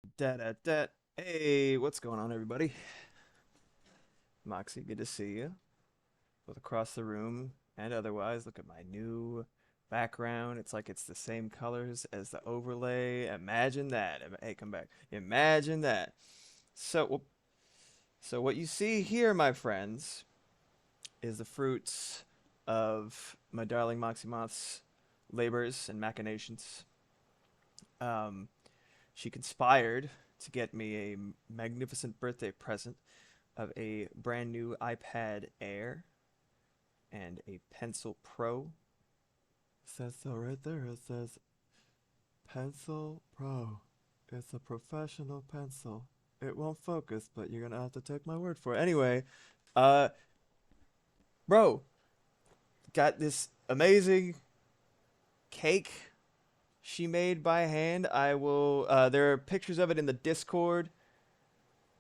Da da da. Hey, what's going on, everybody? Moxie, good to see you. Both across the room and otherwise. Look at my new background. It's like it's the same colors as the overlay. Imagine that. Hey, come back. Imagine that. So, so what you see here, my friends, is the fruits of my darling Moxie Moth's labors and machinations. Um, she conspired to get me a magnificent birthday present of a brand new iPad Air and a Pencil Pro. It says so right there. It says Pencil Pro. It's a professional pencil. It won't focus, but you're gonna have to take my word for it. Anyway, uh, bro, got this amazing cake she made by hand. I will. There are pictures of it in the Discord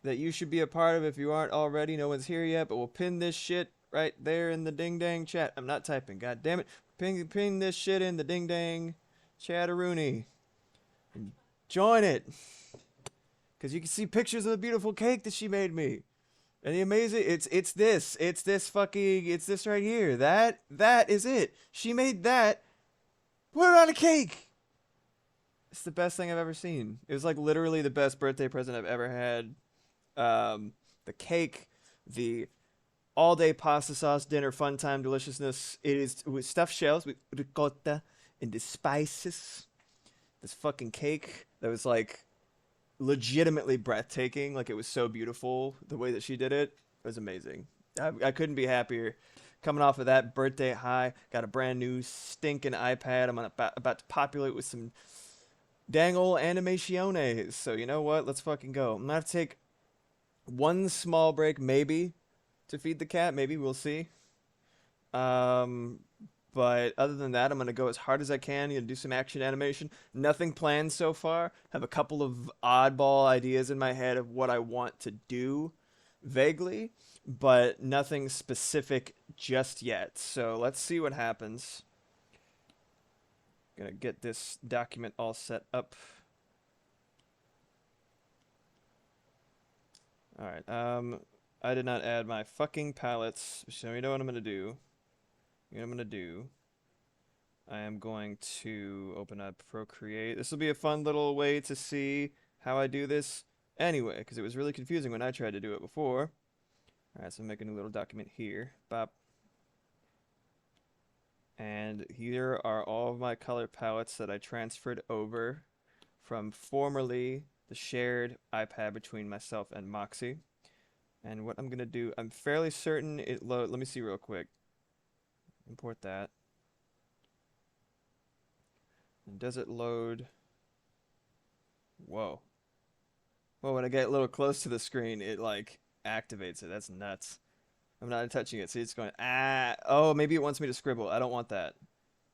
that you should be a part of if you aren't already. No one's here yet, but we'll pin this shit right there in the ding dang chat. I'm not typing, god damn it. Pin this shit in the ding dang chatteroony. And join it. Cause you can see pictures of the beautiful cake that she made me. And the amazing it's this. It's this right here. That is it. She made that. Put it on a cake. It's the best thing I've ever seen. It was like literally the best birthday present I've ever had. The cake, the all day pasta sauce dinner fun time deliciousness. It is with stuffed shells with ricotta and the spices. This fucking cake that was like legitimately breathtaking. Like it was so beautiful. The way that she did it was amazing. I couldn't be happier. Coming off of that birthday high, got a brand new stinking iPad. I'm about to populate with some dang old animationes. So you know what? Let's fucking go. I'm gonna have to take one small break, maybe, to feed the cat. Maybe we'll see. Um, but other than that, I'm gonna go as hard as I can. Gonna do some action animation. Nothing planned so far. Have a couple of oddball ideas in my head of what I want to do, vaguely, but nothing specific just yet. So let's see what happens. Gonna get this document all set up. All right. I did not add my fucking palettes, so you know what I'm gonna do. You know what I'm gonna do. I am going to open up Procreate. This will be a fun little way to see how I do this anyway, because it was really confusing when I tried to do it before. All right, so I'm making a little document here. Bop. And here are all of my color palettes that I transferred over from formerly the shared iPad between myself and Moxie. And what I'm gonna do, I'm fairly certain it load. Let me see real quick. Import that. And does it load? Whoa. Well, when I get a little close to the screen, it like activates it. That's nuts. I'm not touching it. See, it's going, ah. Oh, maybe it wants me to scribble. I don't want that.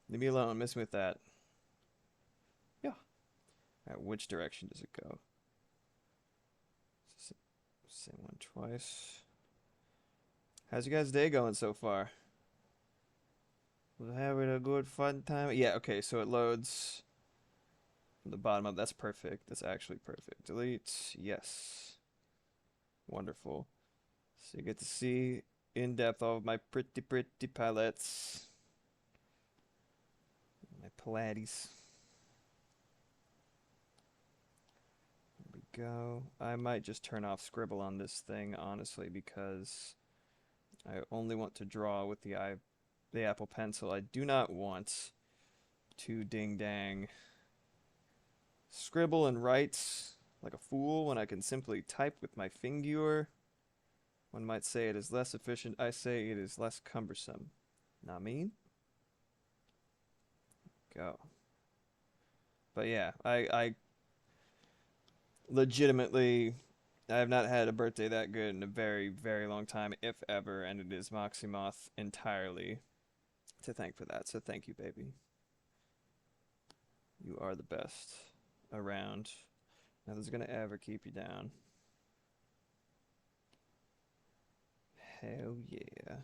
Leave me alone. Mess with that. Yeah. All right, which direction does it go? Same one twice. How's your guys' day going so far? We're having a good fun time. Yeah, okay, so it loads from the bottom up. That's perfect. That's actually perfect. Delete. Yes. Wonderful. So you get to see in depth all of my pretty palettes. My Pilates. There we go. I might just turn off scribble on this thing, honestly, because I only want to draw with the Apple Pencil. I do not want to ding dang scribble and write like a fool when I can simply type with my finger. One might say it is less efficient. I say it is less cumbersome. Not mean? Go. But yeah, I legitimately I have not had a birthday that good in a very, very long time, if ever, and it is Moxie Moth entirely to thank for that. So thank you, baby. You are the best around. Nothing's gonna ever keep you down. Hell yeah.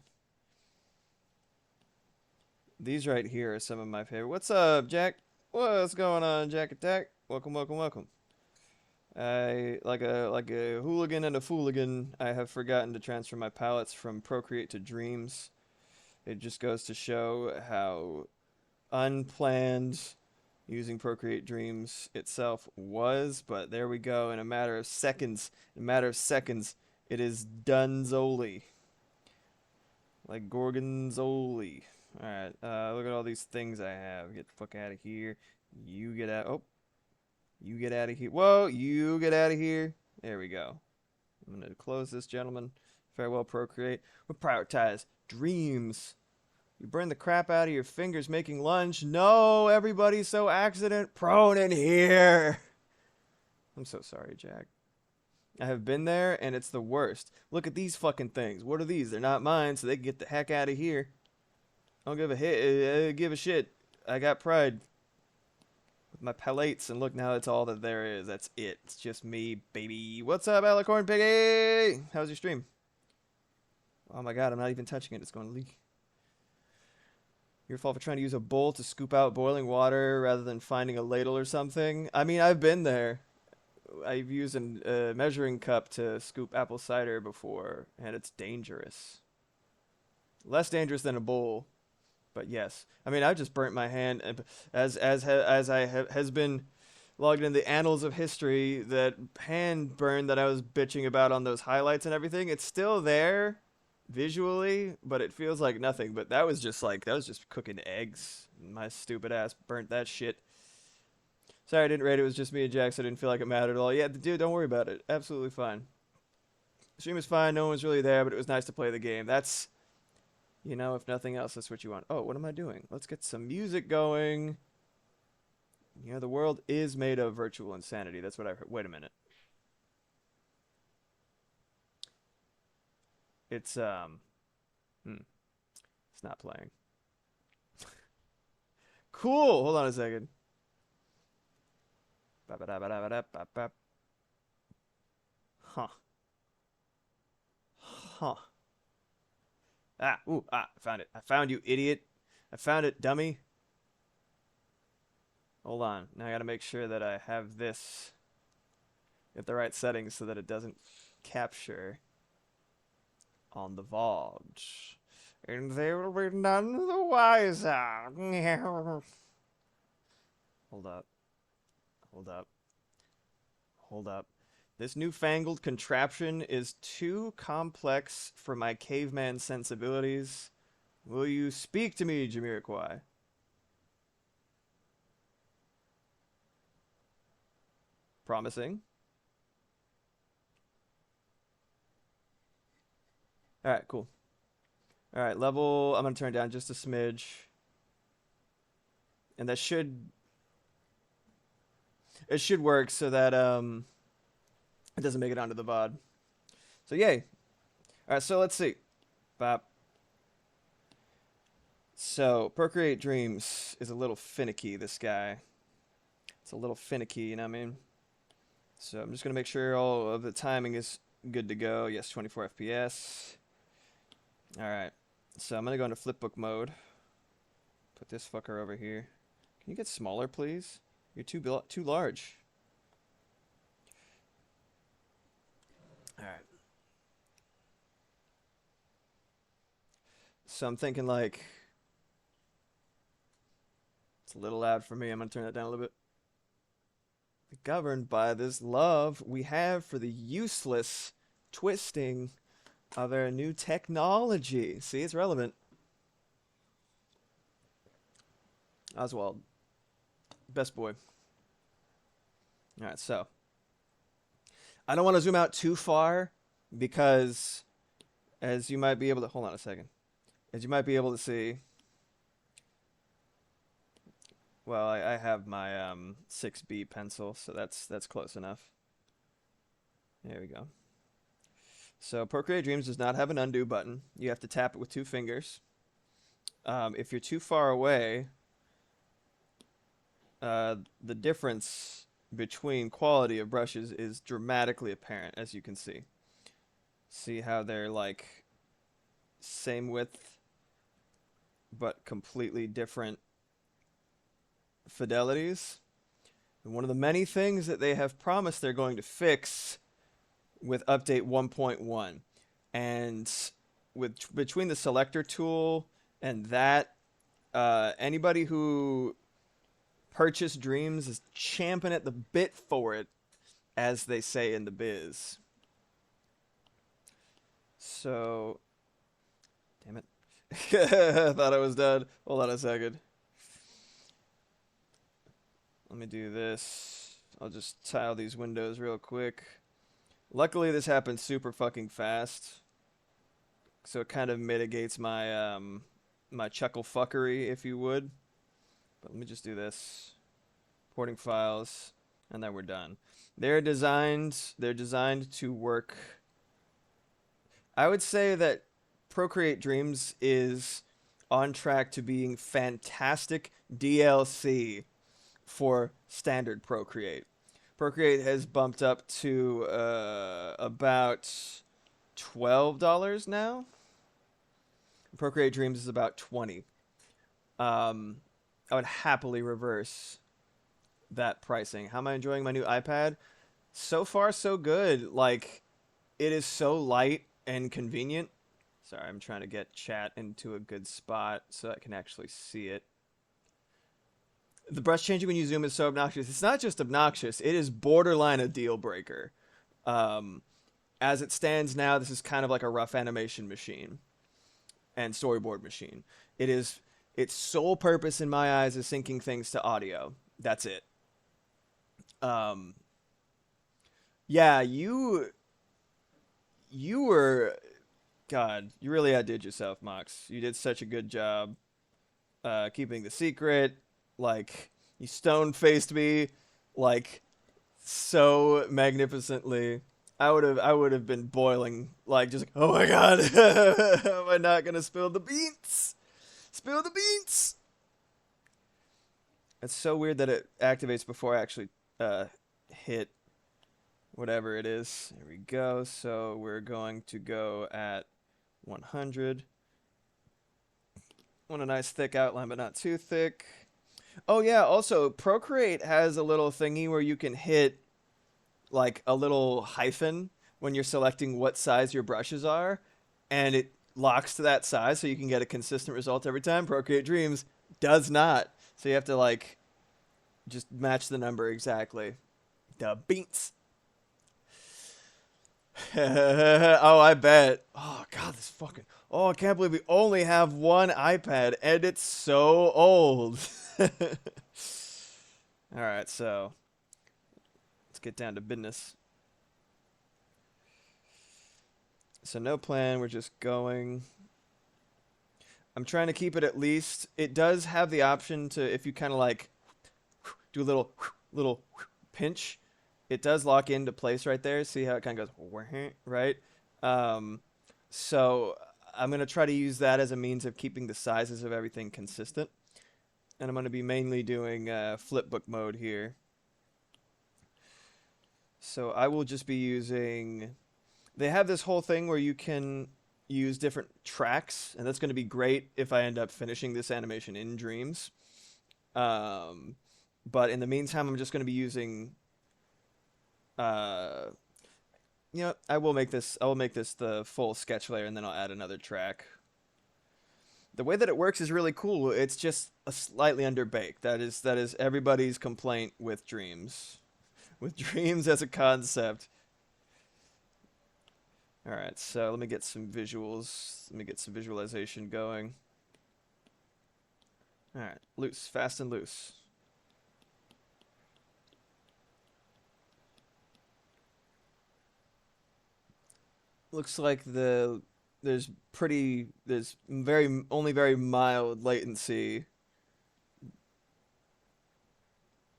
These right here are some of my favorite. What's up, Jack? What's going on, Jack Attack? Welcome, welcome, welcome. I like a hooligan and a fooligan. I have forgotten to transfer my palettes from Procreate to Dreams. It just goes to show how unplanned using Procreate Dreams itself was, but there we go. In a matter of seconds, it is Dunzoli. Like Gorgonzoli. Alright, look at all these things I have. Get the fuck out of here. You get out. Oh, you get out of here. Whoa, you get out of here. There we go. I'm going to close this, gentlemen. Farewell, Procreate. We'll prioritize dreams. You burn the crap out of your fingers making lunch. No, everybody's so accident prone in here. I'm so sorry, Jack. I have been there, and it's the worst. Look at these fucking things. What are these? They're not mine, so they can get the heck out of here. I don't give a shit. I got pride with my palates, and look, now that's all that there is. That's it. It's just me, baby. What's up, Alicorn Piggy? How's your stream? Oh my god, I'm not even touching it. It's going to leak. Your fault for trying to use a bowl to scoop out boiling water rather than finding a ladle or something. I mean, I've been there. I've used a measuring cup to scoop apple cider before, and it's dangerous. Less dangerous than a bowl, but yes. I mean, I've just burnt my hand, has been logged in the annals of history. That hand burn that I was bitching about on those highlights and everything, it's still there visually, but it feels like nothing. But that was just cooking eggs. My stupid ass burnt that shit. Sorry I didn't rate it. It was just me and Jax. I didn't feel like it mattered at all. Yeah, dude, don't worry about it. Absolutely fine. Stream was fine. No one was really there, but it was nice to play the game. That's, if nothing else, that's what you want. Oh, what am I doing? Let's get some music going. The world is made of virtual insanity. That's what I heard. Wait a minute. It's it's not playing. Cool. Hold on a second. Huh. Huh. I found it. I found you, idiot. I found it, dummy. Hold on. Now I gotta make sure that I have this at the right settings so that it doesn't capture on the VOD. And they will be none the wiser. Hold up. Hold up. Hold up. This newfangled contraption is too complex for my caveman sensibilities. Will you speak to me, Jamiroquai? Promising. Alright, cool. Alright, level, I'm going to turn it down just a smidge. And that should... It should work so that, it doesn't make it onto the VOD. So, yay. Alright, so let's see. Bop. So, Procreate Dreams is a little finicky, this guy. It's a little finicky, you know what I mean? So, I'm just going to make sure all of the timing is good to go. Yes, 24 FPS. Alright. So, I'm going to go into flipbook mode. Put this fucker over here. Can you get smaller, please? You're too large. Alright. So I'm thinking like... It's a little loud for me. I'm going to turn that down a little bit. Governed by this love we have for the useless twisting of our new technology. See, it's relevant. Oswald. Best boy. Alright, so. I don't want to zoom out too far because as you might be able to... Hold on a second. As you might be able to see... Well, I have my 6B pencil, so that's close enough. There we go. So Procreate Dreams does not have an undo button. You have to tap it with 2 fingers. If you're too far away, the difference between quality of brushes is dramatically apparent, as you can see. See how they're like same width, but completely different fidelities. And one of the many things that they have promised they're going to fix with update 1.1. And with between the selector tool and that, anybody who purchased Dreams is champing at the bit for it, as they say in the biz. So, damn it. I thought I was done. Hold on a second. Let me do this. I'll just tile these windows real quick. Luckily, this happened super fucking fast, so it kind of mitigates my my chuckle fuckery, if you would. But let me just do this. Porting files, and then we're done. They're designed. They're designed to work. I would say that Procreate Dreams is on track to being fantastic DLC for standard Procreate. Procreate has bumped up to about $12 now. Procreate Dreams is about 20. I would happily reverse that pricing. How am I enjoying my new iPad? So far, so good. Like, it is so light and convenient. Sorry, I'm trying to get chat into a good spot so I can actually see it. The brush changing when you zoom is so obnoxious. It's not just obnoxious, it is borderline a deal breaker. Um, as it stands now, this is kind of like a rough animation machine and storyboard machine. It is its sole purpose in my eyes is syncing things to audio. That's it. Um, yeah, you were God, you really outdid yourself, Mox. You did such a good job keeping the secret. Like you stone faced me, like so magnificently. I would have been boiling, like just like, oh my god, am I not gonna spill the beans? Spill the beans. It's so weird that it activates before I actually uh, hit whatever it is. Here we go. So we're going to go at 100. Want a nice thick outline, but not too thick. Oh yeah, also Procreate has a little thingy where you can hit like a little hyphen when you're selecting what size your brushes are, and it locks to that size so you can get a consistent result every time. Procreate Dreams does not. So you have to like just match the number exactly. The beats. Oh, I bet. Oh god, this fucking. Oh, I can't believe we only have one iPad and it's so old. All right, so let's get down to business. So no plan, we're just going. I'm trying to keep it at least. It does have the option to, if you kind of like do a little pinch, it does lock into place right there. See how it kind of goes right? Um, so I'm gonna try to use that as a means of keeping the sizes of everything consistent, and I'm gonna be mainly doing flipbook mode here. So I will just be using. They have this whole thing where you can use different tracks, and that's going to be great if I end up finishing this animation in Dreams. Um, but in the meantime, I'm just going to be using. Uh, I will make this. I will make this the full sketch layer, and then I'll add another track. The way that it works is really cool. It's just a slightly underbaked. That is everybody's complaint with Dreams. With Dreams as a concept. All right, so let me get some visuals. Let me get some visualization going. All right, loose, fast and loose. Looks like there's very only very mild latency.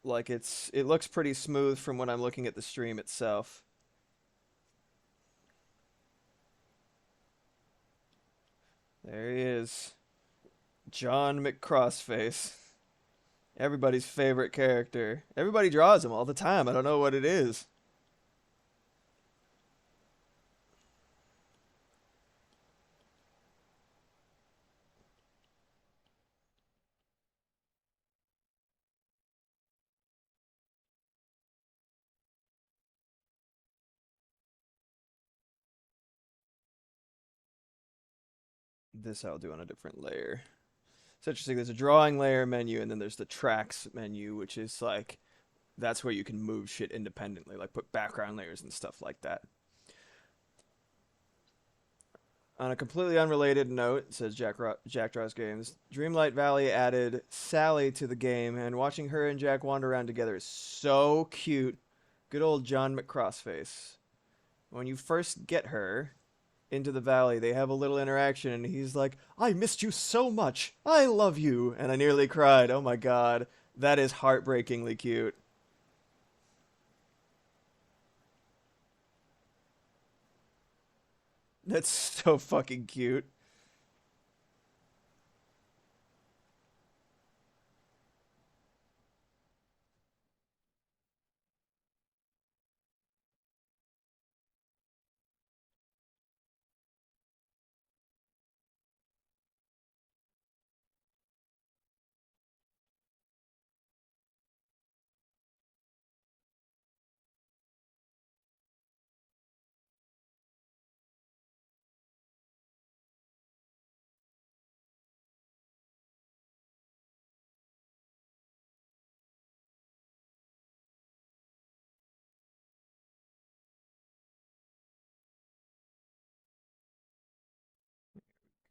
Like it looks pretty smooth from when I'm looking at the stream itself. There he is. John McCrossface. Everybody's favorite character. Everybody draws him all the time. I don't know what it is. this I'll do on a different layer. It's interesting. There's a drawing layer menu, and then there's the tracks menu, which is like that's where you can move shit independently, like put background layers and stuff like that. On a completely unrelated note, says Jack Draws Games, Dreamlight Valley added Sally to the game, and watching her and Jack wander around together is so cute. Good old John McCrossface. When you first get her into the valley, they have a little interaction, and he's like, I missed you so much. I love you. And I nearly cried. Oh my god. That is heartbreakingly cute. That's so fucking cute.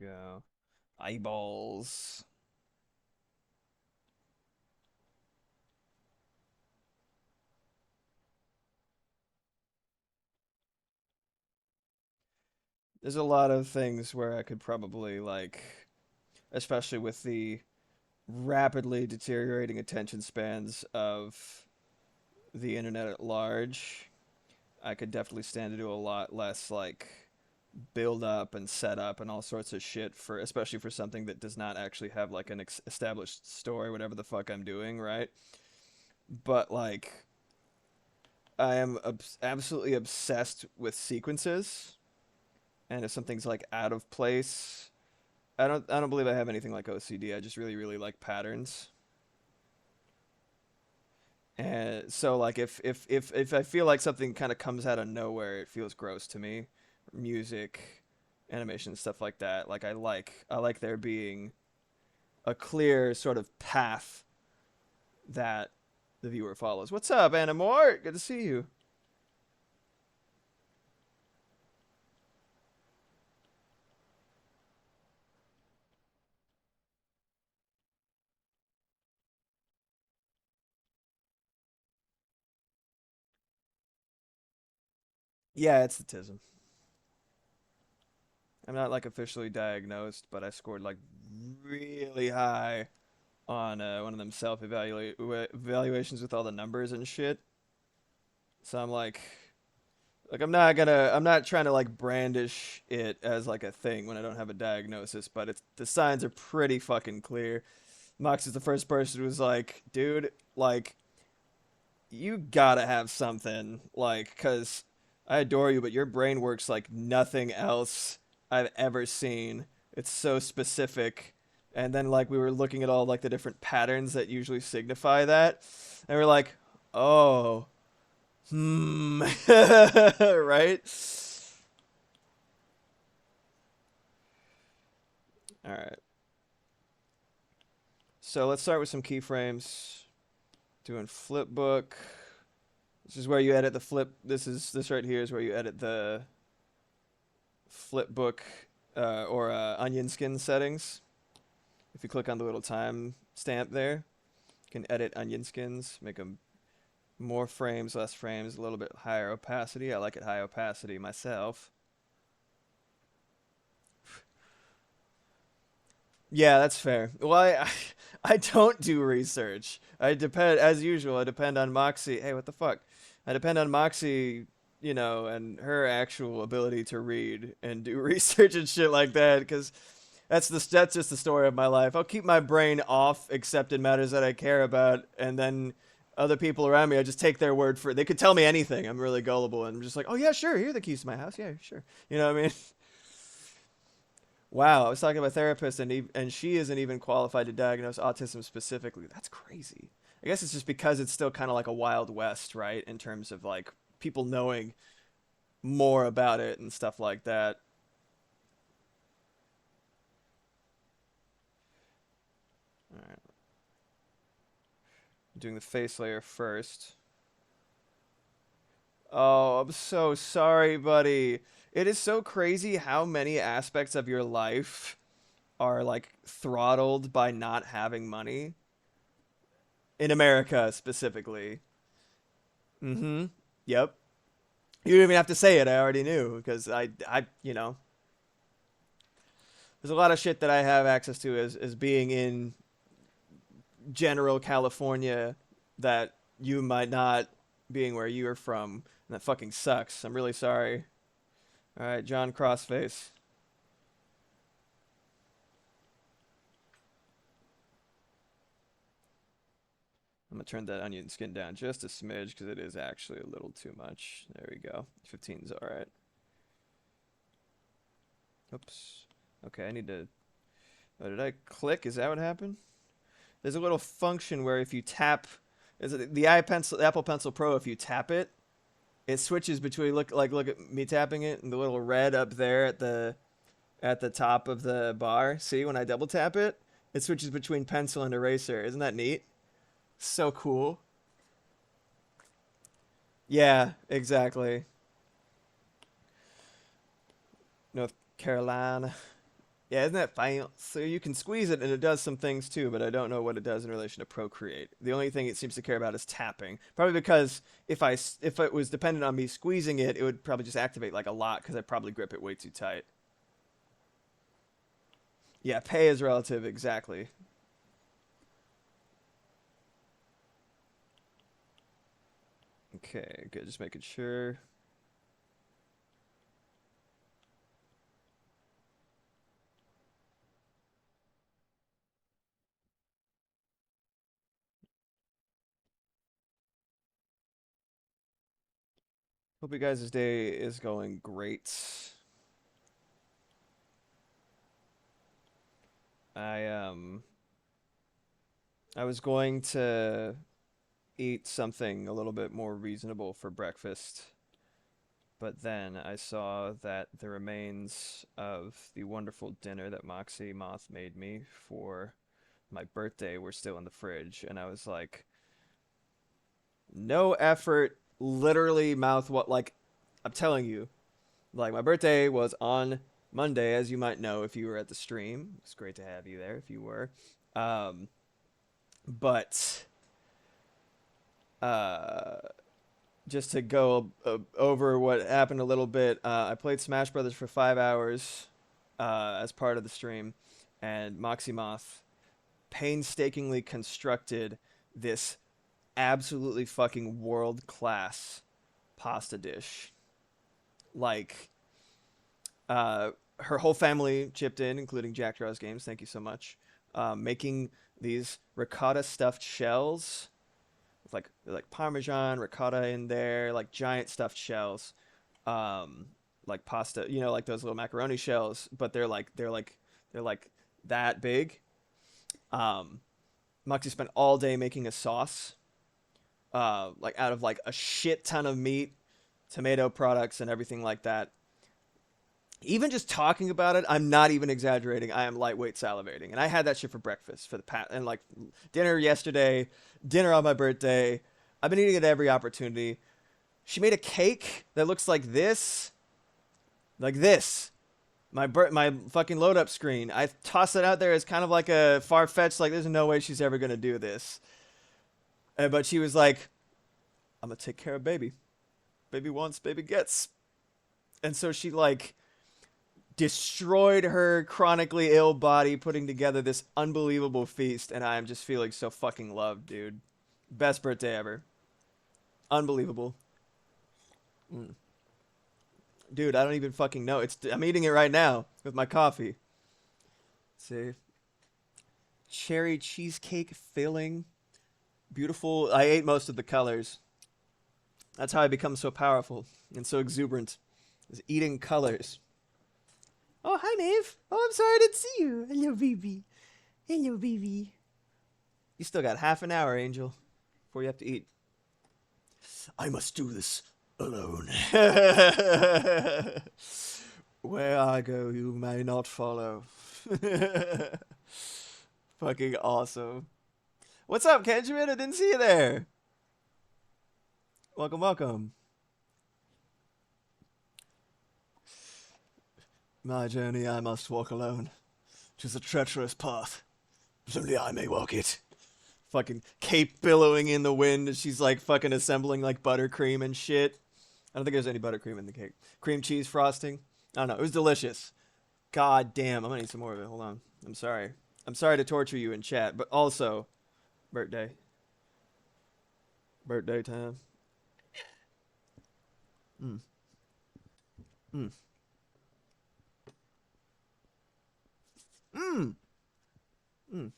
Go. Eyeballs. There's a lot of things where I could probably, like, especially with the rapidly deteriorating attention spans of the internet at large, I could definitely stand to do a lot less, like, build up and set up and all sorts of shit for, especially for something that does not actually have like an established story, whatever the fuck I'm doing, right? But like, I am absolutely obsessed with sequences, and if something's like out of place, I don't believe I have anything like OCD. I just really like patterns. And so like if I feel like something kind of comes out of nowhere, it feels gross to me. Music, animation, stuff like that. Like I like there being a clear sort of path that the viewer follows. What's up, Animore? Good to see you. Yeah, it's the tism. I'm not like officially diagnosed, but I scored like really high on one of them self evaluations with all the numbers and shit. So I'm like I'm not trying to like brandish it as like a thing when I don't have a diagnosis, but it's the signs are pretty fucking clear. Mox is the first person who was like, dude, like you gotta have something, like, cause I adore you, but your brain works like nothing else I've ever seen. It's so specific. And then like we were looking at all like the different patterns that usually signify that, and we're like, oh, right? All right. So let's start with some keyframes. Doing flipbook. This is where you edit the flip. This right here is where you edit the flipbook or onion skin settings. If you click on the little time stamp there, you can edit onion skins, make them more frames, less frames, a little bit higher opacity. I like it high opacity myself. Yeah, that's fair. Well, I don't do research. I depend, as usual, I depend on Moxie. Hey, what the fuck? I depend on Moxie, and her actual ability to read and do research and shit like that, because that's just the story of my life. I'll keep my brain off except in matters that I care about, and then other people around me, I just take their word for it. They could tell me anything. I'm really gullible, and I'm just like, oh yeah, sure, here are the keys to my house. Yeah, sure. You know what I mean? Wow, I was talking to a therapist, and she isn't even qualified to diagnose autism specifically. That's crazy. I guess it's just because it's still kind of like a wild west, right? In terms of like people knowing more about it and stuff like that. Doing the face layer first. Oh, I'm so sorry, buddy. It is so crazy how many aspects of your life are like throttled by not having money in America specifically. Mm-hmm. Yep. You didn't even have to say it. I already knew because there's a lot of shit that I have access to as being in general California that you might not being where you're from. And that fucking sucks. I'm really sorry. All right, John Crossface. I'm gonna turn that onion skin down just a smidge because it is actually a little too much. There we go. 15's all right. Oops. Okay, I need to. Oh, did I click? Is that what happened? There's a little function where if you tap, is it the Apple Pencil Pro? If you tap it, it switches between look at me tapping it and the little red up there at the top of the bar. See when I double tap it, it switches between pencil and eraser. Isn't that neat? So cool. Yeah, exactly. North Carolina. Yeah, isn't that fine? So you can squeeze it and it does some things too, but I don't know what it does in relation to Procreate. The only thing it seems to care about is tapping. Probably because if it was dependent on me squeezing it, it would probably just activate like a lot because I probably grip it way too tight. Yeah, pay is relative, exactly. Okay, good. Just making sure. Hope you guys' day is going great. I I was going to eat something a little bit more reasonable for breakfast, but then I saw that the remains of the wonderful dinner that Moxie Moth made me for my birthday were still in the fridge, and I was like, no effort, literally mouth what like I'm telling you, like my birthday was on Monday, as you might know if you were at the stream. It's great to have you there if you were. Um, but uh, just to go over what happened a little bit, I played Smash Brothers for 5 hours as part of the stream, and Moxie Moth painstakingly constructed this absolutely fucking world class pasta dish. Like, her whole family chipped in, including Jack Draws Games. Thank you so much. Making these ricotta stuffed shells with like Parmesan, ricotta in there, like giant stuffed shells, um, like pasta. You know, like those little macaroni shells, but they're like that big. Um, Moxie spent all day making a sauce, like out of like a shit ton of meat, tomato products, and everything like that. Even just talking about it, I'm not even exaggerating. I am lightweight salivating, and I had that shit for breakfast for the past and like dinner yesterday, dinner on my birthday. I've been eating it every opportunity. She made a cake that looks like this. My fucking load up screen. I toss it out there as kind of like a far fetched. Like, there's no way she's ever gonna do this. But she was like, "I'm gonna take care of baby. Baby wants, baby gets." And so she like destroyed her chronically ill body putting together this unbelievable feast, and I am just feeling so fucking loved, dude. Best birthday ever. Unbelievable. Mm. Dude, I don't even fucking know. I'm eating it right now with my coffee. Let's see. Cherry cheesecake filling. Beautiful. I ate most of the colors. That's how I become so powerful and so exuberant. Is eating colors. Oh, hi, Nave. Oh, I'm sorry I didn't see you. Hello, baby. Hello, baby. You still got half an hour, Angel, before you have to eat. I must do this alone. Where I go, you may not follow. Fucking awesome. What's up, Kenjamin? I didn't see you there. Welcome, welcome. My journey I must walk alone. 'Tis a treacherous path, but only I may walk it. Fucking cape billowing in the wind as she's like fucking assembling like buttercream and shit. I don't think there's any buttercream in the cake. Cream cheese frosting. I don't know. It was delicious. God damn. I'm gonna need some more of it. Hold on. I'm sorry. I'm sorry to torture you in chat, but also birthday. Birthday time. Mm. Mm. Mm. Mm.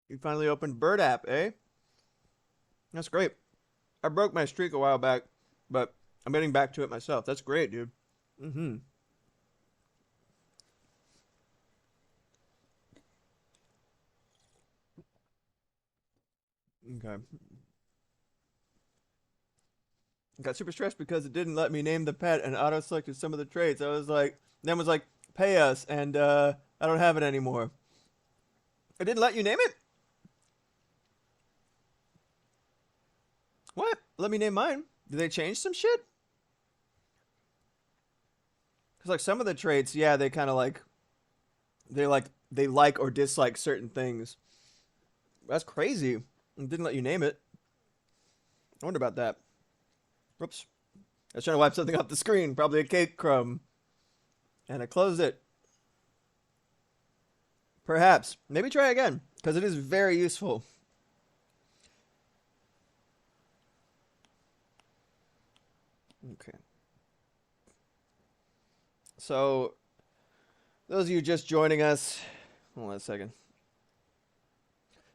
You finally opened Bird app, eh? That's great. I broke my streak a while back, but I'm getting back to it myself. That's great, dude. Mm-hmm. Okay. Got super stressed because it didn't let me name the pet and auto selected some of the traits. I was like, then was like, pay us, and I don't have it anymore. It didn't let you name it? What? Let me name mine. Did they change some shit? Because like some of the traits, yeah, they kind of they like or dislike certain things. That's crazy. It didn't let you name it. I wonder about that. Whoops. I was trying to wipe something off the screen, probably a cake crumb, and I closed it. Perhaps. Maybe try again, because it is very useful. Okay. So, those of you just joining us, hold on a second.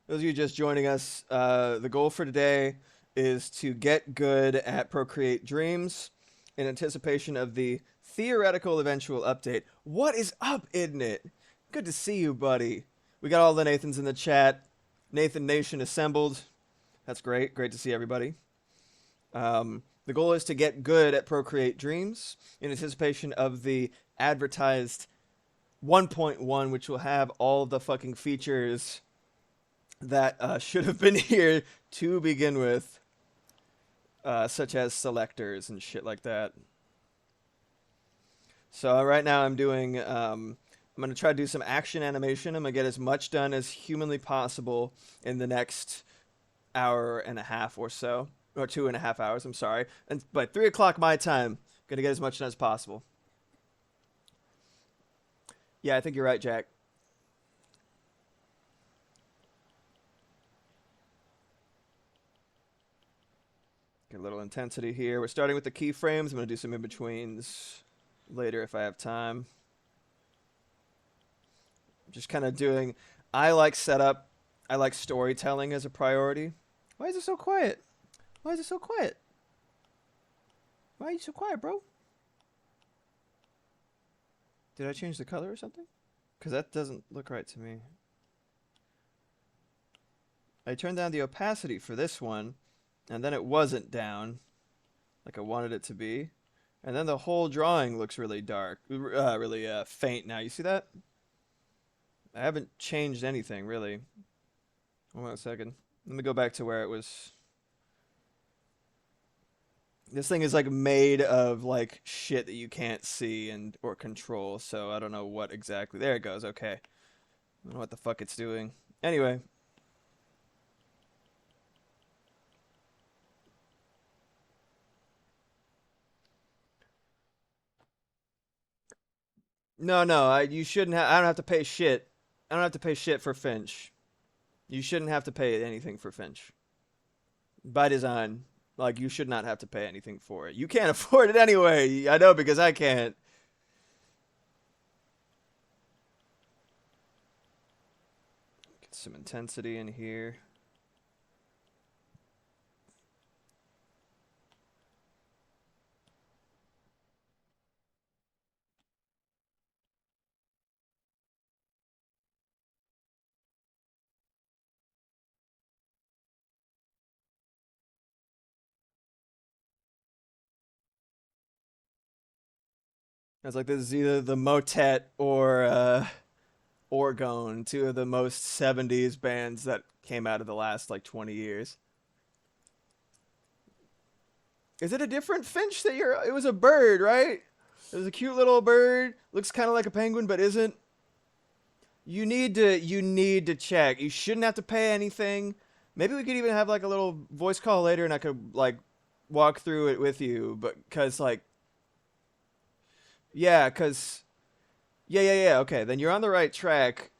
Those of you just joining us, the goal for today is to get good at Procreate Dreams in anticipation of the theoretical eventual update. What is up, isn't it? Good to see you, buddy. We got all the Nathans in the chat. Nathan Nation assembled. That's great. Great to see everybody. The goal is to get good at Procreate Dreams in anticipation of the advertised 1.1, which will have all the fucking features that should have been here to begin with, such as selectors and shit like that. So right now I'm doing, I'm going to try to do some action animation. I'm going to get as much done as humanly possible in the next hour and a half or so, or 2.5 hours, I'm sorry. And by 3 o'clock my time, going to get as much done as possible. Yeah, I think you're right, Jack. Get a little intensity here. We're starting with the keyframes. I'm going to do some in-betweens later if I have time. Just kind of doing, I like setup, I like storytelling as a priority. Why is it so quiet? Why is it so quiet? Why are you so quiet, bro? Did I change the color or something? Because that doesn't look right to me. I turned down the opacity for this one, and then it wasn't down like I wanted it to be. And then the whole drawing looks really dark, really faint now. You see that? I haven't changed anything, really. Hold on a second. Let me go back to where it was. This thing is like made of like shit that you can't see and or control, so I don't know what exactly. There it goes. Okay. I don't know what the fuck it's doing. Anyway. No, no, you shouldn't have. I don't have to pay shit. I don't have to pay shit for Finch. You shouldn't have to pay anything for Finch. By design. Like, you should not have to pay anything for it. You can't afford it anyway. I know because I can't. Get some intensity in here. I was like, this is either the motet or Orgone, two of the most 70s bands that came out of the last like 20 years. Is it a different finch that you're? It was a bird, right? It was a cute little bird. Looks kind of like a penguin, but isn't. You need to check. You shouldn't have to pay anything. Maybe we could even have like a little voice call later, and I could like walk through it with you. But cause like yeah, cause yeah. Okay, then you're on the right track.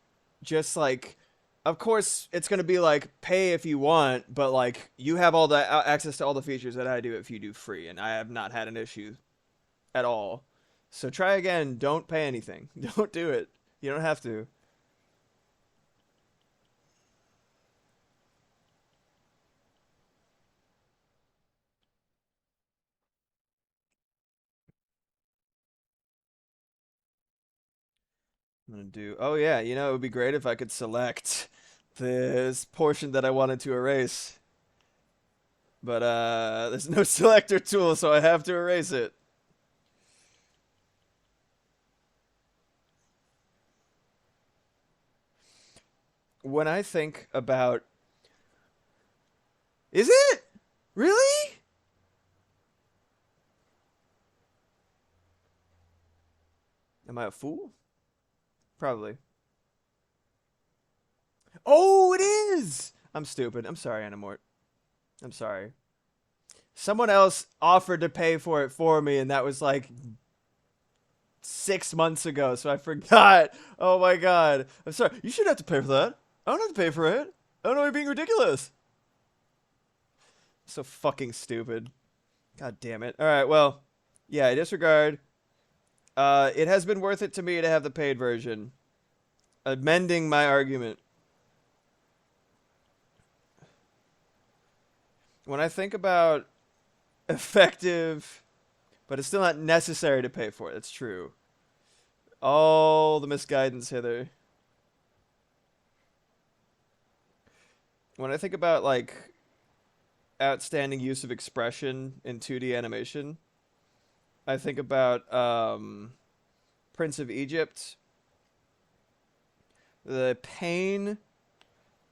Just like, of course, it's gonna be like pay if you want, but like you have all the access to all the features that I do if you do free, and I have not had an issue at all. So try again. Don't pay anything. Don't do it. You don't have to. I'm gonna do. Oh yeah, it would be great if I could select this portion that I wanted to erase, but there's no selector tool, so I have to erase it. When I think about, is it really? Am I a fool? Probably. Oh, it is. I'm stupid. I'm sorry, Animort. I'm sorry. Someone else offered to pay for it for me, and that was like 6 months ago, so I forgot. Oh my god. I'm sorry. You shouldn't have to pay for that. I don't have to pay for it. I don't know, you're being ridiculous. So fucking stupid. God damn it. All right, well, yeah, disregard. It has been worth it to me to have the paid version. Amending my argument. When I think about effective, but it's still not necessary to pay for it. It's true. All the misguidance hither. When I think about like outstanding use of expression in 2D animation, I think about Prince of Egypt, the pain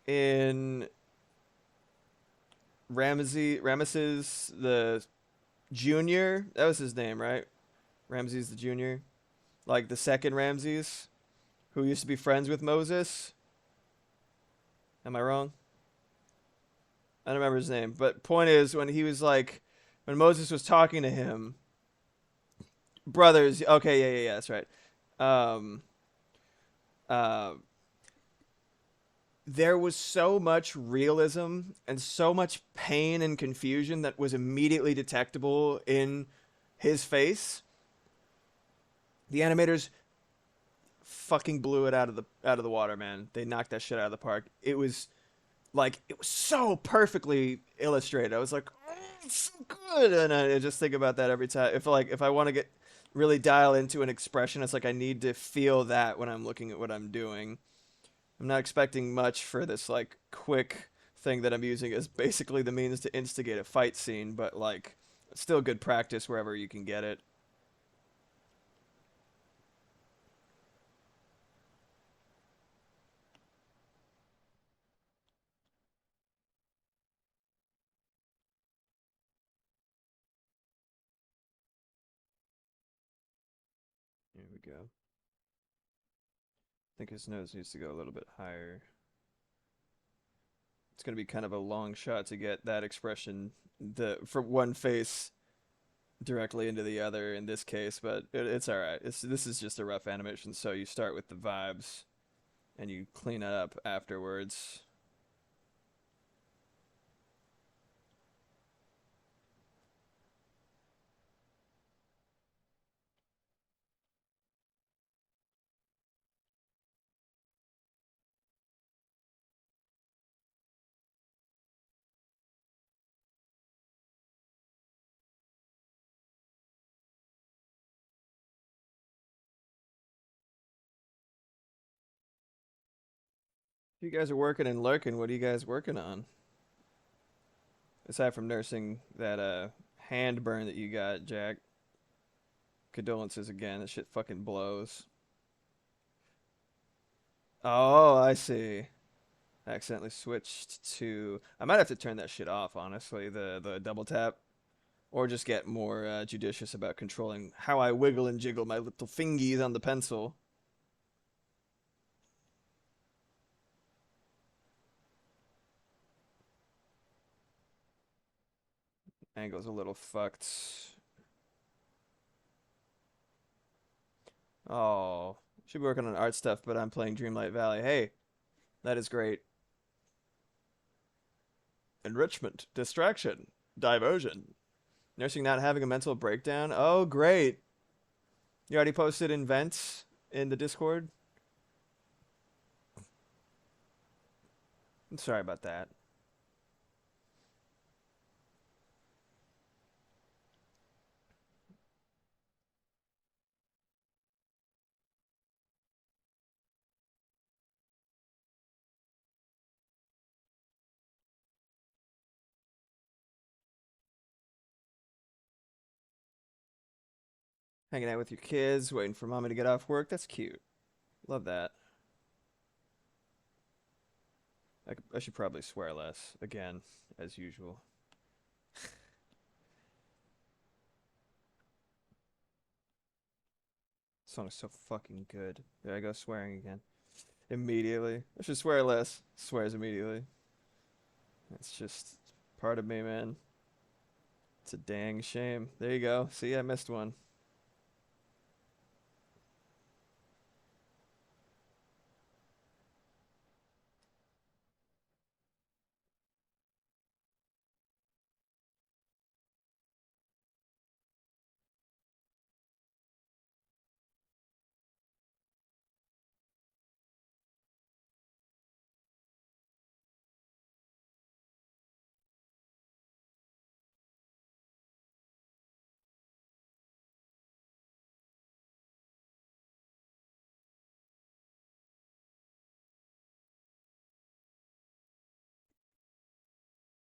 in Ramesses the Junior. That was his name, right? Ramses the Junior, like the second Ramses, who used to be friends with Moses. Am I wrong? I don't remember his name, but point is when he was like, when Moses was talking to him, brothers. Okay, yeah, that's right. Um, uh, there was so much realism and so much pain and confusion that was immediately detectable in his face. The animators fucking blew it out of the water, man. They knocked that shit out of the park. It was like it was so perfectly illustrated. I was like, oh, it's so good, and I just think about that every time. If I want to get really dial into an expression, it's like I need to feel that when I'm looking at what I'm doing. I'm not expecting much for this like quick thing that I'm using as basically the means to instigate a fight scene, but like it's still good practice wherever you can get it. Here we go. I think his nose needs to go a little bit higher. It's going to be kind of a long shot to get that expression from one face directly into the other in this case, but it's all right. This is just a rough animation, so you start with the vibes and you clean it up afterwards. You guys are working and lurking. What are you guys working on? Aside from nursing that hand burn that you got, Jack. Condolences again. That shit fucking blows. Oh, I see. I accidentally switched to. I might have to turn that shit off, honestly. The double tap, or just get more judicious about controlling how I wiggle and jiggle my little fingies on the pencil. Angle's a little fucked. Oh, should be working on art stuff, but I'm playing Dreamlight Valley. Hey, that is great. Enrichment, distraction, diversion. Nursing not having a mental breakdown. Oh, great. You already posted invents in the Discord? I'm sorry about that. Hanging out with your kids, waiting for mommy to get off work. That's cute. Love that. I should probably swear less, again, as usual. This song is so fucking good. There I go swearing again. Immediately. I should swear less. Swears immediately. It's just part of me, man. It's a dang shame. There you go. See, I missed one.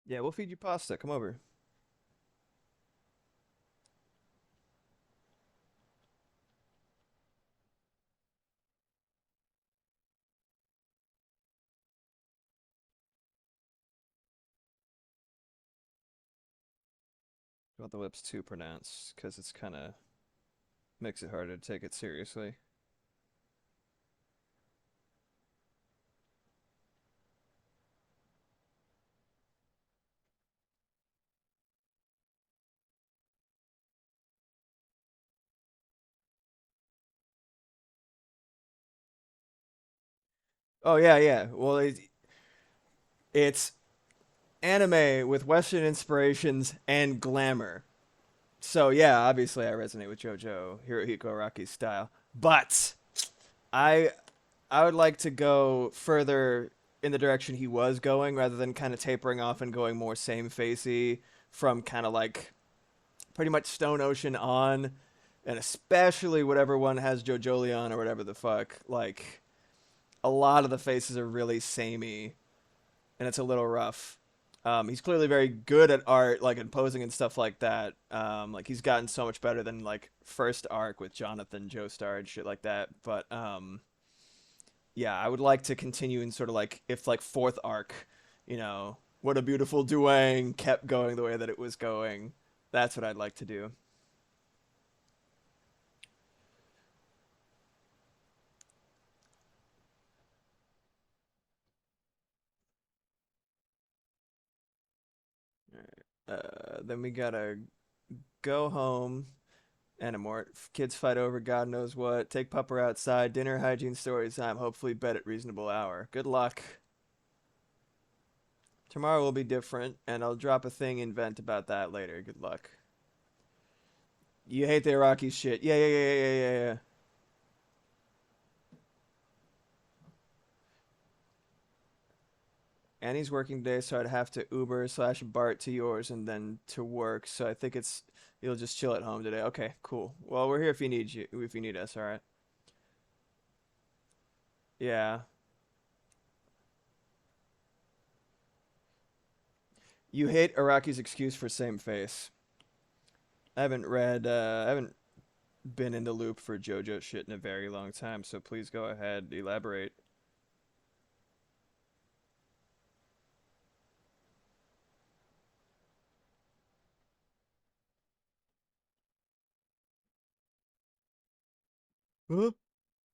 Yeah, we'll feed you pasta. Come over. Don't want the lips too pronounced, because it's kind of makes it harder to take it seriously. Oh yeah, yeah. Well, it's anime with Western inspirations and glamour. So yeah, obviously I resonate with JoJo Hirohiko Araki's style, but I I would like to go further in the direction he was going, rather than kind of tapering off and going more same facey from kind of like pretty much Stone Ocean on, and especially whatever one has JoJo Leon or whatever the fuck. Like a lot of the faces are really samey, and it's a little rough. He's clearly very good at art, like and posing and stuff like that. Like he's gotten so much better than like first arc with Jonathan Joestar and shit like that. But yeah, I would like to continue in sort of like if like fourth arc, what a beautiful Duang kept going the way that it was going. That's what I'd like to do. Then we gotta go home. Animort. Kids fight over God knows what. Take Pupper outside. Dinner, hygiene, story time. Hopefully, bed at reasonable hour. Good luck. Tomorrow will be different, and I'll drop a thing in vent about that later. Good luck. You hate the Iraqi shit. Yeah, yeah, yeah, yeah, yeah, yeah. Annie's working today, so I'd have to Uber slash Bart to yours and then to work. So I think you'll just chill at home today. Okay, cool. Well, we're here if you need us. All right. Yeah. You hate Iraqi's excuse for same face. I haven't been in the loop for JoJo shit in a very long time, so please go ahead, elaborate. Huh?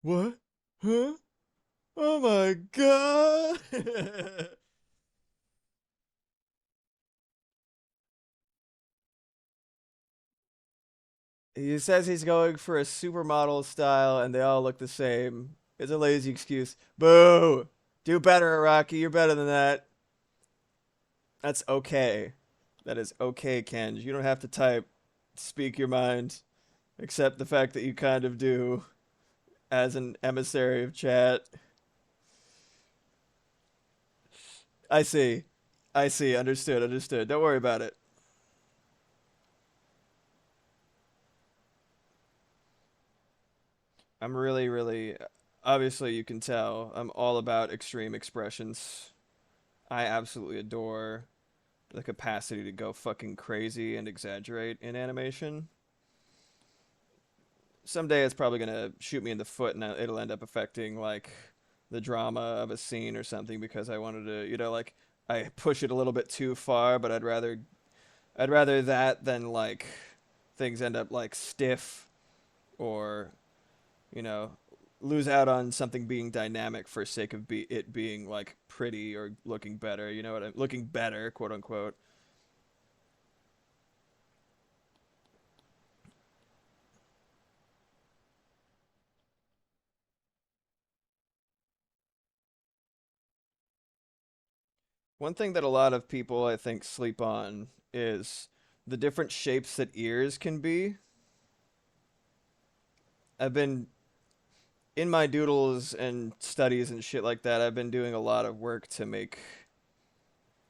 What? Huh? Oh my god! He says he's going for a supermodel style and they all look the same. It's a lazy excuse. Boo! Do better, Rocky. You're better than that. That's okay. That is okay, Ken. You don't have to type. Speak your mind. Accept the fact that you kind of do as an emissary of chat. I see. I see. Understood. Understood. Don't worry about it. I'm really, really. Obviously, you can tell I'm all about extreme expressions. I absolutely adore the capacity to go fucking crazy and exaggerate in animation. Someday it's probably gonna shoot me in the foot and it'll end up affecting like the drama of a scene or something because I wanted to, like I push it a little bit too far, but I'd rather that than like things end up like stiff or, you know, lose out on something being dynamic for sake of it being like pretty or looking better, you know what I'm looking better, quote unquote. One thing that a lot of people I think sleep on is the different shapes that ears can be. I've been in my doodles and studies and shit like that. I've been doing a lot of work to make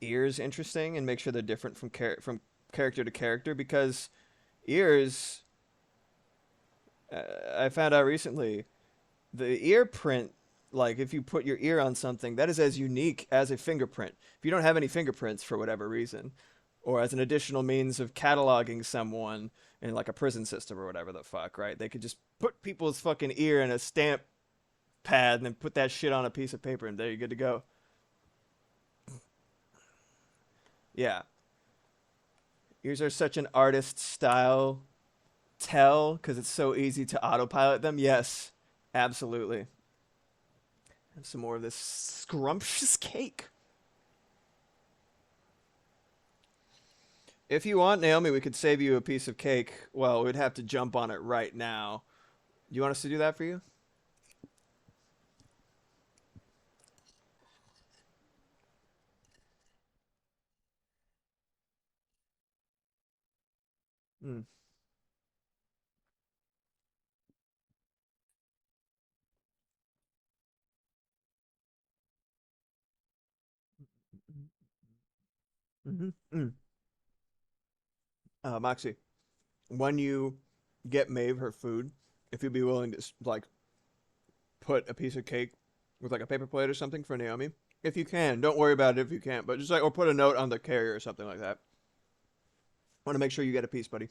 ears interesting and make sure they're different from character to character because ears I found out recently the ear print, like if you put your ear on something, that is as unique as a fingerprint. If you don't have any fingerprints for whatever reason, or as an additional means of cataloging someone in like a prison system or whatever the fuck, right? They could just put people's fucking ear in a stamp pad and then put that shit on a piece of paper and there you're good to go. Yeah. Ears are such an artist style tell because it's so easy to autopilot them. Yes, absolutely. Have some more of this scrumptious cake. If you want, Naomi, we could save you a piece of cake. Well, we'd have to jump on it right now. Do you want us to do that for you? Mm. Mm-hmm. Mm. Moxie, when you get Maeve her food, if you'd be willing to like put a piece of cake with like a paper plate or something for Naomi, if you can, don't worry about it if you can't, but just like or put a note on the carrier or something like that. Want to make sure you get a piece, buddy.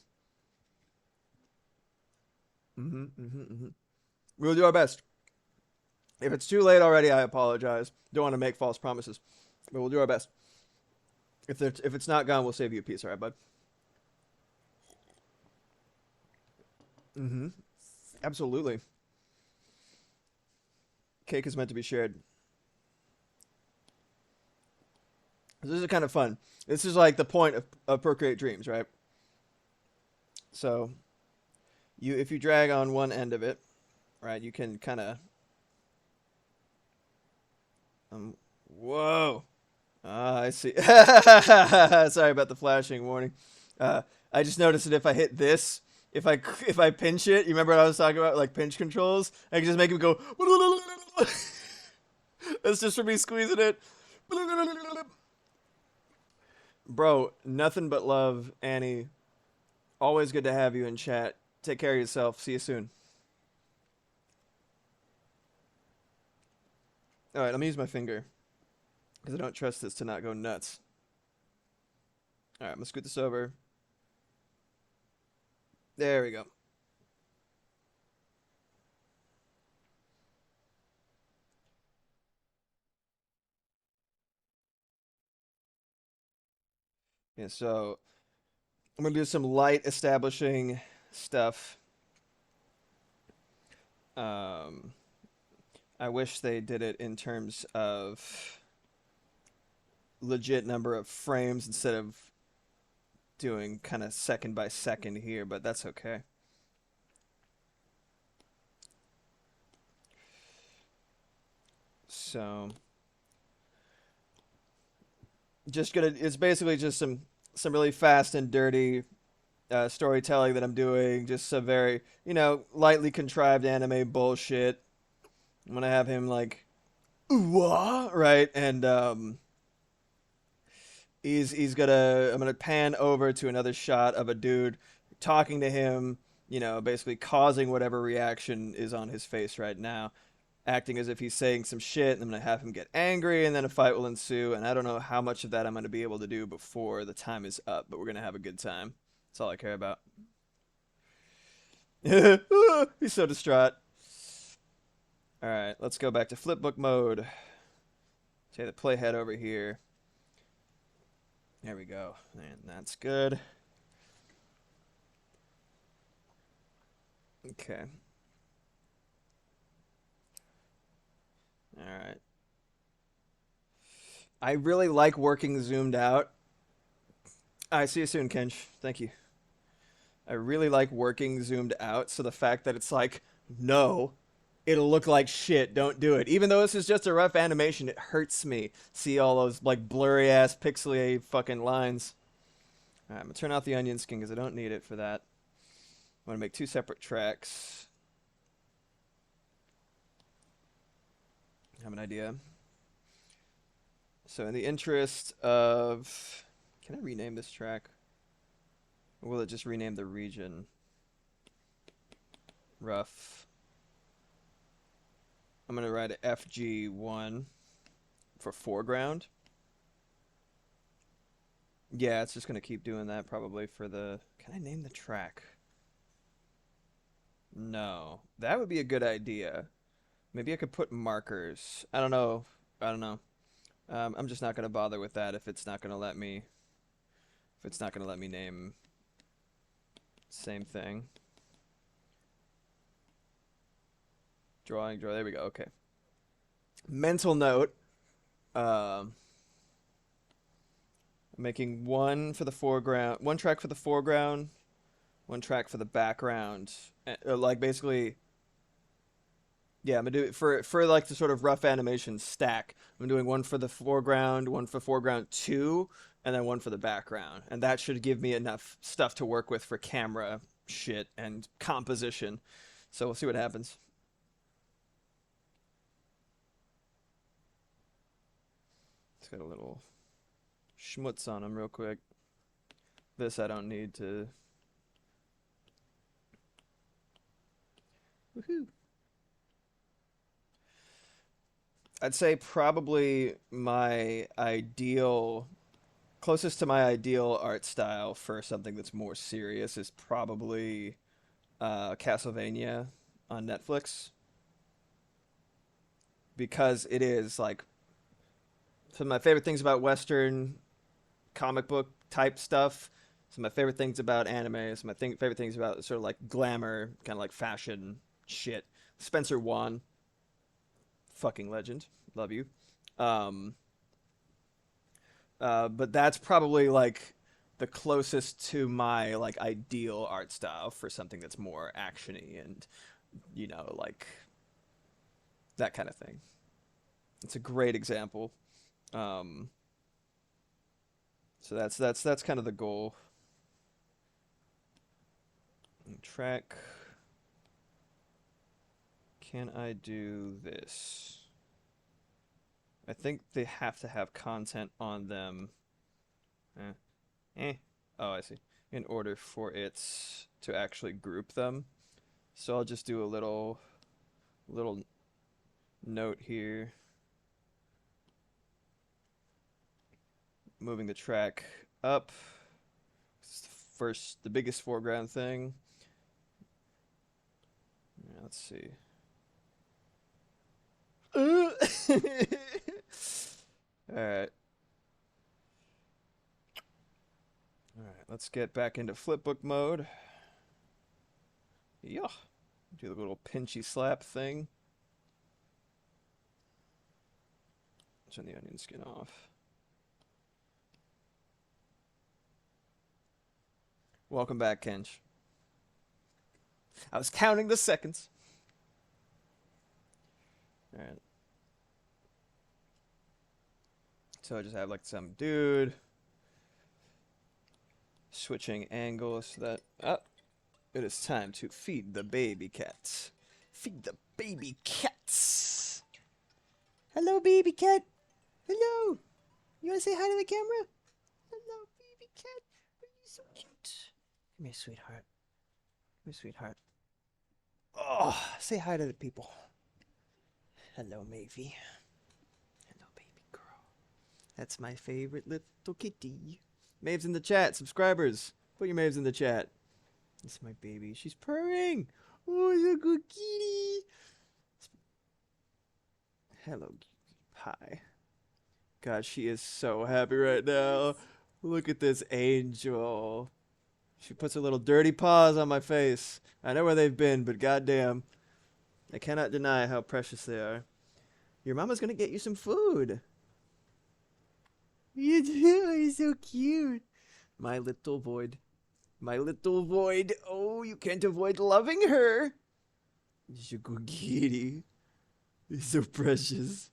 Mm-hmm. Mm-hmm. Mm-hmm. We'll do our best. If it's too late already, I apologize. Don't want to make false promises, but we'll do our best. If it's not gone, we'll save you a piece, all right, bud? Mm-hmm. Absolutely. Cake is meant to be shared. This is kind of fun. This is like the point of Procreate Dreams, right? So if you drag on one end of it, right, you can kind of whoa. Ah, I see. Sorry about the flashing warning. Uh, I just noticed that if I hit this, if I pinch it, you remember what I was talking about, like pinch controls? I can just make it go. That's just for me squeezing it. Bro, nothing but love, Annie. Always good to have you in chat. Take care of yourself. See you soon. All right, let me use my finger because I don't trust this to not go nuts. All right, I'm gonna scoot this over. There we go. Yeah, so I'm gonna do some light establishing stuff. Um, I wish they did it in terms of legit number of frames instead of doing kind of second by second here, but that's okay. So just gonna it's basically just some really fast and dirty storytelling that I'm doing, just some very, lightly contrived anime bullshit. I'm gonna have him like ooh right, and he's gonna I'm gonna pan over to another shot of a dude talking to him, basically causing whatever reaction is on his face right now, acting as if he's saying some shit, and I'm gonna have him get angry, and then a fight will ensue. And I don't know how much of that I'm gonna be able to do before the time is up, but we're gonna have a good time. That's all I care about. He's so distraught. All right, let's go back to flipbook mode. Say the playhead over here. There we go, and that's good. Okay. All right. I really like working zoomed out. I see you soon, Kench. Thank you. I really like working zoomed out, so the fact that it's like, no, it'll look like shit, don't do it. Even though this is just a rough animation, it hurts me. See all those like blurry ass pixely fucking lines. Alright, I'm gonna turn off the onion skin because I don't need it for that. I'm gonna make two separate tracks. I have an idea. So in the interest of... Can I rename this track? Or will it just rename the region? Rough. I'm gonna write a FG1 for foreground. Yeah, it's just gonna keep doing that probably for the... Can I name the track? No. That would be a good idea. Maybe I could put markers. I don't know. I don't know. I'm just not gonna bother with that if it's not gonna let me... If it's not gonna let me name... Same thing. Drawing, draw. There we go. Okay. Mental note. Um, making one for the foreground, one track for the foreground, one track for the background. Like basically, yeah, I'm gonna do it for like the sort of rough animation stack. I'm doing one for the foreground, one for foreground two, and then one for the background, and that should give me enough stuff to work with for camera shit and composition. So we'll see what happens. It's got a little schmutz on him real quick. This I don't need to. Woohoo! I'd say probably my ideal, closest to my ideal art style for something that's more serious is probably Castlevania on Netflix, because it is like some of my favorite things about Western comic book type stuff. Some of my favorite things about anime. Some of my favorite things about sort of like glamour, kind of like fashion shit. Spencer Wan, fucking legend. Love you. Um, but that's probably like the closest to my like ideal art style for something that's more actiony and like that kind of thing. It's a great example. Um, so that's kind of the goal. Track. Can I do this? I think they have to have content on them. Eh. Eh. Oh, I see. In order for it to actually group them. So I'll just do a little note here. Moving the track up. It's the biggest foreground thing. Yeah, let's see. All right. All right, let's get back into flipbook mode. Yeah. Do the little pinchy slap thing. Turn the onion skin off. Welcome back, Kench. I was counting the seconds. All right. So I just have like some dude switching angles so that it is time to feed the baby cats. Feed the baby cats. Hello, baby cat. Hello. You want to say hi to the camera? Hello, baby cat. Are you so cute? Come here, sweetheart. Come here, sweetheart. Oh, say hi to the people. Hello, Mavie. Hello, baby girl. That's my favorite little kitty. Maeve's in the chat. Subscribers, put your Maeve's in the chat. This is my baby. She's purring. Oh, it's a good kitty. Hello, hi. God, she is so happy right now. Look at this angel. She puts her little dirty paws on my face. I know where they've been, but goddamn, I cannot deny how precious they are. Your mama's gonna get you some food. You do? You're so cute. My little void. My little void. Oh, you can't avoid loving her. She's a good kitty. You're so precious.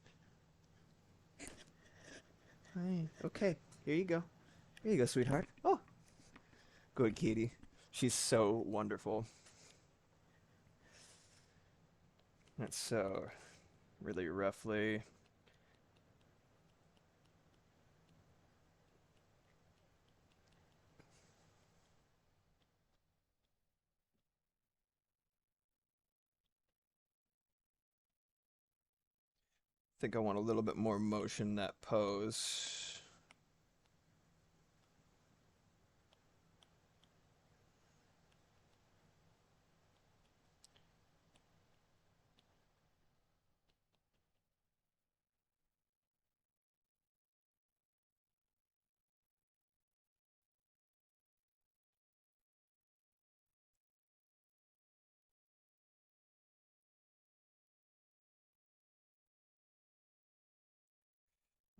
Hi. Okay, here you go. Here you go, sweetheart. Oh, good kitty. She's so wonderful. That's so really roughly. I think I want a little bit more motion in that pose.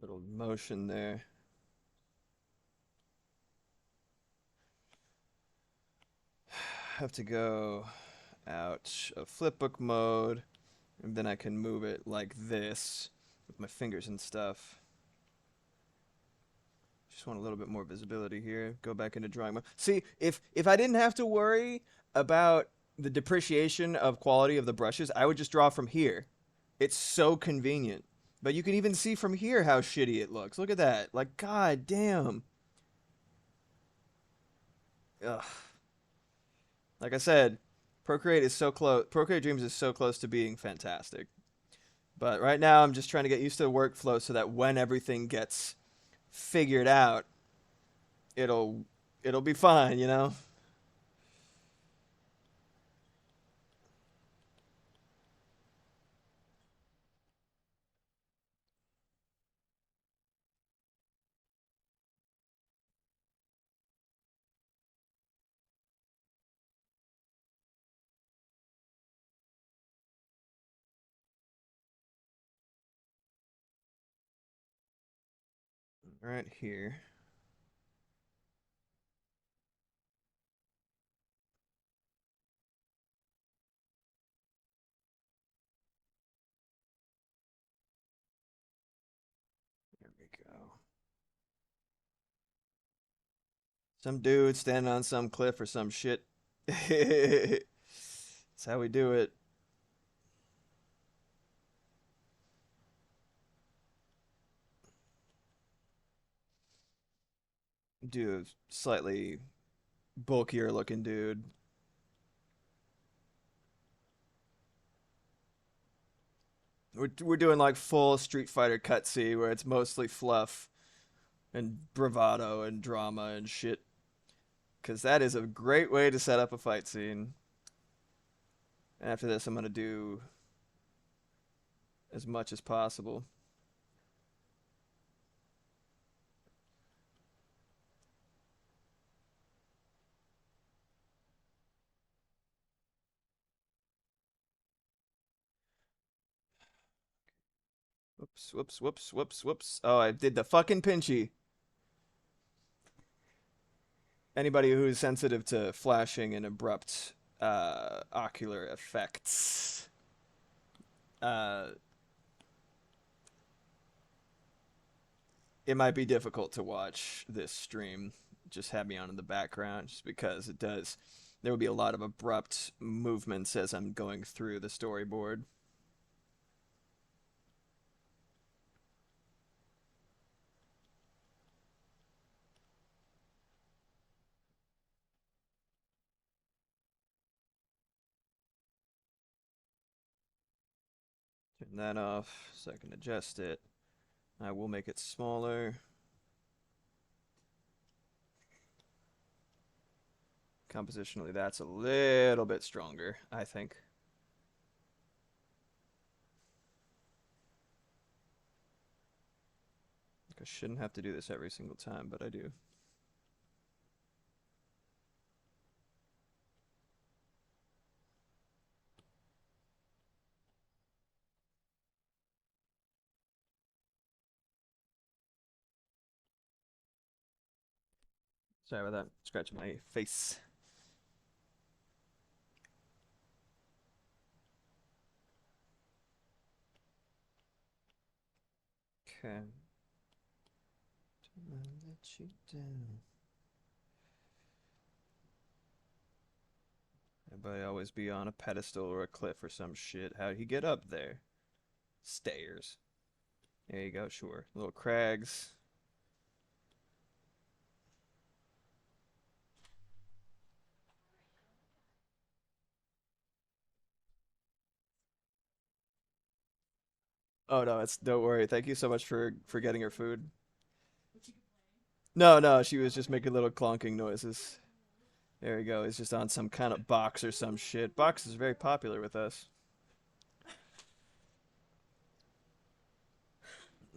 Little motion there. Have to go out of flipbook mode, and then I can move it like this with my fingers and stuff. Just want a little bit more visibility here. Go back into drawing mode. See, if I didn't have to worry about the depreciation of quality of the brushes, I would just draw from here. It's so convenient. But you can even see from here how shitty it looks. Look at that. Like, god damn. Ugh. Like I said, Procreate is so close. Procreate Dreams is so close to being fantastic. But right now, I'm just trying to get used to the workflow so that when everything gets figured out, it'll be fine, you know? Right here. There we go. Some dude standing on some cliff or some shit. That's how we do it. Do a slightly bulkier looking dude. We're doing like full Street Fighter cutscene where it's mostly fluff and bravado and drama and shit. Because that is a great way to set up a fight scene. And after this, I'm going to do as much as possible. Whoops, whoops, whoops, whoops. Oh, I did the fucking pinchy. Anybody who's sensitive to flashing and abrupt ocular effects, uh, it might be difficult to watch this stream. Just have me on in the background, just because it does. There will be a lot of abrupt movements as I'm going through the storyboard. Turn that off so I can adjust it. I will make it smaller. Compositionally, that's a little bit stronger, I think. I shouldn't have to do this every single time, but I do. Sorry about that. Scratching my face. Okay. Let you down. Everybody always be on a pedestal or a cliff or some shit. How'd he get up there? Stairs. There you go, sure. Little crags. Oh no, it's don't worry. Thank you so much for getting her food. No, no, she was just making little clonking noises. There we go. He's just on some kind of box or some shit. Box is very popular with us.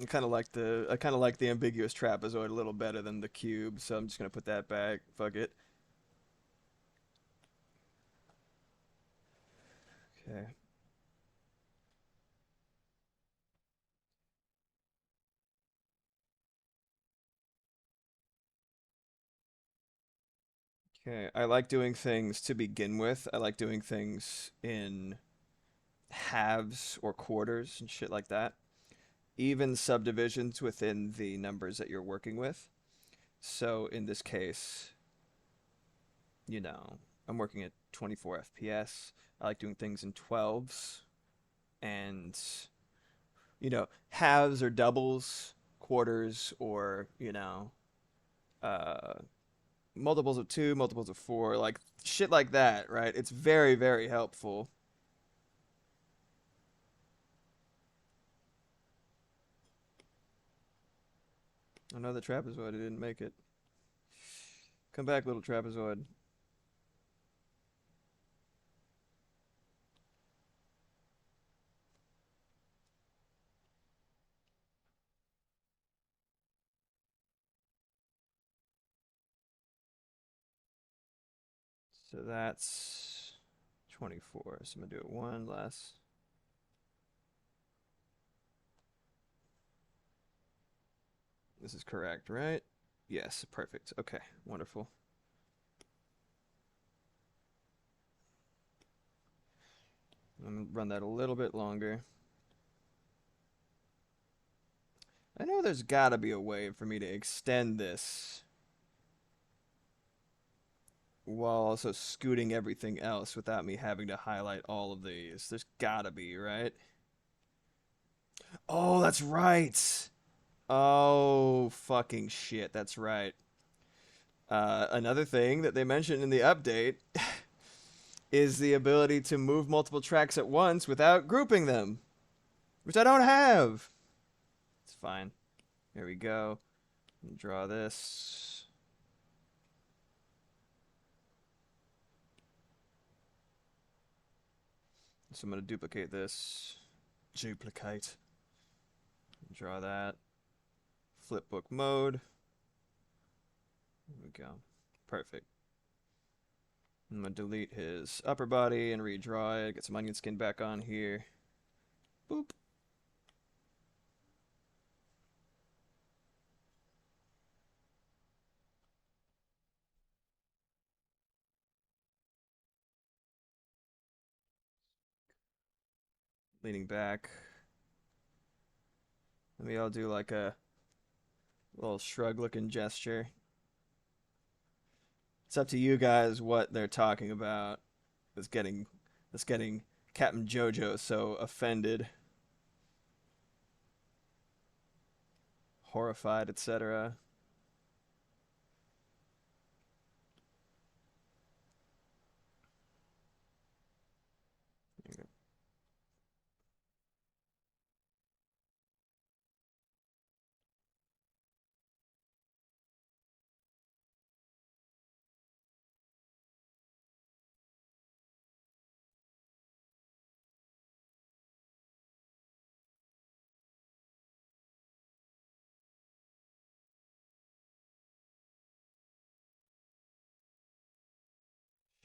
I kind of like the ambiguous trapezoid a little better than the cube, so I'm just gonna put that back. Fuck it. Okay. Okay. I like doing things to begin with. I like doing things in halves or quarters and shit like that. Even subdivisions within the numbers that you're working with. So in this case, you know, I'm working at 24 FPS. I like doing things in 12s and, halves or doubles, quarters, or, uh, multiples of two, multiples of four, like shit like that, right? It's very, very helpful. Another trapezoid, I didn't make it. Come back, little trapezoid. So that's 24. So I'm gonna do it one less. This is correct, right? Yes, perfect. Okay, wonderful. I'm gonna run that a little bit longer. I know there's gotta be a way for me to extend this while also scooting everything else without me having to highlight all of these. There's gotta be, right? Oh, that's right. Oh, fucking shit, that's right. Another thing that they mentioned in the update is the ability to move multiple tracks at once without grouping them, which I don't have. It's fine. Here we go. Draw this. So I'm going to duplicate this. Duplicate. Draw that. Flipbook mode. There we go. Perfect. I'm going to delete his upper body and redraw it. Get some onion skin back on here. Boop. leaning back. Maybe I'll do like a little shrug-looking gesture. It's up to you guys what they're talking about. That's getting Captain JoJo so offended, horrified, etc.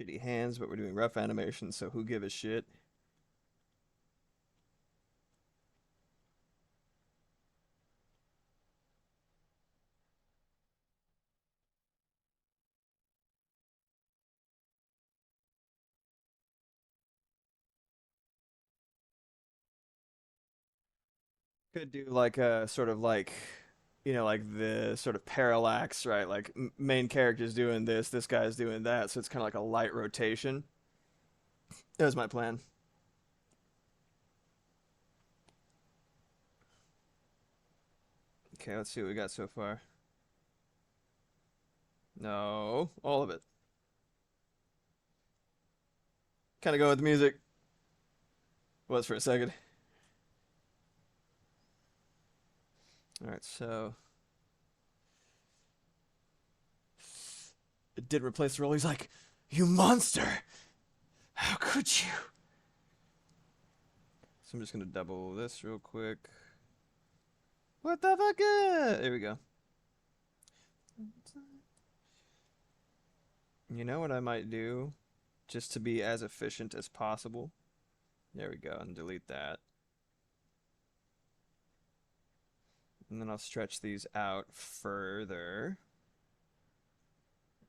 Shitty hands, but we're doing rough animations, so who give a shit? Could do like a sort of like, like the sort of parallax, right? Like main character's doing this guy's doing that, so it's kind of like a light rotation. That was my plan. Okay, let's see what we got so far. No, all of it. Kind of go with the music. Was for a second. All right, so it did replace the role. He's like, "You monster! How could you?" So I'm just gonna double this real quick. What the fuck? There we go. You know what I might do, just to be as efficient as possible? There we go, and delete that. And then I'll stretch these out further.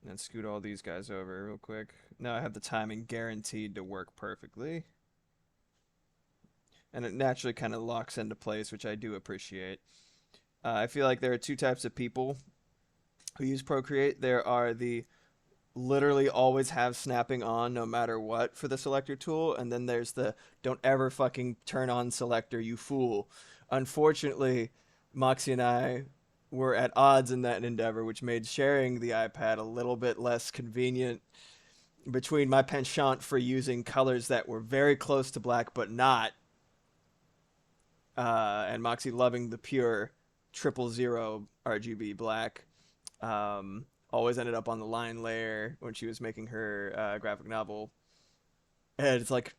And scoot all these guys over real quick. Now I have the timing guaranteed to work perfectly. And it naturally kind of locks into place, which I do appreciate. I feel like there are two types of people who use Procreate. There are the literally always have snapping on no matter what for the selector tool, and then there's the don't ever fucking turn on selector, you fool. Unfortunately, Moxie and I were at odds in that endeavor, which made sharing the iPad a little bit less convenient. Between my penchant for using colors that were very close to black but not, and Moxie loving the pure 000 RGB black, always ended up on the line layer when she was making her graphic novel. And it's like,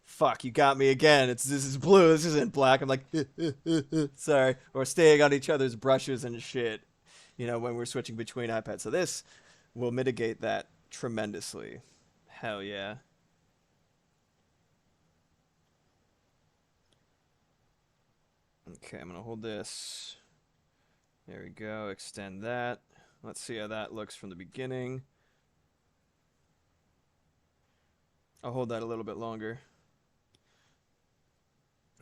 fuck, you got me again. This is blue. This isn't black. I'm like, sorry. Or staying on each other's brushes and shit. When we're switching between iPads. So this will mitigate that tremendously. Hell yeah. Okay, I'm gonna hold this. There we go. Extend that. Let's see how that looks from the beginning. I'll hold that a little bit longer.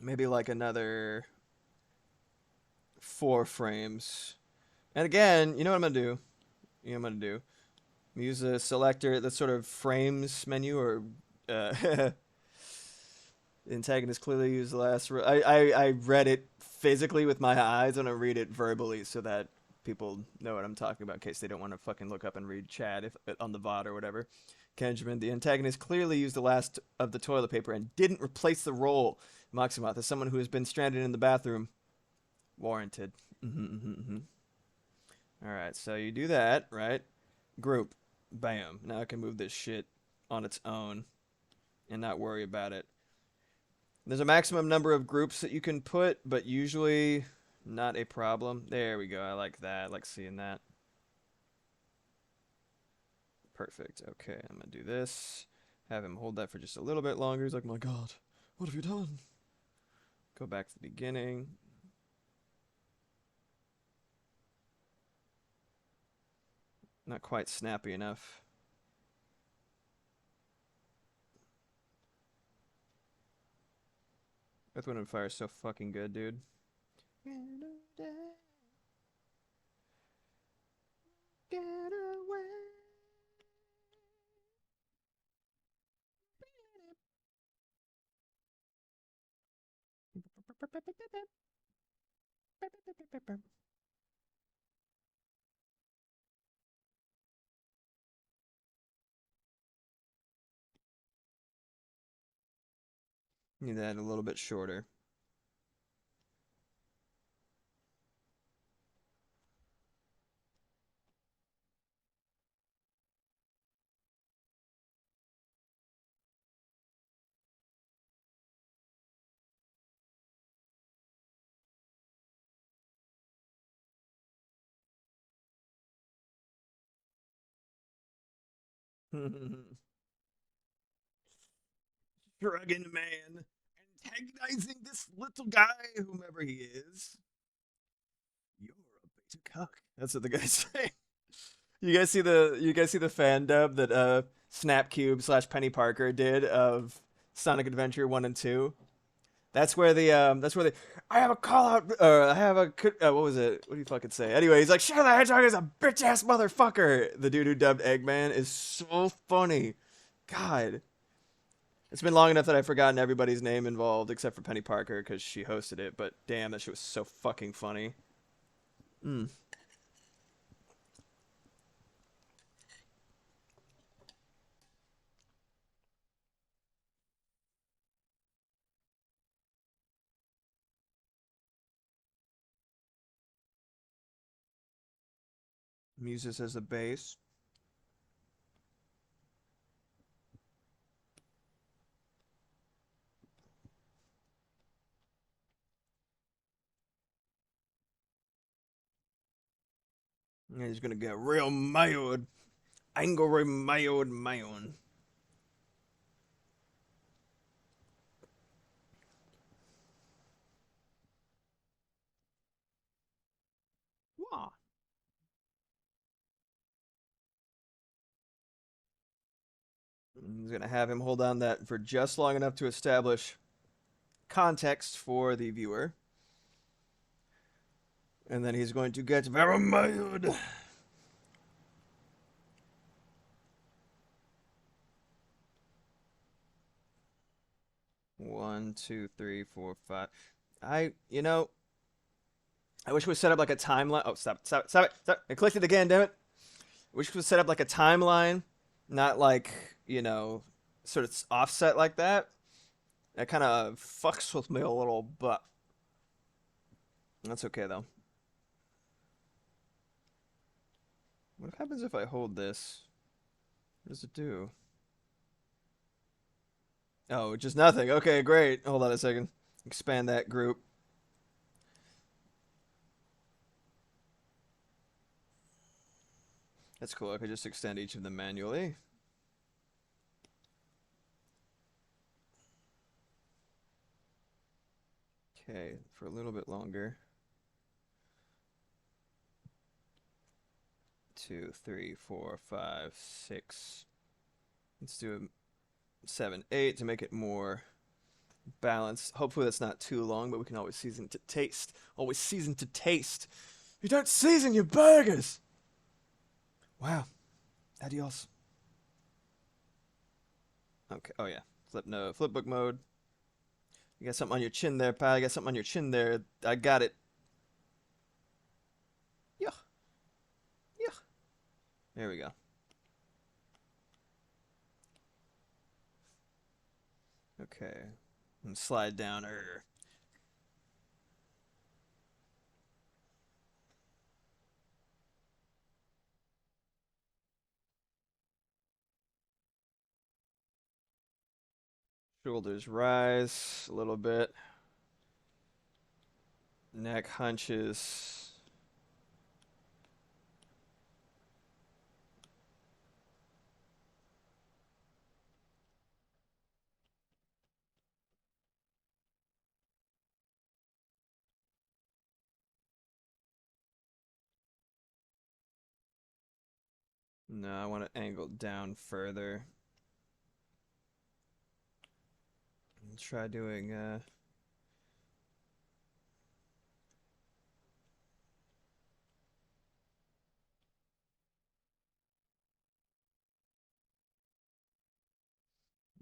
Maybe like another 4 frames. And again, you know what I'm gonna do? You know what I'm gonna do? Use a selector, the sort of frames menu, or the antagonist clearly used the last. I read it physically with my eyes, and I read it verbally so that people know what I'm talking about in case they don't want to fucking look up and read chat if on the VOD or whatever. Kenjamin, the antagonist clearly used the last of the toilet paper and didn't replace the roll. Maximoth, as someone who has been stranded in the bathroom, warranted. All right, so you do that, right? Group. Bam. Now I can move this shit on its own and not worry about it. There's a maximum number of groups that you can put, but usually not a problem. There we go. I like that. I like seeing that. Perfect. Okay, I'm going to do this. Have him hold that for just a little bit longer. He's like, my God, what have you done? Go back to the beginning. Not quite snappy enough. Earth, Wind, and Fire is so fucking good, dude. Get away, get away. Need that a little bit shorter. Dragon Man antagonizing this little guy, whomever he is. You're a beta cuck. That's what the guys say. You guys see the fan dub that Snapcube slash Penny Parker did of Sonic Adventure 1 and 2? That's where the I have a call out I have a what was it? What do you fucking say? Anyway, he's like, Shadow the Hedgehog is a bitch ass motherfucker. The dude who dubbed Eggman is so funny. God. It's been long enough that I've forgotten everybody's name involved except for Penny Parker because she hosted it, but damn, that shit was so fucking funny. Mm. Muses as the bass. And he's gonna get real mad. Angry mad man. Wah. He's gonna have him hold on that for just long enough to establish context for the viewer. And then he's going to get very mad. One, two, three, four, five. I I wish we set up like a timeline. Oh, stop it, stop. I clicked it again, damn it. I wish we set up like a timeline, not like, sort of offset like that. That kind of fucks with me a little, but that's okay though. What happens if I hold this? What does it do? Oh, just nothing. Okay, great. Hold on a second. Expand that group. That's cool. I could just extend each of them manually. Okay, for a little bit longer. 2, 3, 4, 5, 6. Let's do a 7, 8 to make it more balanced. Hopefully that's not too long, but we can always season to taste. Always season to taste. You don't season your burgers. Wow. Adios. Okay. Oh yeah. Flip book mode. You got something on your chin there, pal. You got something on your chin there. I got it. Yeah. Yeah. There we go. Okay. And slide down. Shoulders rise a little bit. Neck hunches. No, I want to angle down further. Try doing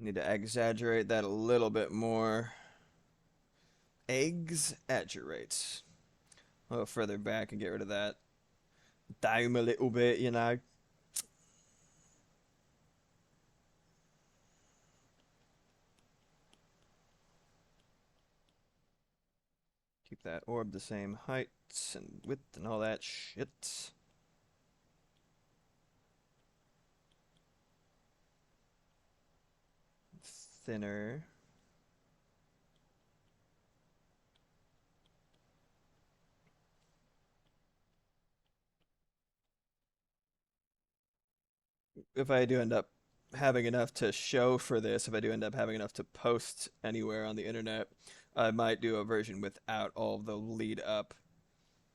Need to exaggerate that a little bit more. Exaggerate. A little further back and get rid of that. Down a little bit, you know. Keep that orb the same height and width and all that shit. Thinner. If I do end up having enough to show for this, if I do end up having enough to post anywhere on the internet, I might do a version without all the lead up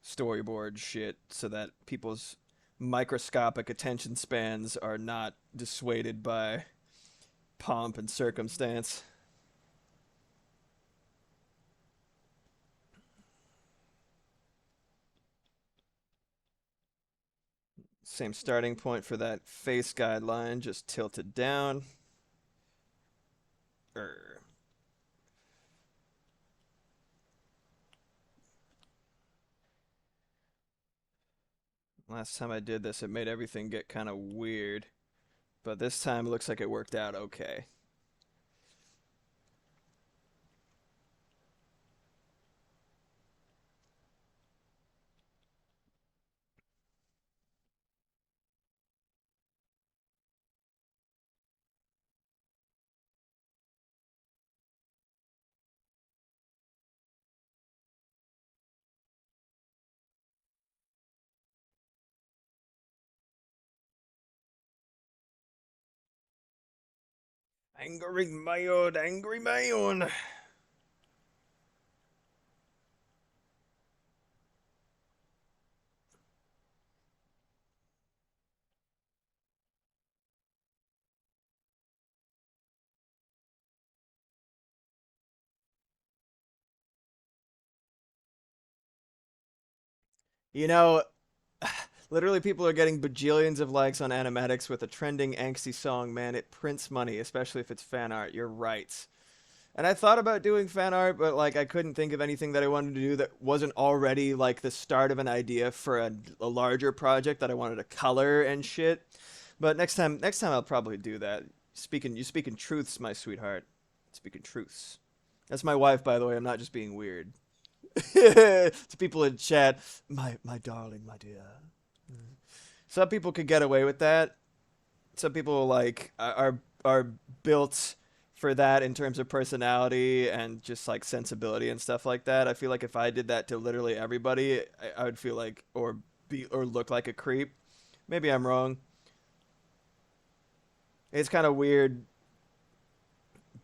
storyboard shit so that people's microscopic attention spans are not dissuaded by pomp and circumstance. Same starting point for that face guideline, just tilted down. Err. Last time I did this, it made everything get kind of weird. But this time it looks like it worked out okay. Angry man, angry man. You know, literally people are getting bajillions of likes on animatics with a trending angsty song, man. It prints money, especially if it's fan art. You're right. And I thought about doing fan art, but like I couldn't think of anything that I wanted to do that wasn't already like the start of an idea for a larger project that I wanted to color and shit. But next time I'll probably do that. You speaking truths, my sweetheart. Speaking truths. That's my wife, by the way. I'm not just being weird. To people in chat, my darling, my dear. Some people could get away with that. Some people like are built for that in terms of personality and just like sensibility and stuff like that. I feel like if I did that to literally everybody, I would feel like or look like a creep. Maybe I'm wrong. It's kind of weird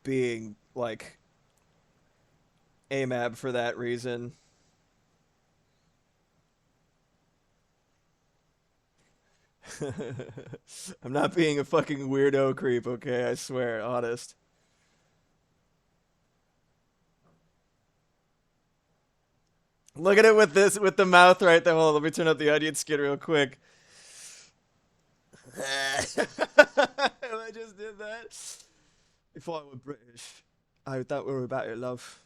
being like AMAB for that reason. I'm not being a fucking weirdo creep, okay? I swear, honest. Look at it with this, with the mouth right there. Hold on, let me turn up the onion skin real quick. I just did that. If I were British, I would not worry about your love.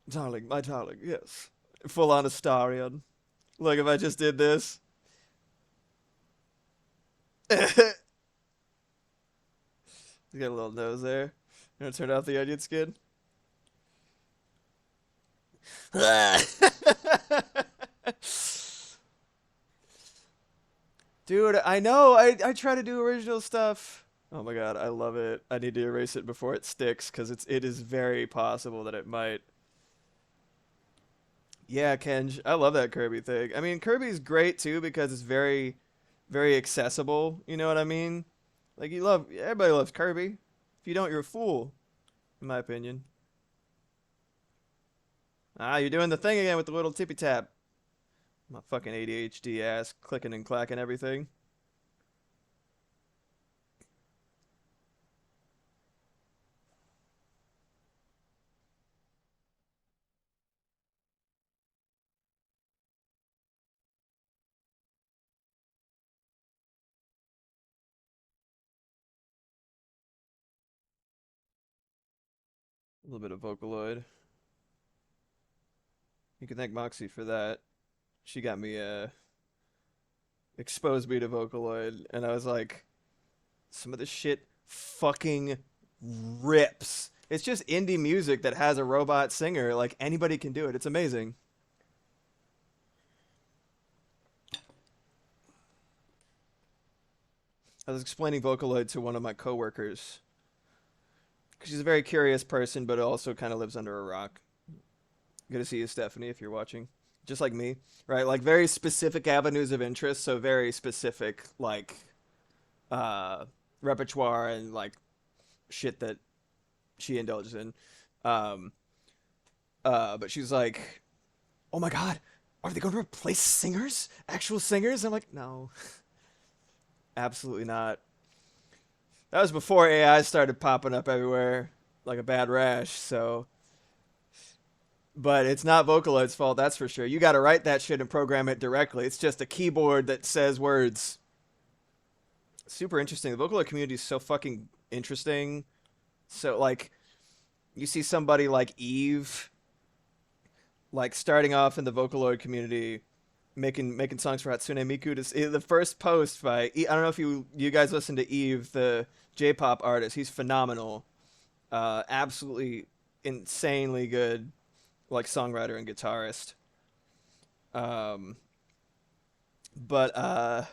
Darling, my darling, yes. Full on Astarion. Look, if I just did this. You got a little nose there. You want to turn off the onion skin? Dude, I know. I try to do original stuff. Oh my god, I love it. I need to erase it before it sticks because it is very possible that it might. Yeah, Kenj, I love that Kirby thing. I mean, Kirby's great too because it's very, very accessible. You know what I mean? Like you love everybody loves Kirby. If you don't, you're a fool, in my opinion. Ah, you're doing the thing again with the little tippy tap. My fucking ADHD ass clicking and clacking everything. A little bit of Vocaloid. You can thank Moxie for that. She got me exposed me to Vocaloid, and I was like, some of this shit fucking rips. It's just indie music that has a robot singer. Like anybody can do it. It's amazing. I was explaining Vocaloid to one of my coworkers because she's a very curious person, but also kind of lives under a rock. Good to see you, Stephanie, if you're watching. Just like me, right? Like very specific avenues of interest, so very specific, like uh, repertoire and like shit that she indulges in. Um, but she's like, "Oh my god, are they going to replace singers? Actual singers?" I'm like, "No, absolutely not." That was before AI started popping up everywhere like a bad rash. So, but it's not Vocaloid's fault, that's for sure. You got to write that shit and program it directly. It's just a keyboard that says words. Super interesting. The Vocaloid community is so fucking interesting. So like, you see somebody like Eve, like starting off in the Vocaloid community, making songs for Hatsune Miku. The first post by I don't know if you guys listen to Eve, the J-pop artist. He's phenomenal, absolutely insanely good, like songwriter and guitarist. Um, but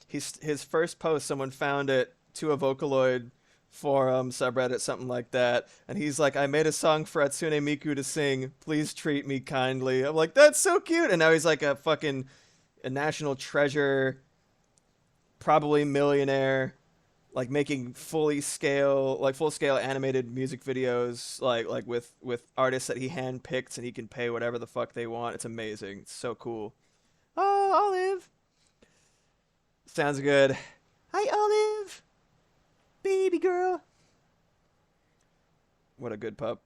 his first post, someone found it to a Vocaloid forum subreddit, something like that, and he's like, "I made a song for Hatsune Miku to sing. Please treat me kindly." I'm like, "That's so cute," and now he's like a national treasure, probably millionaire, like making full scale animated music videos, like with artists that he handpicks, and he can pay whatever the fuck they want. It's amazing. It's so cool. Oh, Olive, sounds good. Hi, Olive, baby girl. What a good pup.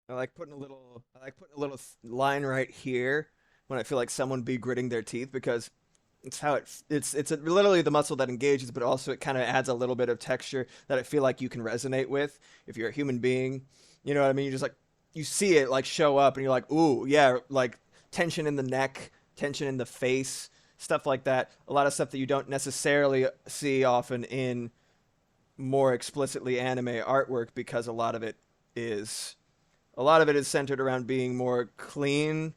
I like putting a little line right here when I feel like someone be gritting their teeth because it's how literally the muscle that engages, but also it kind of adds a little bit of texture that I feel like you can resonate with if you're a human being. You know what I mean? You just like you see it like show up, and you're like, ooh, yeah, like tension in the neck, tension in the face, stuff like that. A lot of stuff that you don't necessarily see often in more explicitly anime artwork because is a lot of it is centered around being more clean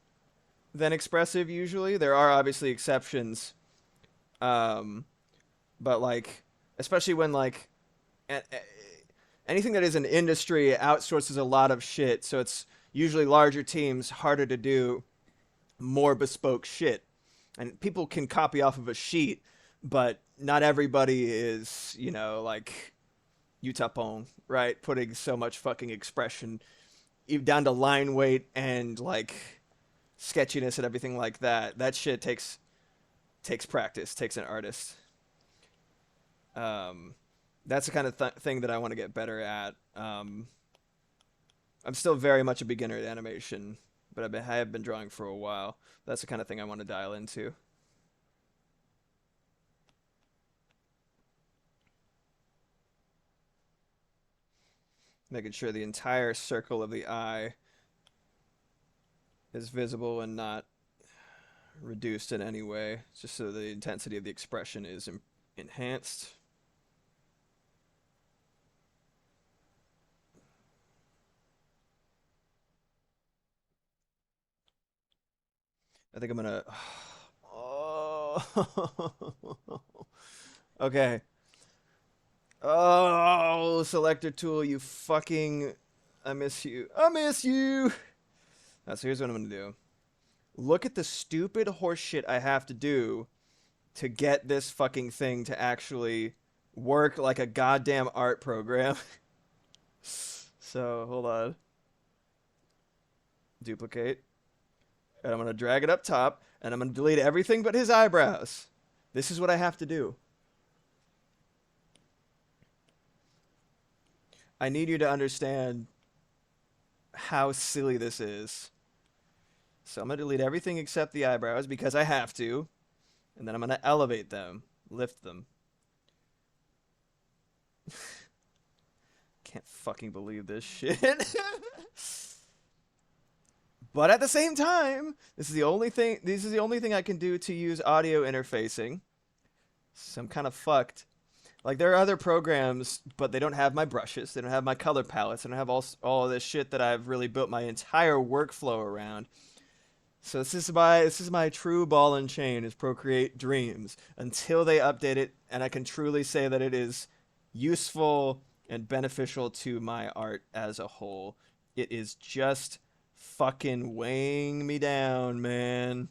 than expressive. Usually, there are obviously exceptions, um, but like especially when like anything that is an industry outsources a lot of shit, so it's usually larger teams, harder to do more bespoke shit, and people can copy off of a sheet, but not everybody is like Utapon, right? Putting so much fucking expression down to line weight and like sketchiness and everything like that. That shit takes practice, takes an artist. Um, that's the kind of thing that I want to get better at. I'm still very much a beginner at animation, but I have been drawing for a while. That's the kind of thing I want to dial into. Making sure the entire circle of the eye is visible and not reduced in any way, just so the intensity of the expression is enhanced. I think I'm gonna. Oh. Okay. Oh, selector tool, you fucking. I miss you. I miss you. So here's what I'm gonna do. Look at the stupid horseshit I have to do to get this fucking thing to actually work like a goddamn art program. So hold on. Duplicate. And I'm gonna drag it up top, and I'm gonna delete everything but his eyebrows. This is what I have to do. I need you to understand how silly this is. So I'm gonna delete everything except the eyebrows because I have to, and then I'm gonna elevate them, lift them. Can't fucking believe this shit. But at the same time, this is the only thing. This is the only thing I can do to use audio interfacing. So I'm kind of fucked. Like there are other programs, but they don't have my brushes. They don't have my color palettes. They don't have all of this shit that I've really built my entire workflow around. So this is my true ball and chain is Procreate Dreams until they update it and I can truly say that it is useful and beneficial to my art as a whole. It is just fucking weighing me down, man.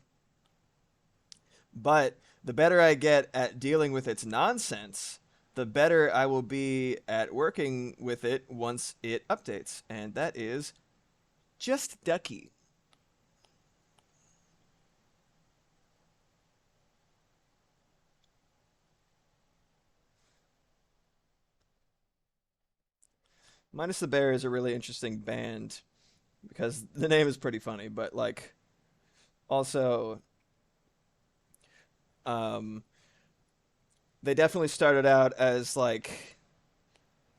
But the better I get at dealing with its nonsense, the better I will be at working with it once it updates. And that is just ducky. Minus the Bear is a really interesting band because the name is pretty funny, but like also um they definitely started out as like,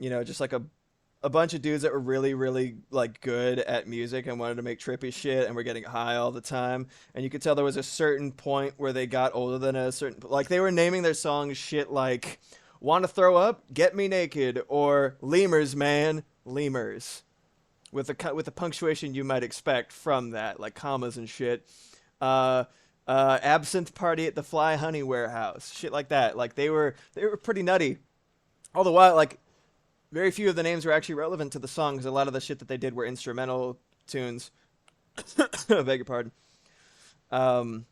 just like a bunch of dudes that were really really like good at music and wanted to make trippy shit and were getting high all the time, and you could tell there was a certain point where they got older than a certain, like they were naming their songs shit like "Want to Throw Up? Get Me Naked" or "Lemurs, Man, Lemurs." With the punctuation you might expect from that, like commas and shit. Uh, Absinthe Party at the Fly Honey Warehouse, shit like that. Like they were pretty nutty. All the while, like very few of the names were actually relevant to the song because a lot of the shit that they did were instrumental tunes. I beg your pardon. Um,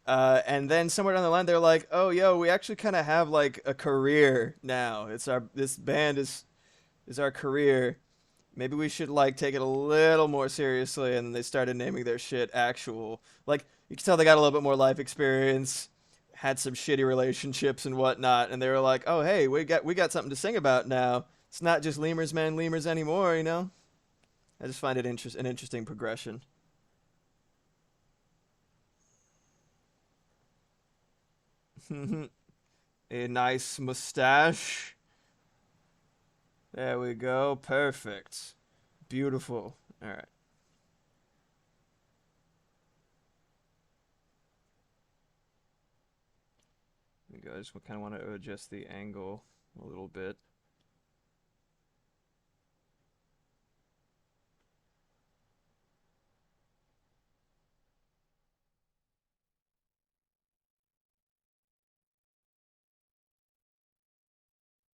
and then somewhere down the line, they're like, "Oh, yo, we actually kind of have like a career now. This band is our career. Maybe we should like take it a little more seriously." And they started naming their shit actual. Like you can tell they got a little bit more life experience, had some shitty relationships and whatnot, and they were like, "Oh hey, we got something to sing about now. It's not just lemurs, man, lemurs anymore." I just find it an interesting progression. A nice mustache. There we go. Perfect. Beautiful. All right. There we go. I just kind of want to adjust the angle a little bit.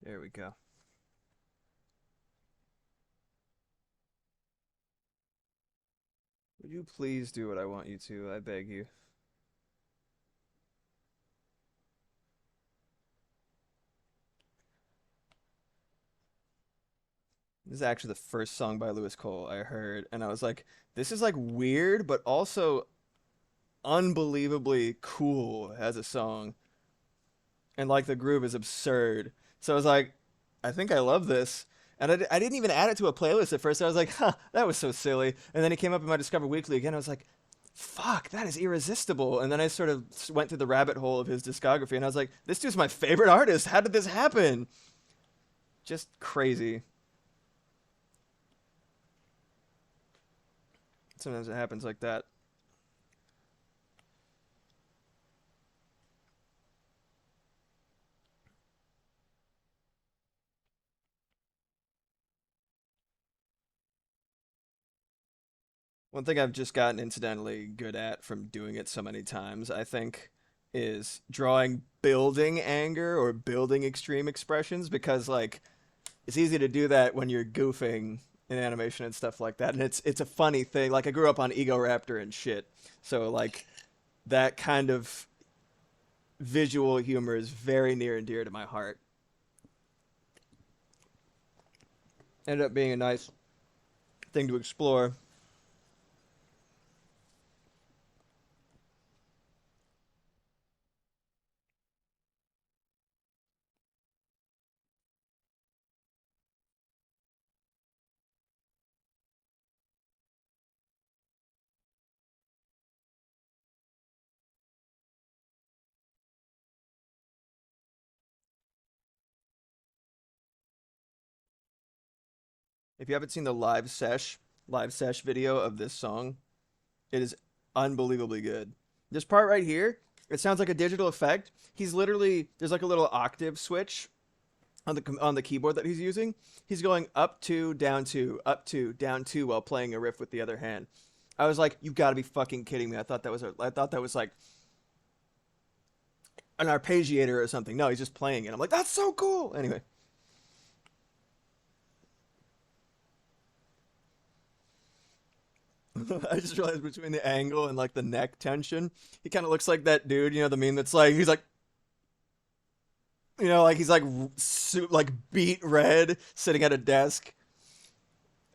There we go. Would you please do what I want you to? I beg you. This is actually the first song by Lewis Cole I heard, and I was like, this is like weird, but also unbelievably cool as a song. And like the groove is absurd. So I was like, I think I love this. And I didn't even add it to a playlist at first. I was like, huh, that was so silly. And then it came up in my Discover Weekly again. I was like, fuck, that is irresistible. And then I sort of went through the rabbit hole of his discography, and I was like, this dude's my favorite artist. How did this happen? Just crazy. Sometimes it happens like that. One thing I've just gotten incidentally good at from doing it so many times, I think, is drawing building anger or building extreme expressions because like it's easy to do that when you're goofing in animation and stuff like that, and it's a funny thing. Like I grew up on Ego Raptor and shit, so like that kind of visual humor is very near and dear to my heart. Ended up being a nice thing to explore. If you haven't seen the live sesh video of this song, it is unbelievably good. This part right here, it sounds like a digital effect. He's literally there's like a little octave switch on the keyboard that he's using. He's going up two, down two, up two, down two while playing a riff with the other hand. I was like, "You got to be fucking kidding me!" I thought that was like an arpeggiator or something. No, he's just playing it. I'm like, "That's so cool." Anyway, I just realized between the angle and like the neck tension, he kind of looks like that dude. You know the meme that's like he's like like he's like like beat red sitting at a desk.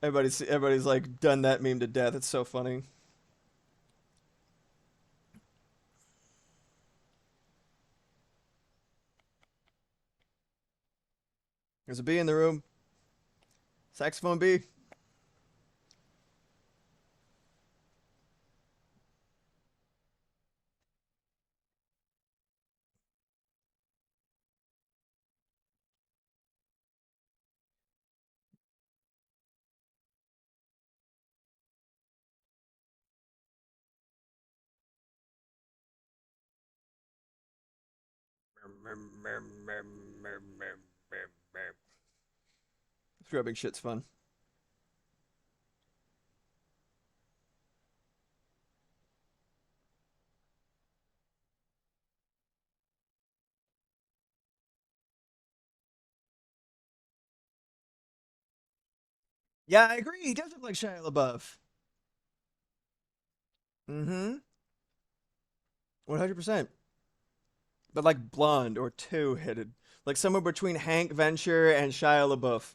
Everybody's like done that meme to death. It's so funny. There's a bee in the room. Saxophone bee. Scrubbing shit's fun. Yeah, I agree. He does look like Shia LaBeouf. Mm-hmm. 100%. But like blonde or two-headed. Like somewhere between Hank Venture and Shia LaBeouf.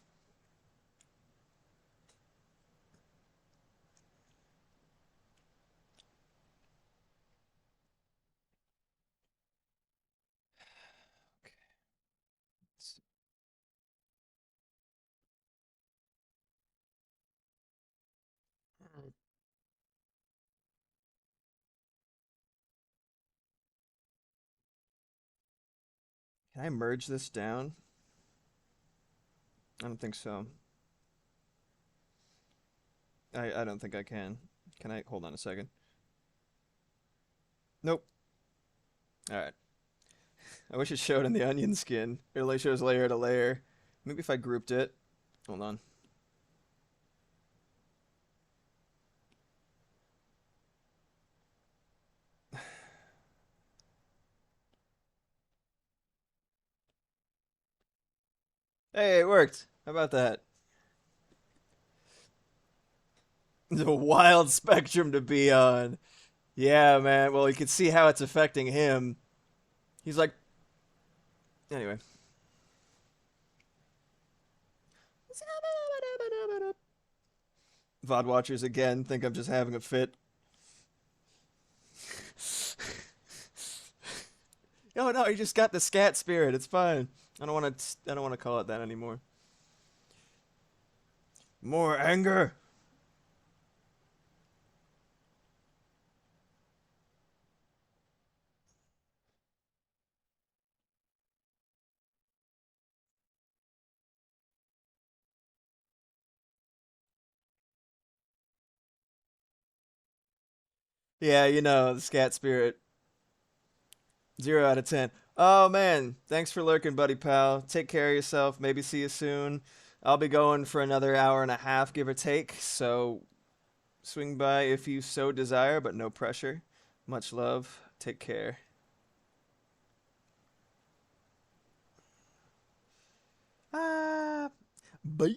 Can I merge this down? I don't think so. I don't think I can. Can I hold on a second? Nope. All right. I wish it showed in the onion skin. It only shows layer to layer. Maybe if I grouped it. Hold on. Hey, it worked. How about that? It's a wild spectrum to be on. Yeah, man. Well, you can see how it's affecting him. He's like, anyway. VOD watchers again think I'm just having a fit. Oh no, you just got the scat spirit. It's fine. I don't want to. I don't want to call it that anymore. More anger. Yeah, the scat spirit. 0 out of 10. Oh man, thanks for lurking, buddy pal. Take care of yourself. Maybe see you soon. I'll be going for another hour and a half, give or take. So swing by if you so desire, but no pressure. Much love. Take care. Ah, bye.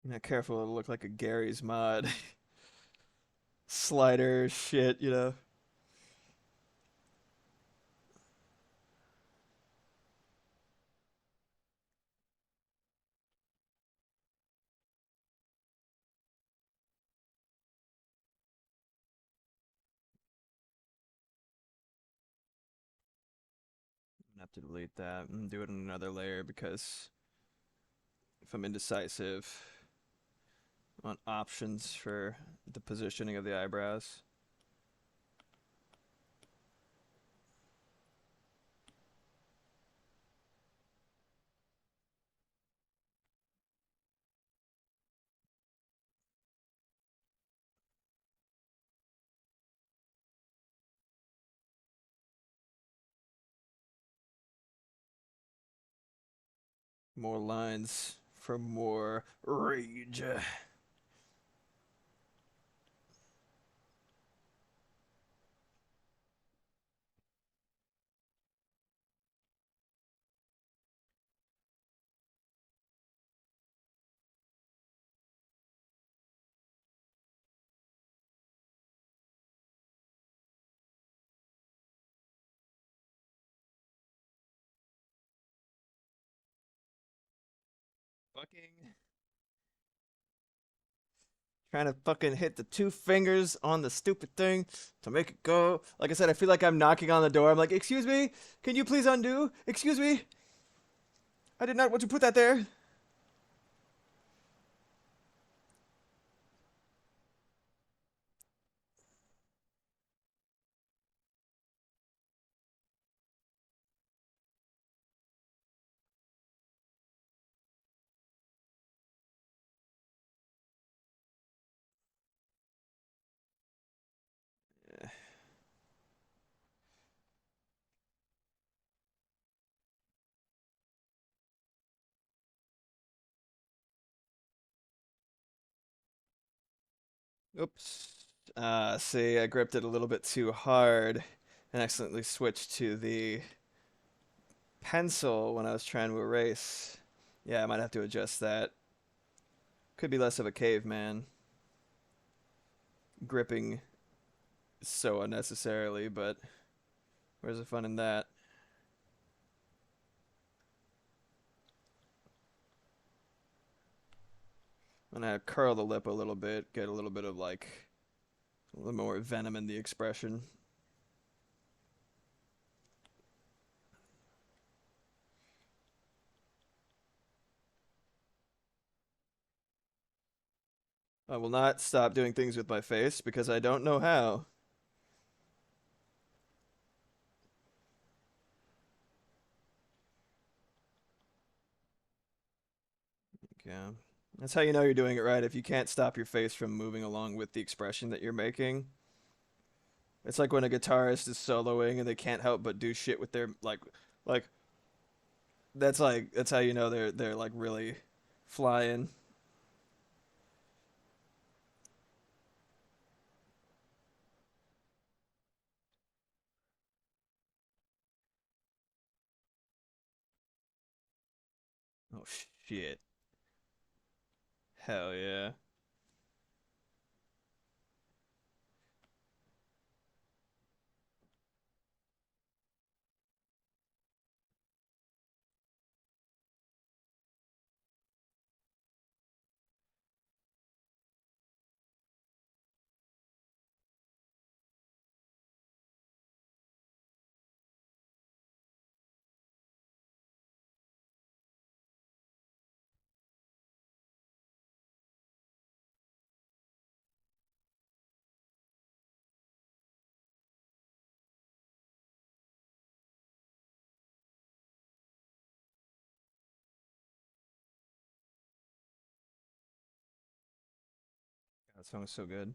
Yeah, careful, it'll look like a Gary's mod. Slider shit, you know. I have to delete that and do it in another layer because if I'm indecisive on options for the positioning of the eyebrows. More lines for more rage. Fucking trying to fucking hit the two fingers on the stupid thing to make it go. Like I said, I feel like I'm knocking on the door. I'm like, excuse me, can you please undo? Excuse me, I did not want to put that there. Oops. See, I gripped it a little bit too hard and accidentally switched to the pencil when I was trying to erase. Yeah, I might have to adjust that. Could be less of a caveman gripping so unnecessarily, but where's the fun in that? I'm gonna curl the lip a little bit, get a little bit of like a little more venom in the expression. I will not stop doing things with my face because I don't know how. Yeah. That's how you know you're doing it right. If you can't stop your face from moving along with the expression that you're making. It's like when a guitarist is soloing and they can't help but do shit with their like that's how you know they're like really flying. Oh shit. Hell yeah. That song is so good.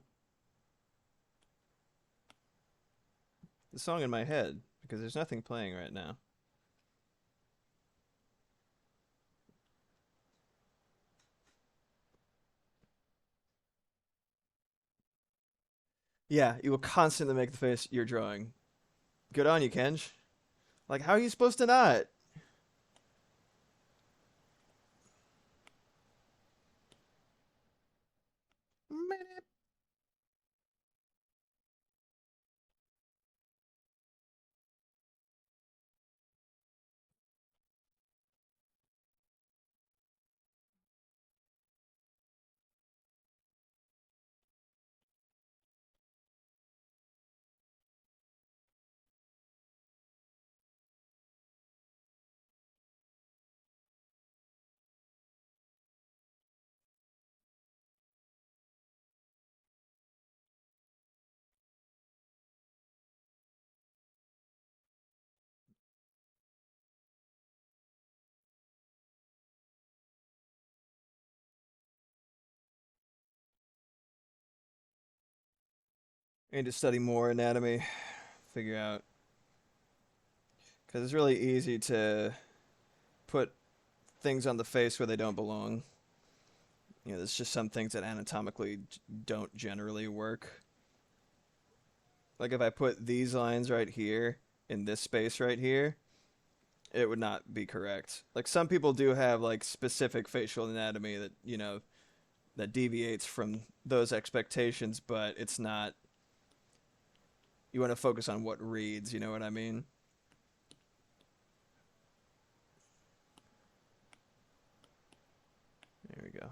The song in my head because there's nothing playing right now. Yeah, you will constantly make the face you're drawing. Good on you, Kenj. Like, how are you supposed to not? I need to study more anatomy, figure out, because it's really easy to put things on the face where they don't belong. You know, there's just some things that anatomically don't generally work. Like if I put these lines right here in this space right here, it would not be correct. Like some people do have like specific facial anatomy that, you know, that deviates from those expectations, but it's not, you want to focus on what reads, you know what I mean? There we go.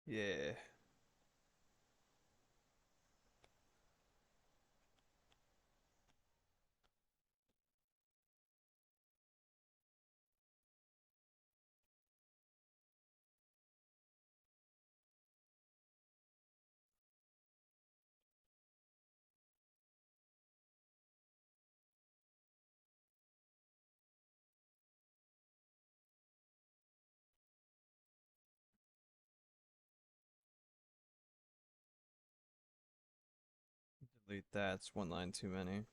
Yeah. Delete that. It's one line too many.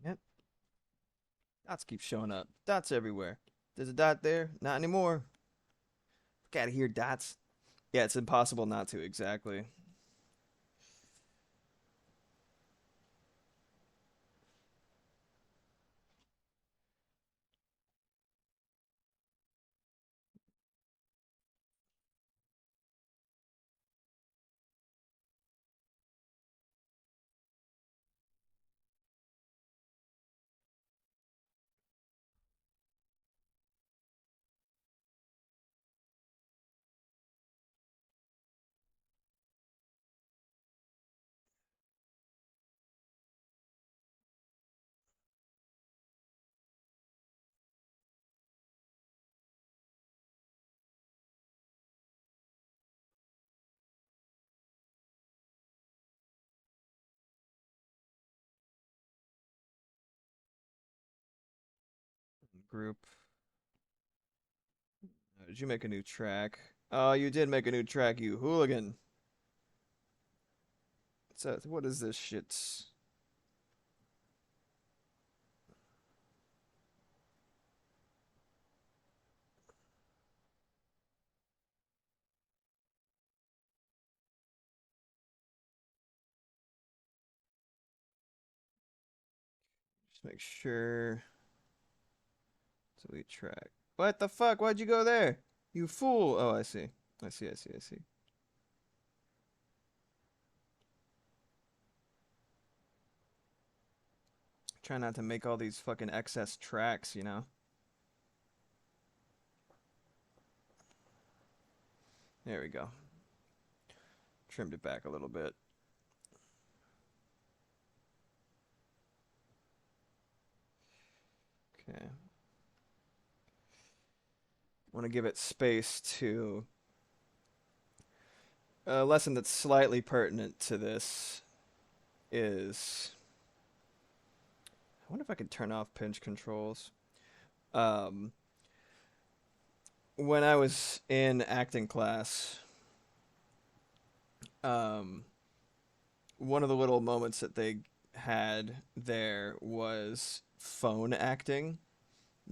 Yep. Dots keep showing up. Dots everywhere. There's a dot there. Not anymore. Get out of here, dots. Yeah, it's impossible not to, exactly. Group. Did you make a new track? Oh, you did make a new track, you hooligan. So, what is this shit? Just make sure. Delete track. What the fuck? Why'd you go there? You fool. Oh, I see. I see, I see, I see. Try not to make all these fucking excess tracks, you know? There we go. Trimmed it back a little bit. Okay. want to give it space to a lesson that's slightly pertinent to this is I wonder if I could turn off pinch controls. Um, when I was in acting class, um, one of the little moments that they had there was phone acting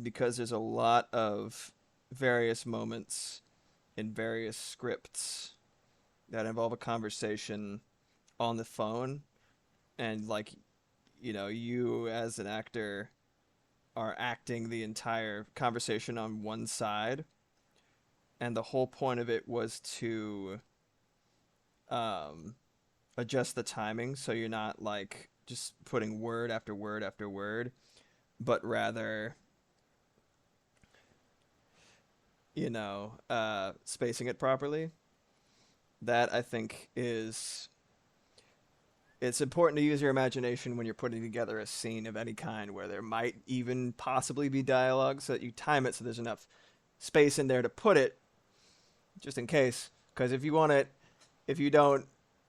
because there's a lot of various moments in various scripts that involve a conversation on the phone and like you as an actor are acting the entire conversation on one side and the whole point of it was to um adjust the timing so you're not like just putting word after word after word, but rather, spacing it properly. That I think is it's important to use your imagination when you're putting together a scene of any kind where there might even possibly be dialogue so that you time it so there's enough space in there to put it just in case. Because if you don't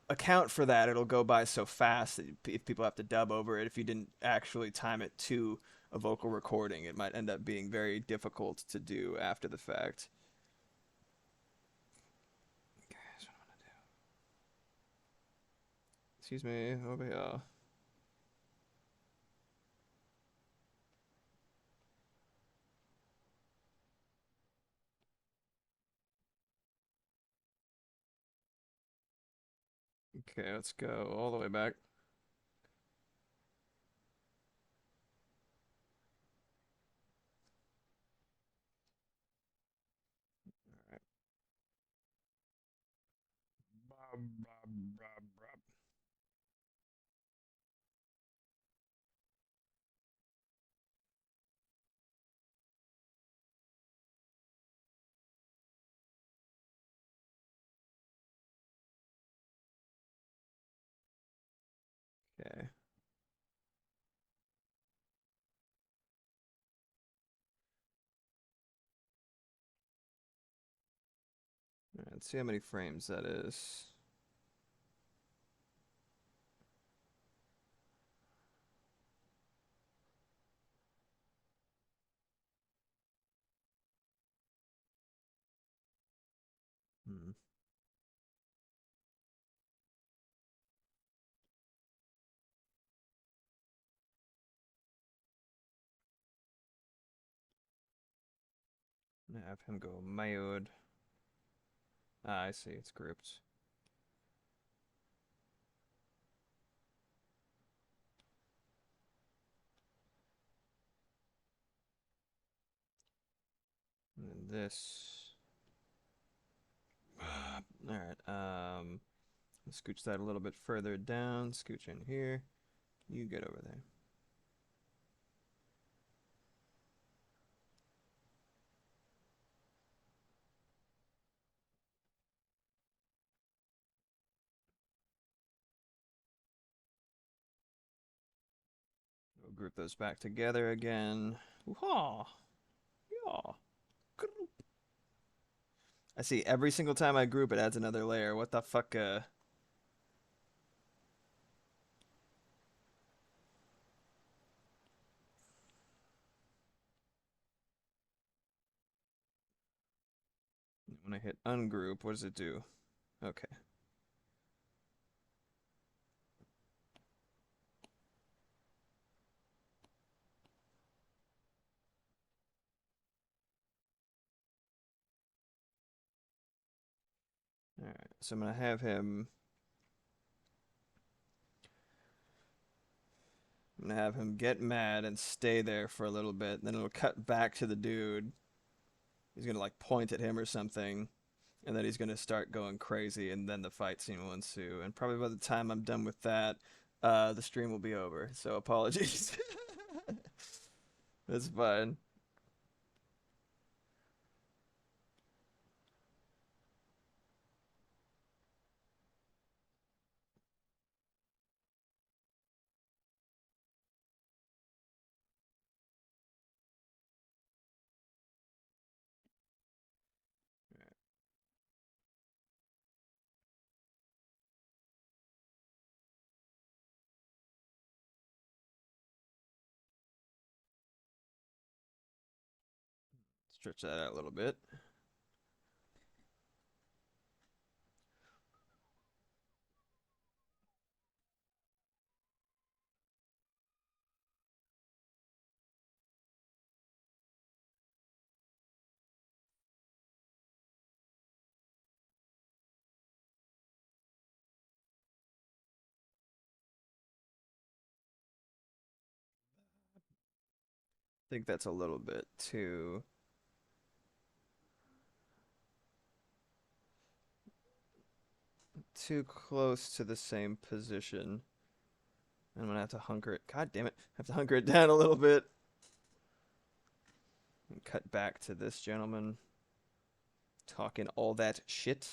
account for that, it'll go by so fast that if people have to dub over it, if you didn't actually time it to a vocal recording, it might end up being very difficult to do after the fact. Excuse me, over here. Okay, let's go all the way back. Okay. All right, let's see how many frames that is. Hmm. I'm gonna have him go mode. Ah, I see. It's grouped. And then this. All right. Scooch that a little bit further down. Scooch in here. You get over there. We'll group those back together again. Ooh-haw. Yeah. I see. Every single time I group, it adds another layer. What the fuck? When I hit ungroup, what does it do? Okay. All right. So I'm gonna have him. I'm gonna have him get mad and stay there for a little bit. And then it'll cut back to the dude. He's gonna like point at him or something, and then he's gonna start going crazy, and then the fight scene will ensue. And probably by the time I'm done with that, the stream will be over. So apologies. That's fine. Stretch that out a little bit. I think that's a little bit too close to the same position. I'm gonna have to hunker it. God damn it! I have to hunker it down a little bit. And cut back to this gentleman talking all that shit.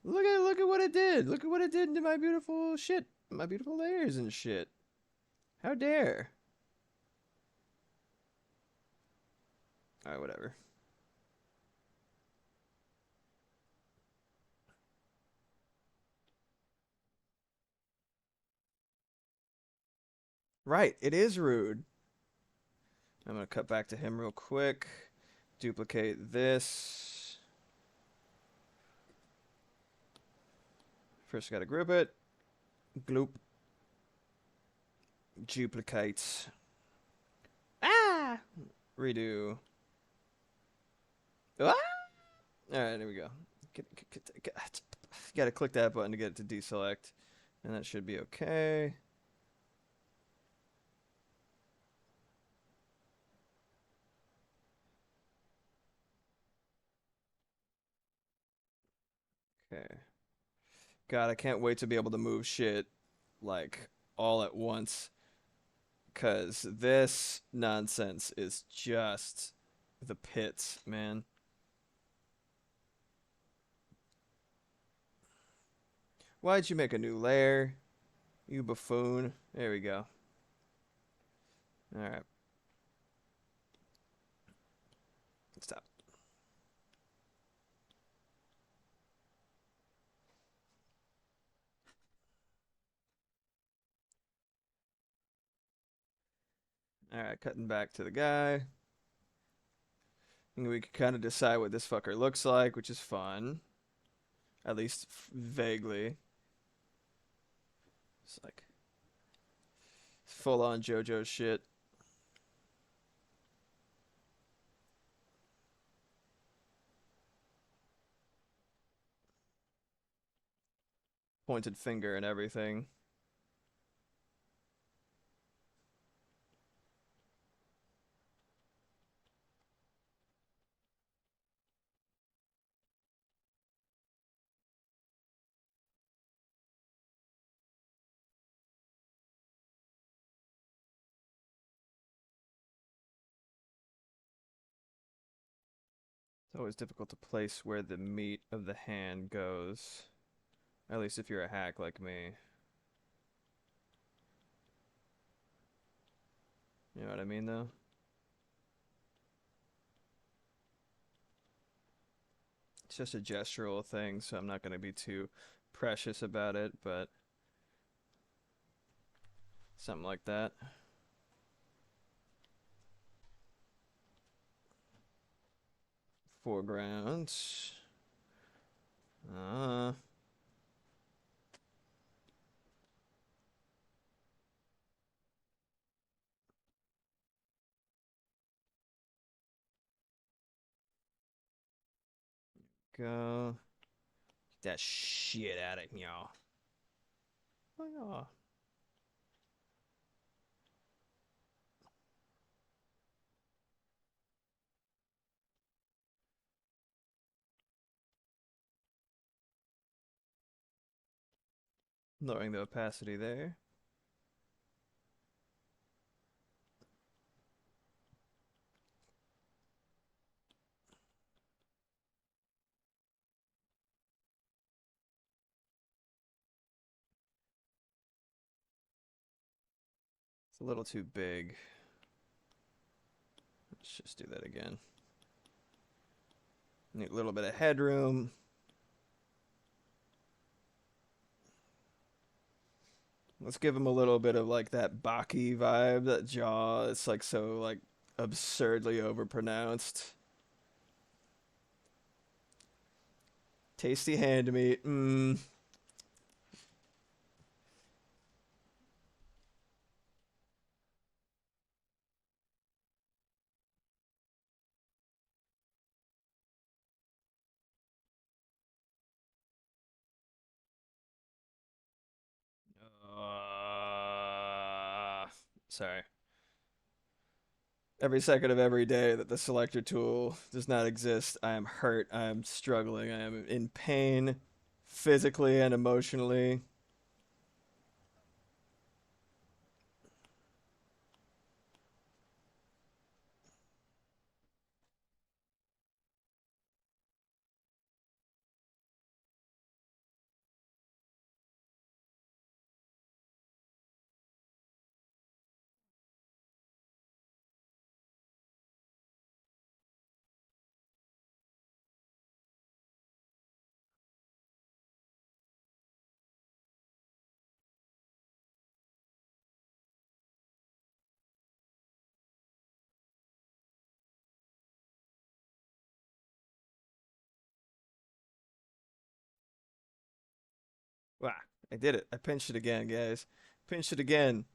Look at what it did. Look at what it did to my beautiful shit. My beautiful layers and shit. How dare. Alright, whatever. Right, it is rude. I'm gonna cut back to him real quick. Duplicate this. First gotta group it. Gloop. Duplicate. Ah! Redo. Ah! Alright, there we go. Gotta click that button to get it to deselect. And that should be okay. Okay. God, I can't wait to be able to move shit like all at once. Cause this nonsense is just the pits, man. Why'd you make a new layer? You buffoon. There we go. Alright. Stop. Alright, cutting back to the guy. And we can kind of decide what this fucker looks like, which is fun. At least vaguely. It's like full on JoJo shit. Pointed finger and everything. It's always difficult to place where the meat of the hand goes. At least if you're a hack like me. You know what I mean, though? It's just a gestural thing, so I'm not going to be too precious about it, but something like that. Foreground. Uh, go. Get that shit out of here. Oh, yeah. Lowering the opacity there. It's a little too big. Let's just do that again. Need a little bit of headroom. Let's give him a little bit of like that Baki vibe, that jaw. It's like so like absurdly overpronounced. Tasty hand meat. Mmm. Sorry. Every second of every day that the selector tool does not exist, I am hurt. I am struggling. I am in pain, physically and emotionally. Wow, I did it. I pinched it again, guys. Pinched it again.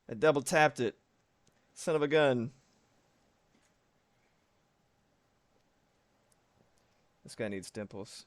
I double tapped it. Son of a gun. This guy needs dimples.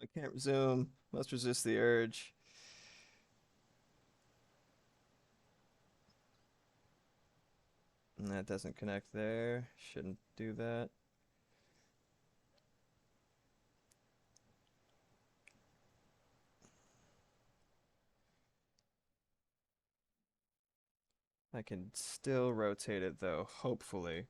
I can't resume. Must resist the urge. And that doesn't connect there. Shouldn't do that. I can still rotate it though, hopefully.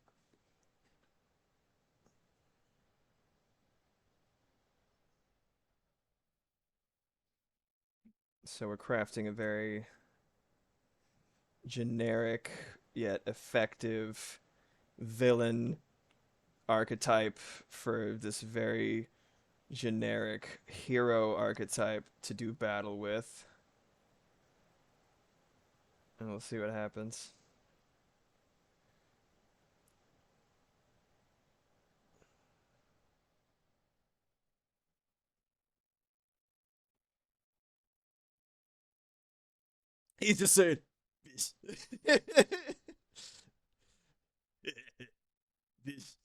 So we're crafting a very generic yet effective villain archetype for this very generic hero archetype to do battle with. And we'll see what happens. He's just saying, "Bish." Bish.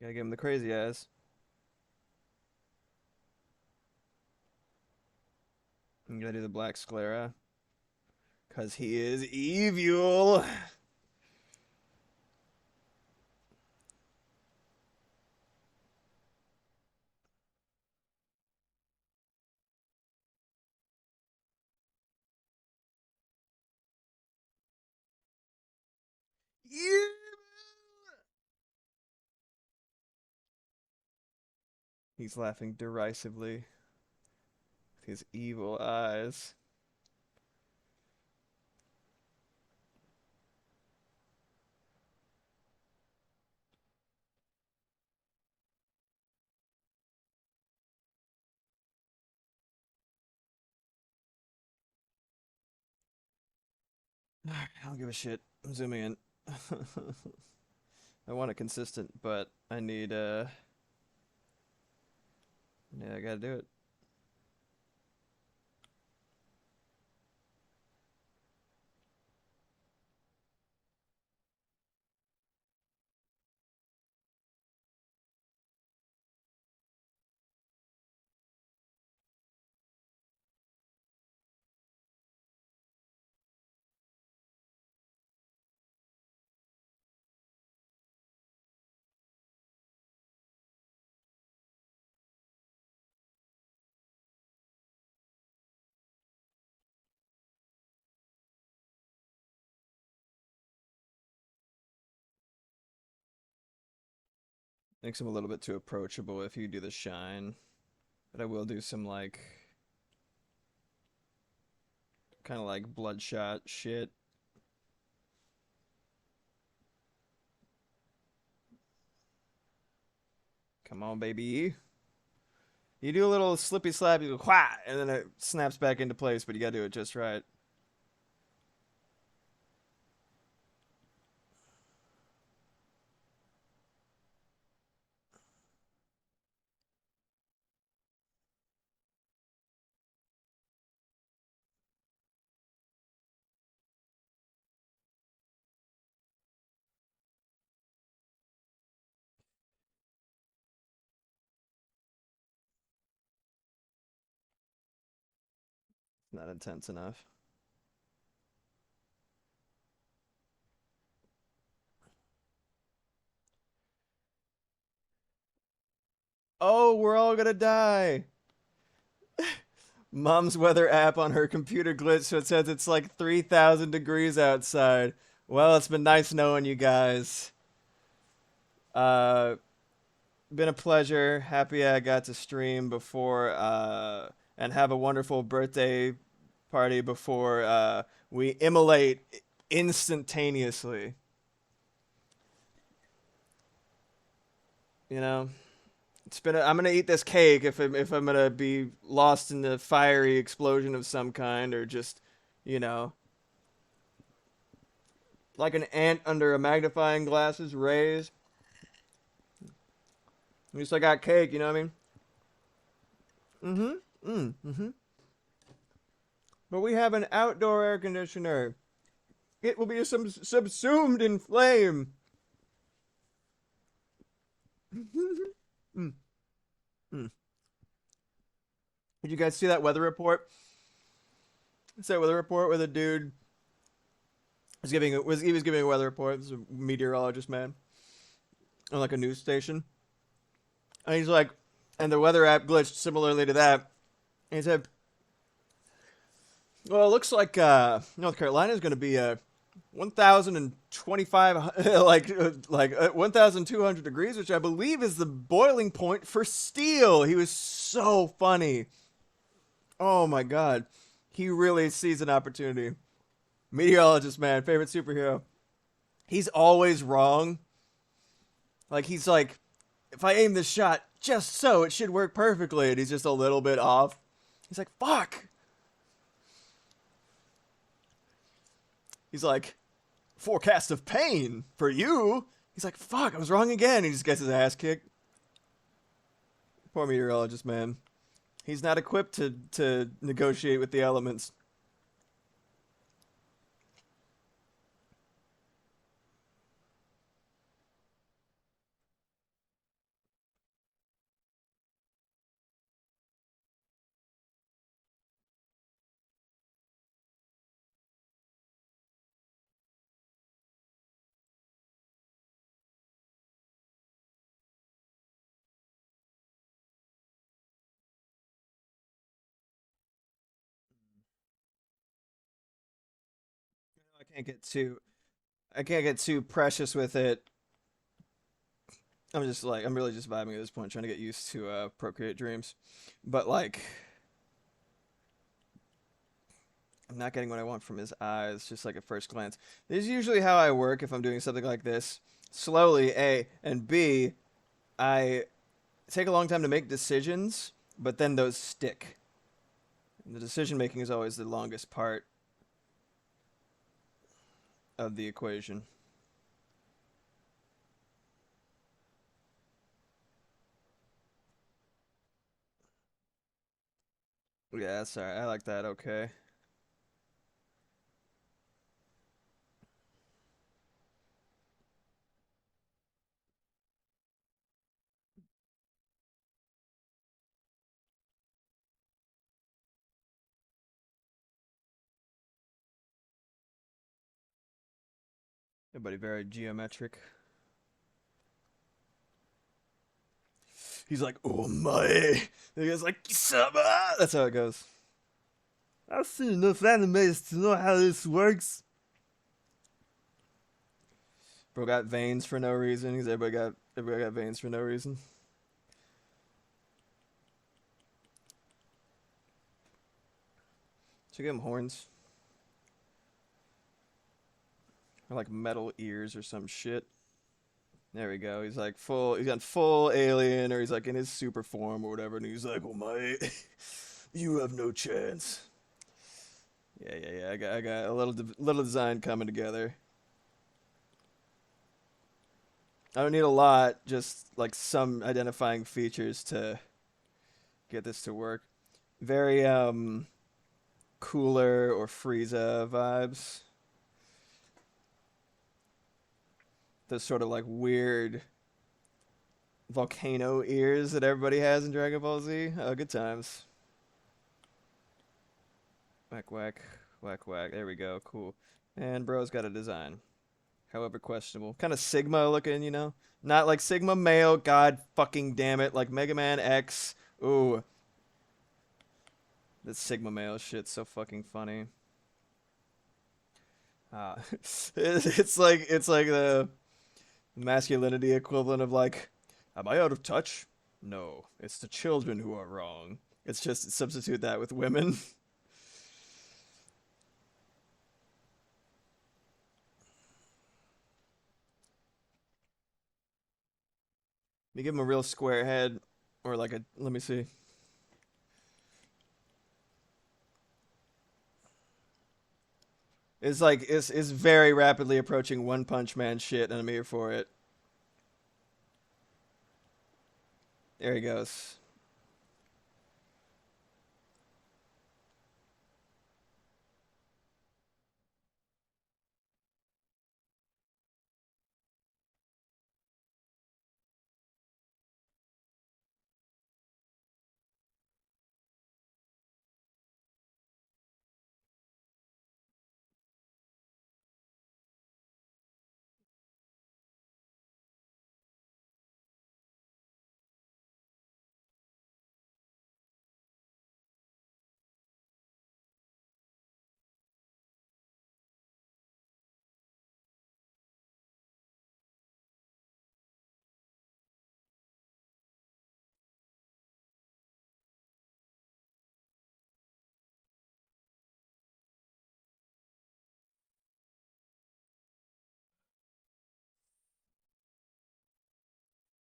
Gotta give him the crazy eyes. You gotta do the black sclera. Cause he is evil. Evil. He's laughing derisively with his evil eyes. I don't give a shit. I'm zooming in. I want it consistent, but I need yeah, I gotta do it. Makes him a little bit too approachable if you do the shine. But I will do some like kind of like bloodshot shit. Come on, baby. You do a little slippy slap, you go wha, and then it snaps back into place, but you gotta do it just right. Not intense enough. Oh, we're all gonna die. Mom's weather app on her computer glitched, so it says it's like 3,000 degrees outside. Well, it's been nice knowing you guys. Uh, been a pleasure. Happy I got to stream before and have a wonderful birthday party before we immolate instantaneously. You know, it's been. I'm gonna eat this cake if I'm gonna be lost in the fiery explosion of some kind, or just, you know, like an ant under a magnifying glass's rays. At least I got cake. You know what I mean? Mm-hmm. Mm-hmm. But we have an outdoor air conditioner. It will be subsumed in flame. mm, mm. Did you guys see that weather report? It's that weather report where the dude was giving a weather report. This is a meteorologist man on like a news station, and he's like, and the weather app glitched similarly to that. And he said, "Well, it looks like North Carolina is going to be 1,025 like 1,200 degrees, which I believe is the boiling point for steel." He was so funny. Oh my god, he really sees an opportunity. Meteorologist man, favorite superhero. He's always wrong. Like he's like, if I aim this shot just so, it should work perfectly, and he's just a little bit off. He's like, fuck. He's like, forecast of pain for you. He's like, fuck, I was wrong again. He just gets his ass kicked. Poor meteorologist man. He's not equipped to negotiate with the elements. I can't get too I can't get too precious with it. I'm really just vibing at this point, trying to get used to Procreate Dreams. But like I'm not getting what I want from his eyes, just like at first glance. This is usually how I work if I'm doing something like this. Slowly, A, and B, I take a long time to make decisions, but then those stick. And the decision making is always the longest part of the equation. Yeah, sorry. I like that. Okay. Everybody very geometric. He's like, oh my. And he goes like, Kisama! That's how it goes. I've seen enough animes to know how this works. Bro got veins for no reason because Everybody got veins for no reason. Should give him horns. Or like metal ears or some shit. There we go. He's like full. He's got full alien, or he's like in his super form or whatever. And he's like, "Well, mate, you have no chance." Yeah, yeah, yeah. I got a little design coming together. I don't need a lot, just like some identifying features to get this to work. Very cooler or Frieza vibes. Those sort of like weird volcano ears that everybody has in Dragon Ball Z. Oh, good times. Whack, whack, whack, whack. There we go. Cool. And bro's got a design. However questionable. Kind of Sigma looking, you know? Not like Sigma male, god fucking damn it. Like Mega Man X. Ooh. That Sigma male shit's so fucking funny. It's like the masculinity equivalent of like, am I out of touch? No, it's the children who are wrong. It's just substitute that with women. You give him a real square head, or like a. Let me see. It's like it's very rapidly approaching One Punch Man shit, and I'm here for it. There he goes.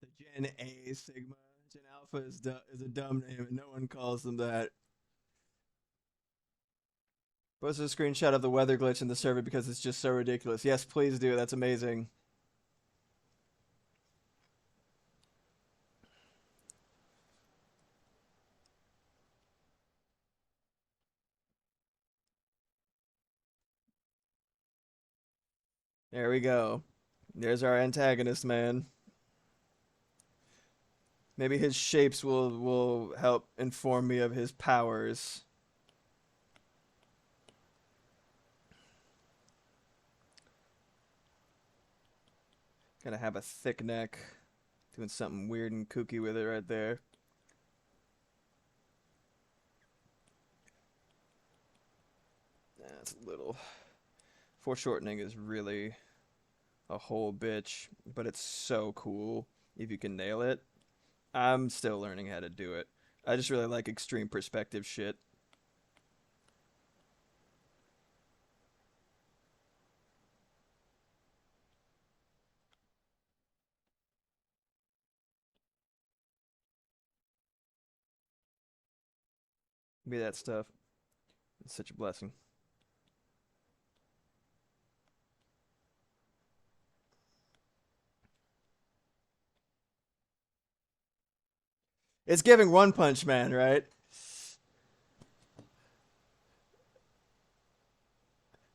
The Gen A Sigma. Gen Alpha is a dumb name, and no one calls them that. Post a screenshot of the weather glitch in the server because it's just so ridiculous. Yes, please do. That's amazing. There we go. There's our antagonist, man. Maybe his shapes will help inform me of his powers. Gotta have a thick neck. Doing something weird and kooky with it right there. That's a little. Foreshortening is really a whole bitch, but it's so cool if you can nail it. I'm still learning how to do it. I just really like extreme perspective shit. Be that stuff. It's such a blessing. It's giving One Punch Man, right?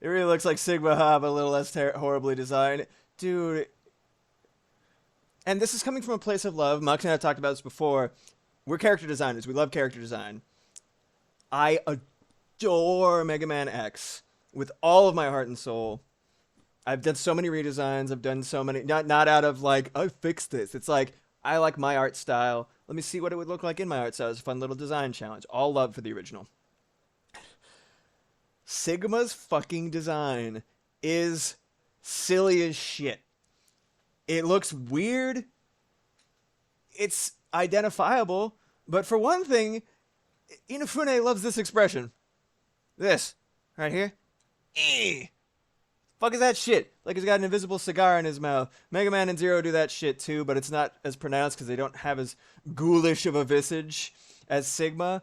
It really looks like Sigma Ha, but a little less horribly designed. Dude, and this is coming from a place of love. Mux and I have talked about this before. We're character designers. We love character design. I adore Mega Man X with all of my heart and soul. I've done so many redesigns. I've done so many, not out of like, I fixed this. It's like, I like my art style. Let me see what it would look like in my art style. It's a fun little design challenge. All love for the original. Sigma's fucking design is silly as shit. It looks weird. it's identifiable. But for one thing, Inafune loves this expression. This right here. Eh. Fuck is that shit? Like he's got an invisible cigar in his mouth. Mega Man and Zero do that shit too, but it's not as pronounced because they don't have as ghoulish of a visage as Sigma.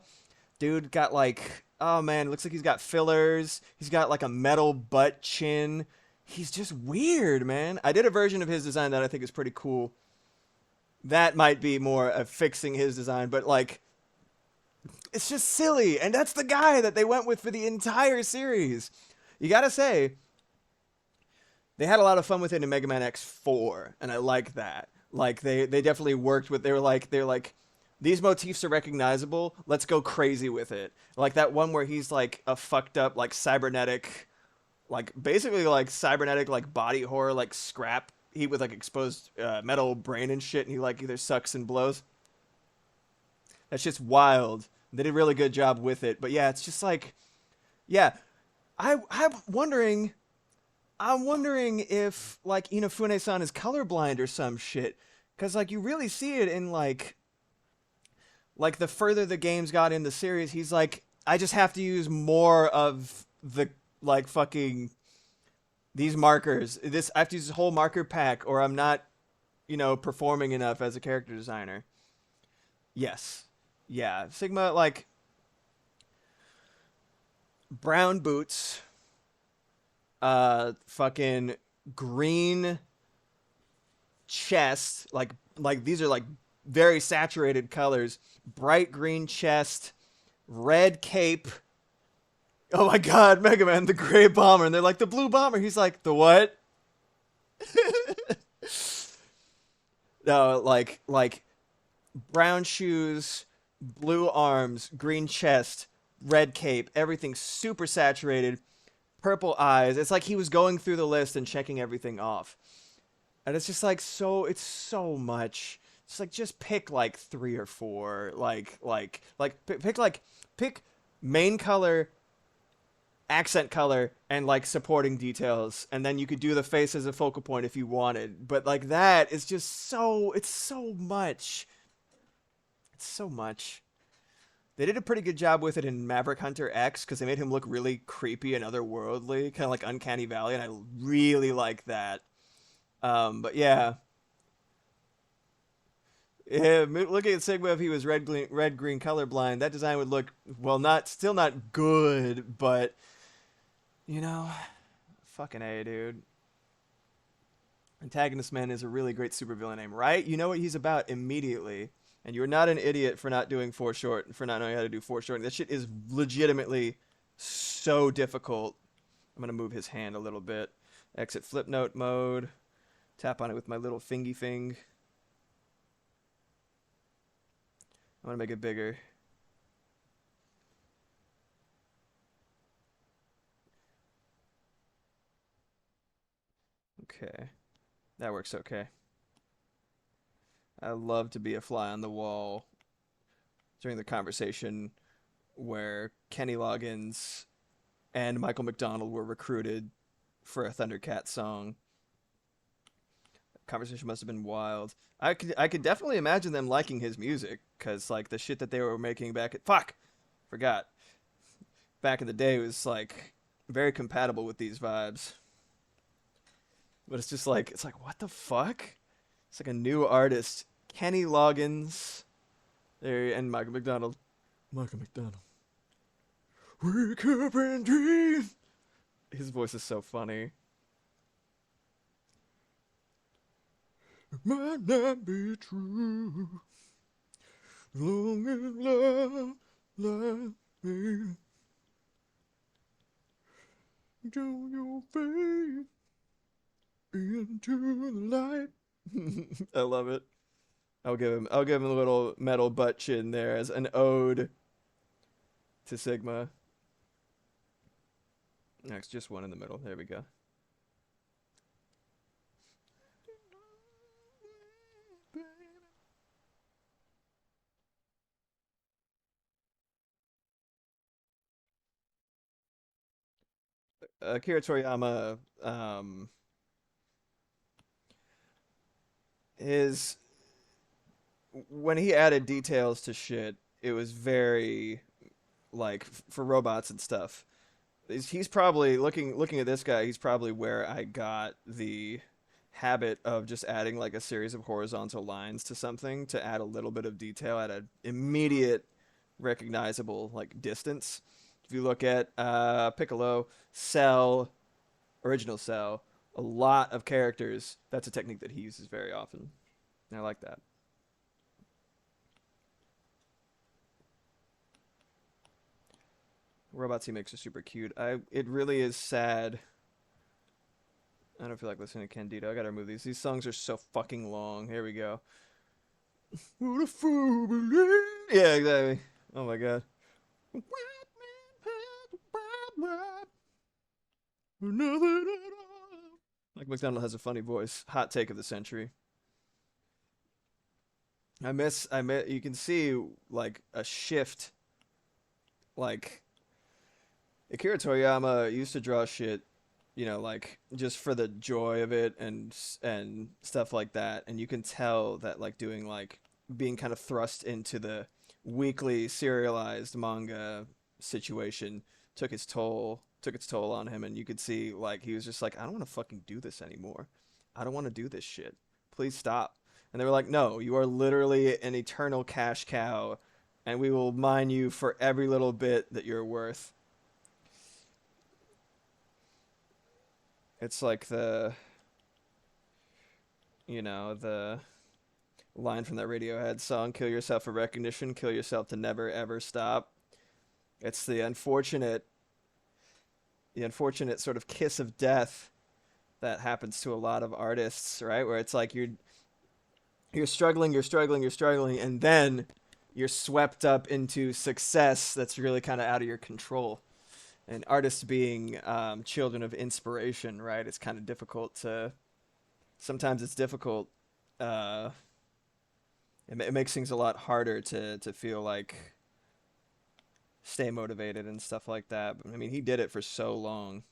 Dude got like, oh man, looks like he's got fillers. He's got like a metal butt chin. He's just weird, man. I did a version of his design that I think is pretty cool. That might be more of fixing his design, but like, it's just silly. And that's the guy that they went with for the entire series. You gotta say, they had a lot of fun with it in Mega Man X4, and I like that. Like they definitely worked with. They're like these motifs are recognizable. Let's go crazy with it. Like that one where he's like a fucked up like cybernetic, like basically like cybernetic like body horror like scrap heat with like exposed metal brain and shit, and he like either sucks and blows. That shit's wild. They did a really good job with it. But yeah, it's just like yeah. I'm wondering if like Inafune-san is colorblind or some shit, because like you really see it in like the further the games got in the series, he's like, I just have to use more of the like fucking these markers. This I have to use this whole marker pack, or I'm not, performing enough as a character designer. Yes, yeah, Sigma like brown boots, fucking green chest, like these are like very saturated colors, bright green chest, red cape. Oh my god, Mega Man, the gray bomber, and they're like the blue bomber. He's like the what? No, like brown shoes, blue arms, green chest, red cape, everything super saturated, purple eyes. It's like he was going through the list and checking everything off. And it's just like it's so much. It's like just pick like three or four, pick main color, accent color, and like supporting details, and then you could do the face as a focal point if you wanted. But like that is just it's so much. It's so much. They did a pretty good job with it in Maverick Hunter X because they made him look really creepy and otherworldly, kind of like Uncanny Valley, and I really like that. But yeah, yeah. Looking at Sigma, if he was red green colorblind, that design would look well, still not good, but you know, fucking a dude. Antagonist Man is a really great supervillain name, right? You know what he's about immediately, and you're not an idiot for not doing foreshorten, for not knowing how to do foreshortening. That shit is legitimately so difficult. I'm gonna move his hand a little bit. Exit flip note mode. Tap on it with my little fingy fing. I want to make it bigger. Okay. That works okay. I love to be a fly on the wall during the conversation where Kenny Loggins and Michael McDonald were recruited for a Thundercat song. Conversation must have been wild. I could definitely imagine them liking his music because like the shit that they were making forgot back in the day was like very compatible with these vibes. But it's just like what the fuck? It's like a new artist, Kenny Loggins, there and Michael McDonald. Michael McDonald. Wake up and dream. His voice is so funny. It might not be true. Long as love lies me. Show your face into the light. I love it. I'll give him a little metal butt chin there as an ode to Sigma. Next, just one in the middle. There we go. Akira Toriyama, his when he added details to shit, it was very like for robots and stuff. He's probably looking at this guy. He's probably where I got the habit of just adding like a series of horizontal lines to something to add a little bit of detail at an immediate recognizable like distance. If you look at Piccolo, Cell, original Cell, a lot of characters, that's a technique that he uses very often. And I like that. Robots he makes are super cute. It really is sad. I don't feel like listening to Candido. I gotta remove these. These songs are so fucking long. Here we go. What a fool believes. Yeah, exactly. Oh my god. Like McDonald has a funny voice. Hot take of the century. I miss you can see like a shift like Akira Toriyama used to draw shit, like just for the joy of it and stuff like that. And you can tell that like doing like being kind of thrust into the weekly serialized manga situation took its toll on him. And you could see like he was just like, I don't want to fucking do this anymore. I don't want to do this shit. Please stop. And they were like, no, you are literally an eternal cash cow, and we will mine you for every little bit that you're worth. It's like the line from that Radiohead song, "Kill yourself for recognition, kill yourself to never ever stop." It's the unfortunate sort of kiss of death that happens to a lot of artists, right? Where it's like you're struggling, you're struggling, you're struggling, and then you're swept up into success that's really kind of out of your control. And artists being children of inspiration, right? It's kind of difficult to. Sometimes it's difficult. Uh, it makes things a lot harder to feel like stay motivated and stuff like that. But I mean, he did it for so long.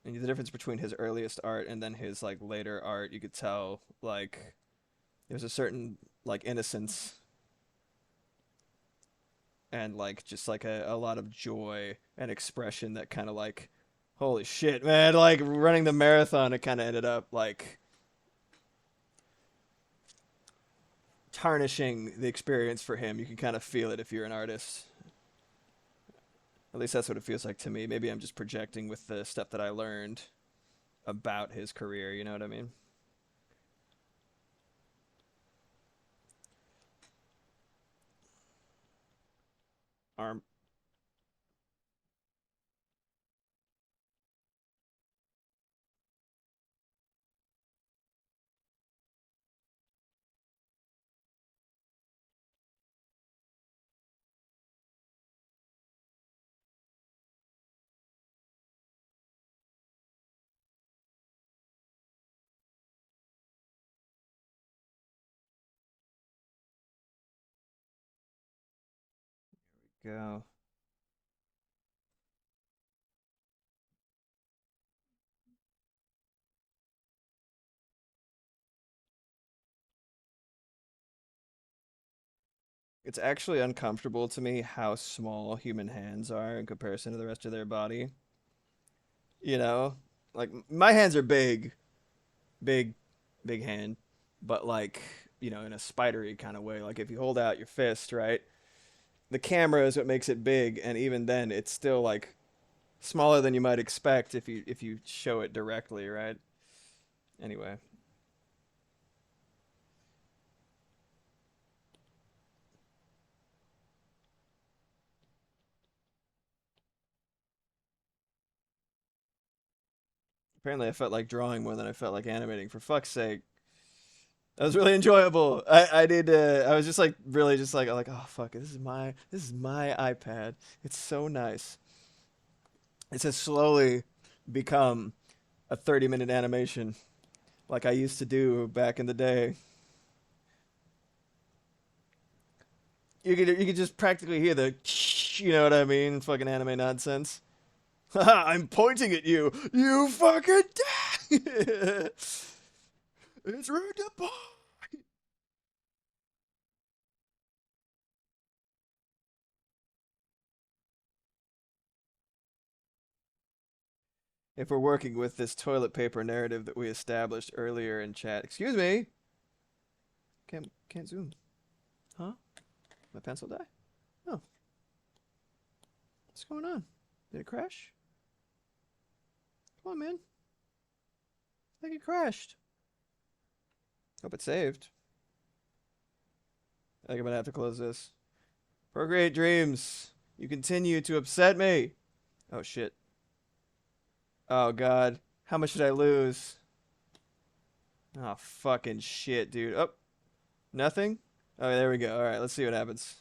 And the difference between his earliest art and then his like later art, you could tell like there's a certain like innocence and like just like a lot of joy and expression that kind of like holy shit, man, like running the marathon, it kind of ended up like tarnishing the experience for him. You can kind of feel it if you're an artist. At least that's what it feels like to me. Maybe I'm just projecting with the stuff that I learned about his career, you know what I mean? Arm. Go. It's actually uncomfortable to me how small human hands are in comparison to the rest of their body. You know? Like my hands are big, big hand, but like, in a spidery kind of way. Like if you hold out your fist, right? The camera is what makes it big, and even then it's still like smaller than you might expect if you show it directly, right? Anyway, apparently I felt like drawing more than I felt like animating. For fuck's sake. That was really enjoyable. I did I was just like really just like oh fuck, this is my iPad. It's so nice. It has slowly become a 30-minute animation like I used to do back in the day. You could just practically hear the you know what I mean, fucking anime nonsense. I'm pointing at you. You fucking it's rude to If we're working with this toilet paper narrative that we established earlier in chat. Excuse me. Can't zoom. Huh? My pencil die? Oh, what's going on? Did it crash? Come on, man. I think it crashed. Hope it saved. I think I'm gonna have to close this. Procreate dreams. You continue to upset me. Oh shit. Oh god. How much did I lose? Oh fucking shit, dude. Oh, nothing? Oh, there we go. Alright, let's see what happens.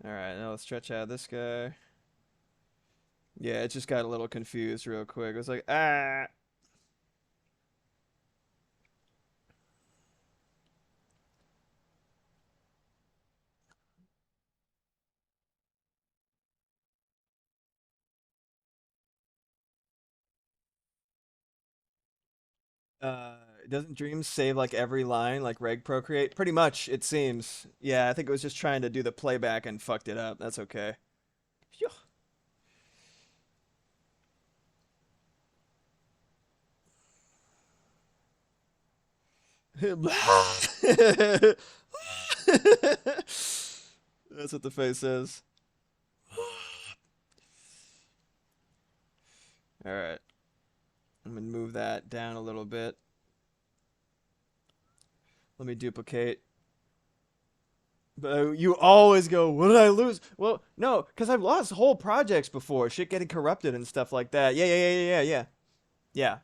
Alright, now let's stretch out this guy. Yeah, it just got a little confused real quick. It was like, ah. Uh, doesn't Dreams save like every line like Reg Procreate? Pretty much, it seems. Yeah, I think it was just trying to do the playback and fucked it up. That's okay. Phew. That's what the face says. All right, I'm gonna move that down a little bit. Let me duplicate. But you always go, what did I lose? Well, no, because I've lost whole projects before. Shit getting corrupted and stuff like that. Yeah. Yeah.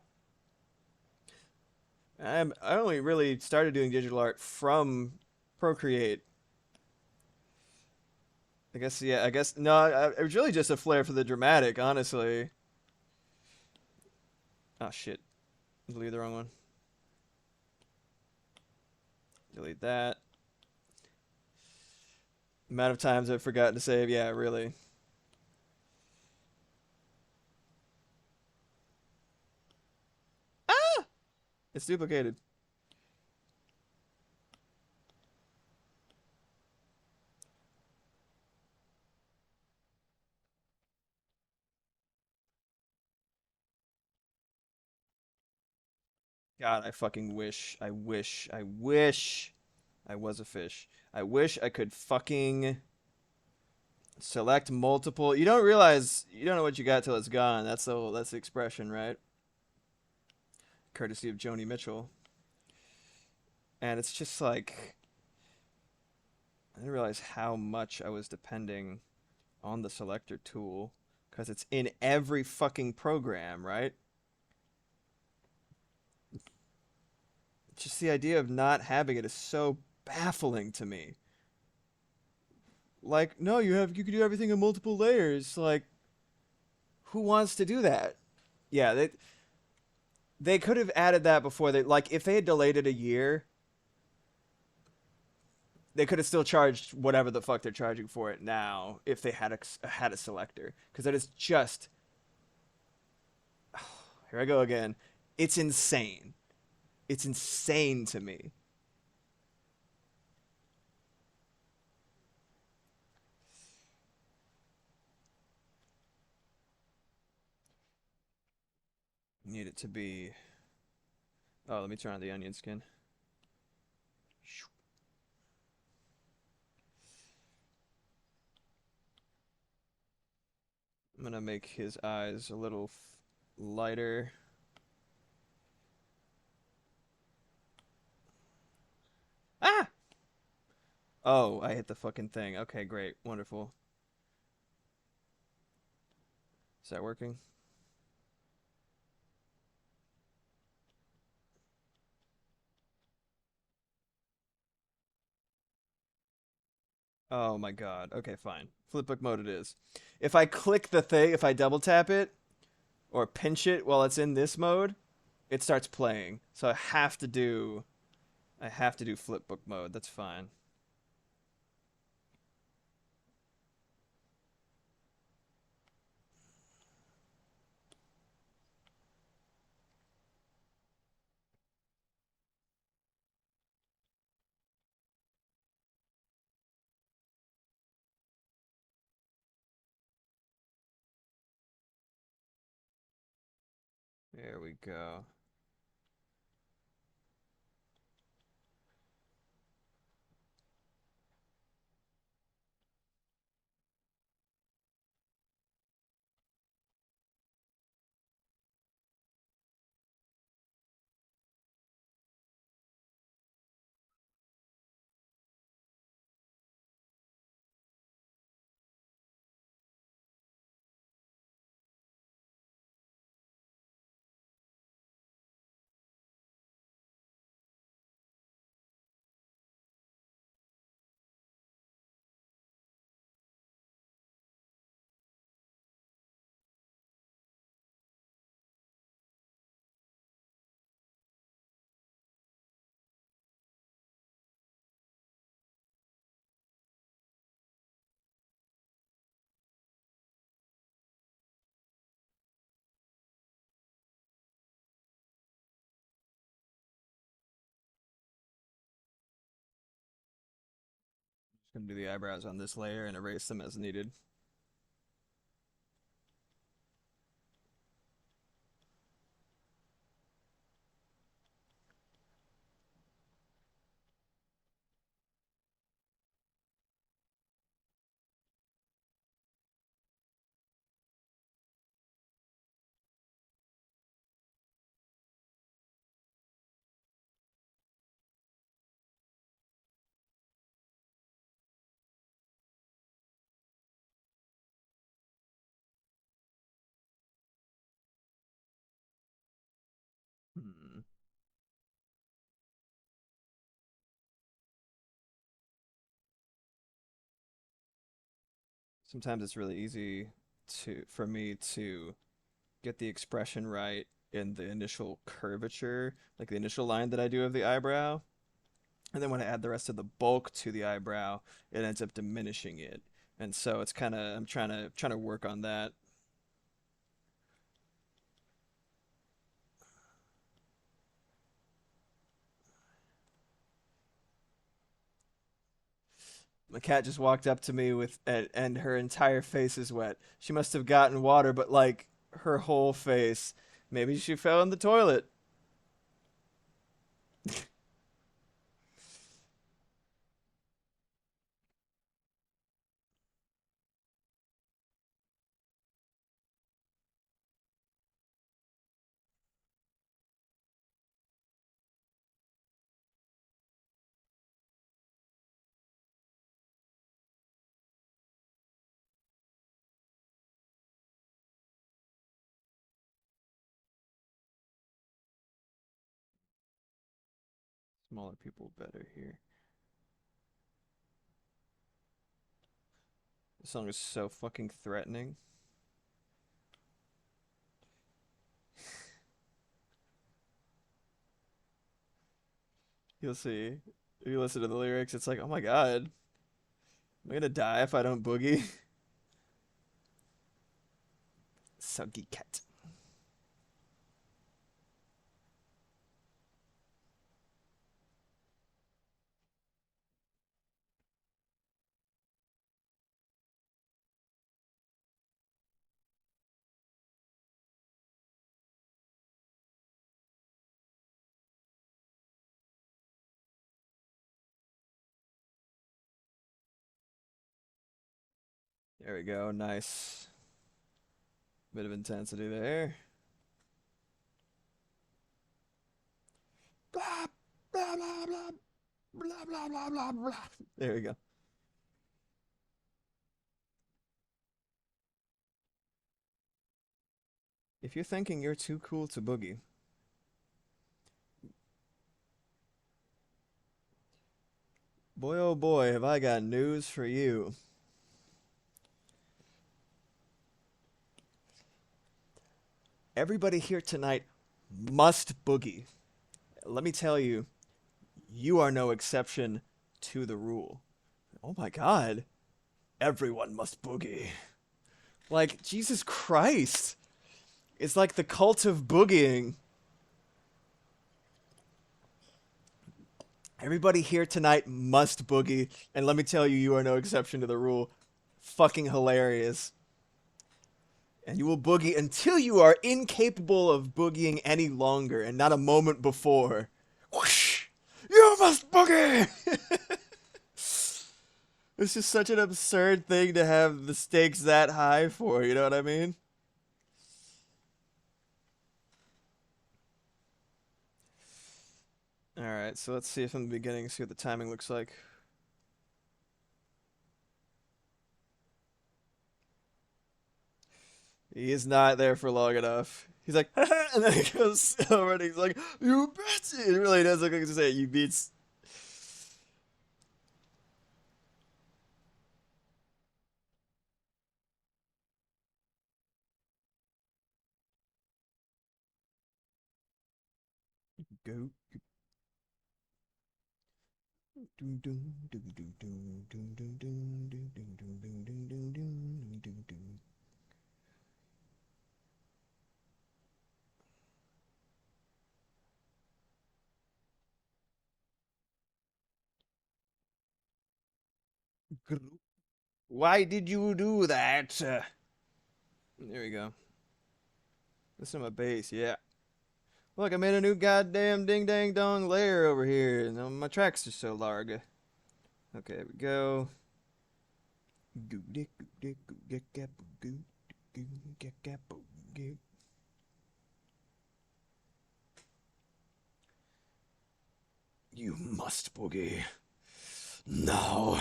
I only really started doing digital art from Procreate. I guess, yeah, I guess, no, it was really just a flair for the dramatic, honestly. Oh, shit. Delete the wrong one. Delete that. Amount of times I've forgotten to save, yeah, really. Ah! It's duplicated. God, I fucking wish, I wish I was a fish. I wish I could fucking select multiple. You don't realize, you don't know what you got till it's gone. That's the expression, right? Courtesy of Joni Mitchell. And it's just like, I didn't realize how much I was depending on the selector tool because it's in every fucking program, right? Just the idea of not having it is so baffling to me. Like, no, you can do everything in multiple layers. Like, who wants to do that? Yeah, they could have added that before they like if they had delayed it a year, they could have still charged whatever the fuck they're charging for it now if they had a selector because that is just here I go again. It's insane. It's insane to me. Need it to be. Oh, let me turn on the onion skin. I'm gonna make his eyes a little lighter. Ah! Oh, I hit the fucking thing. Okay, great. Wonderful. Is that working? Oh my god. Okay, fine. Flipbook mode it is. If I click the thing, if I double tap it or pinch it while it's in this mode, it starts playing. So I have to do flipbook mode. That's fine. There we go. Just gonna do the eyebrows on this layer and erase them as needed. Hmm. Sometimes it's really easy for me to get the expression right in the initial curvature, like the initial line that I do of the eyebrow. And then when I add the rest of the bulk to the eyebrow, it ends up diminishing it. And so it's kind of I'm trying to work on that. My cat just walked up to me and her entire face is wet. She must have gotten water, but like her whole face. Maybe she fell in the toilet. Smaller people better here. This song is so fucking threatening. You'll see. If you listen to the lyrics, it's like, oh my god, am I gonna die if I don't boogie? Soggy cat. There we go. Nice. Bit of intensity there. Blah, blah, blah, blah, blah, blah, blah, blah, blah. There we go. If you're thinking you're too cool to boogie, boy oh boy, have I got news for you. Everybody here tonight must boogie. Let me tell you, you are no exception to the rule. Oh my god. Everyone must boogie. Like, Jesus Christ. It's like the cult of boogieing. Everybody here tonight must boogie, and let me tell you, you are no exception to the rule. Fucking hilarious. And you will boogie until you are incapable of boogieing any longer and not a moment before. Whoosh! You must boogie! It's just such an absurd thing to have the stakes that high for, you know what I mean? Alright, so let's see from the beginning, see what the timing looks like. He is not there for long enough. He's like, and then he goes over and he's like, you bitch! It really does look like he's saying, you beats. Go. Why did you do that? There we go. Listen to my bass, yeah. Look, I made a new goddamn ding dang dong layer over here, and my tracks are so large. Okay, there we go. You must boogie. No.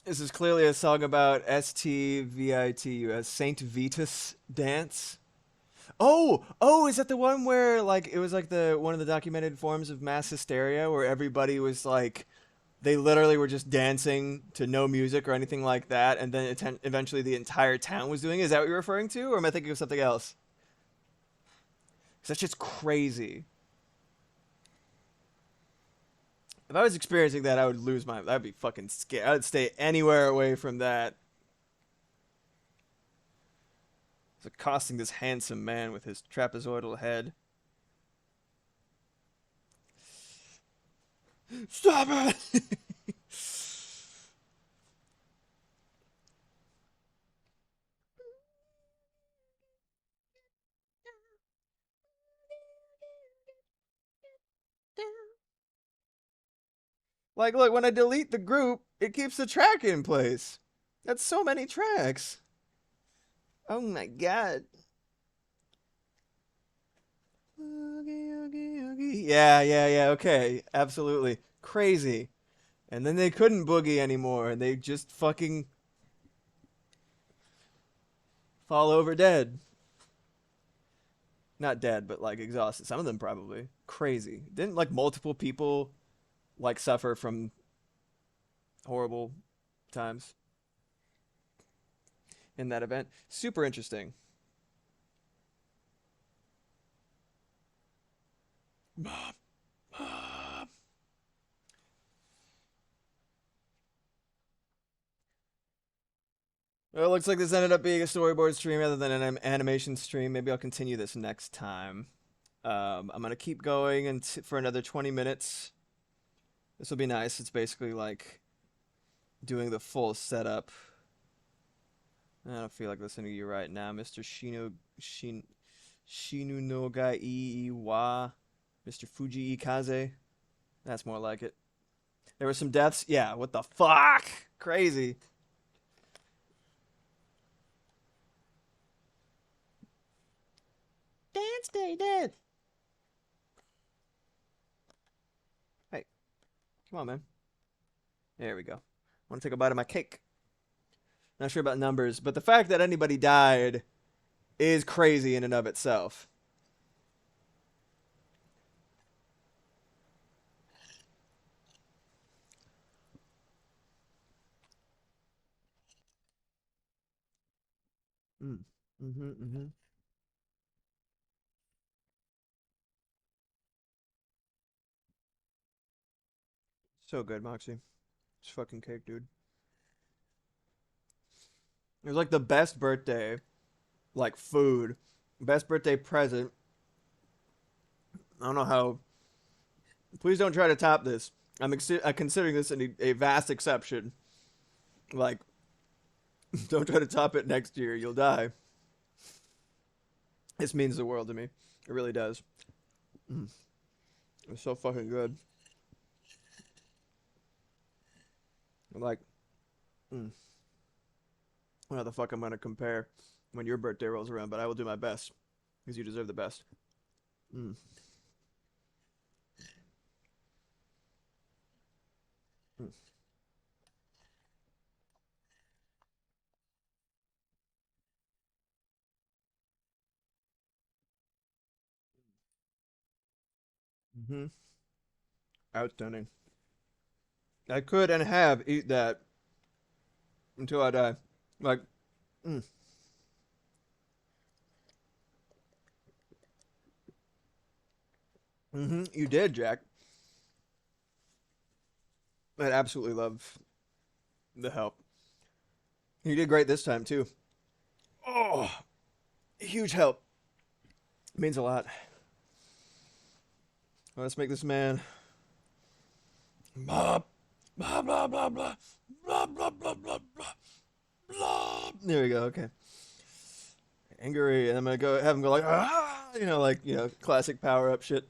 This is clearly a song about STVITU, Saint Vitus dance. Oh, is that the one where like it was like the one of the documented forms of mass hysteria where everybody was like they literally were just dancing to no music or anything like that, and then eventually the entire town was doing it? Is that what you're referring to, or am I thinking of something else? 'Cause that's just crazy. If I was experiencing that, I would lose my. That'd be fucking scary. I'd stay anywhere away from that. It's accosting this handsome man with his trapezoidal head. Stop it! Like, look, when I delete the group, it keeps the track in place. That's so many tracks. Oh my god. Yeah, okay. Absolutely. Crazy. And then they couldn't boogie anymore, and they just fucking fall over dead. Not dead, but like exhausted. Some of them probably. Crazy. Didn't like multiple people like suffer from horrible times in that event? Super interesting. Mom, mom. Well, it looks like this ended up being a storyboard stream rather than an animation stream. Maybe I'll continue this next time. I'm gonna keep going for another 20 minutes. This will be nice. It's basically like doing the full setup. I don't feel like listening to you right now, Mr. Shinu no ga ii wa, Mr. Fuji Ikaze. That's more like it. There were some deaths. Yeah, what the fuck? Crazy. Dance Day dead. Hey, come on, man. There we go. I want to take a bite of my cake. Not sure about numbers, but the fact that anybody died is crazy in and of itself. Mm. Mm-hmm. So good, Moxie. It's fucking cake, dude. It was like the best birthday, like food, best birthday present. I don't know how. Please don't try to top this. I'm considering this a vast exception. Like, don't try to top it next year. You'll die. This means the world to me. It really does. Mm, it's so fucking good. Like, mm, how the fuck I'm gonna compare when your birthday rolls around, but I will do my best because you deserve the best. Mm. Mm. Mm-hmm. Outstanding. I could and have eat that until I die. Like, mm, you did, Jack. I absolutely love the help. You did great this time too. Oh, huge help. Means a lot. Let's make this man. Blah blah blah blah blah blah blah blah blah blah blah. There we go. Okay. Angry, and I'm gonna go have him go like like classic power up shit.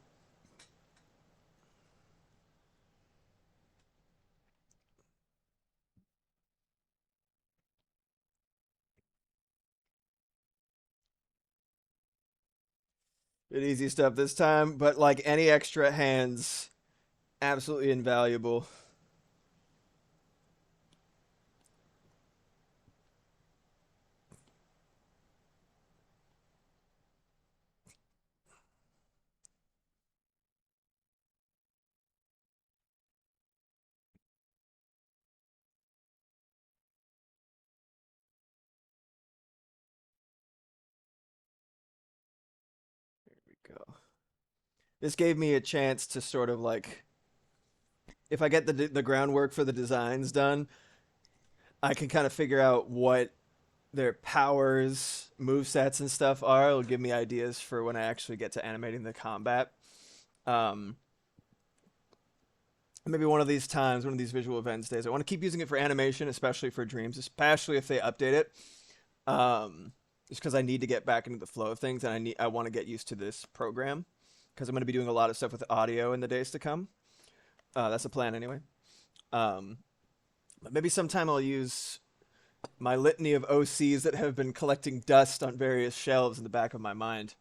Bit easy stuff this time, but like any extra hands, absolutely invaluable. There we go. This gave me a chance to sort of like, if I get the groundwork for the designs done, I can kind of figure out what their powers, move sets, and stuff are. It'll give me ideas for when I actually get to animating the combat. Um, Maybe one of these times, one of these visual events days, I want to keep using it for animation, especially for dreams, especially if they update it. Just because I need to get back into the flow of things, and I want to get used to this program because I'm going to be doing a lot of stuff with audio in the days to come. That's the plan anyway. Um, but maybe sometime I'll use my litany of OCs that have been collecting dust on various shelves in the back of my mind.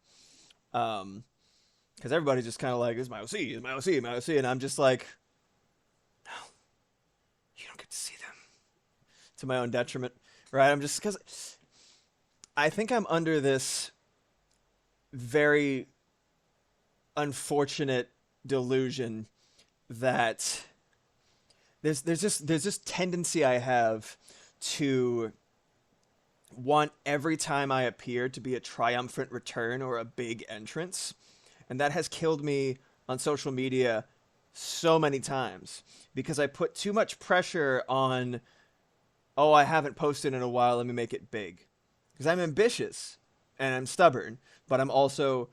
Because everybody's just kind of like, "Is my OC? Is my OC? My OC?" And I'm just like, "No, you don't get to see them." To my own detriment, right? I'm just because I think I'm under this very unfortunate delusion that there's this tendency I have to want every time I appear to be a triumphant return or a big entrance. And that has killed me on social media so many times because I put too much pressure on, oh, I haven't posted in a while, let me make it big. Because I'm ambitious and I'm stubborn, but I'm also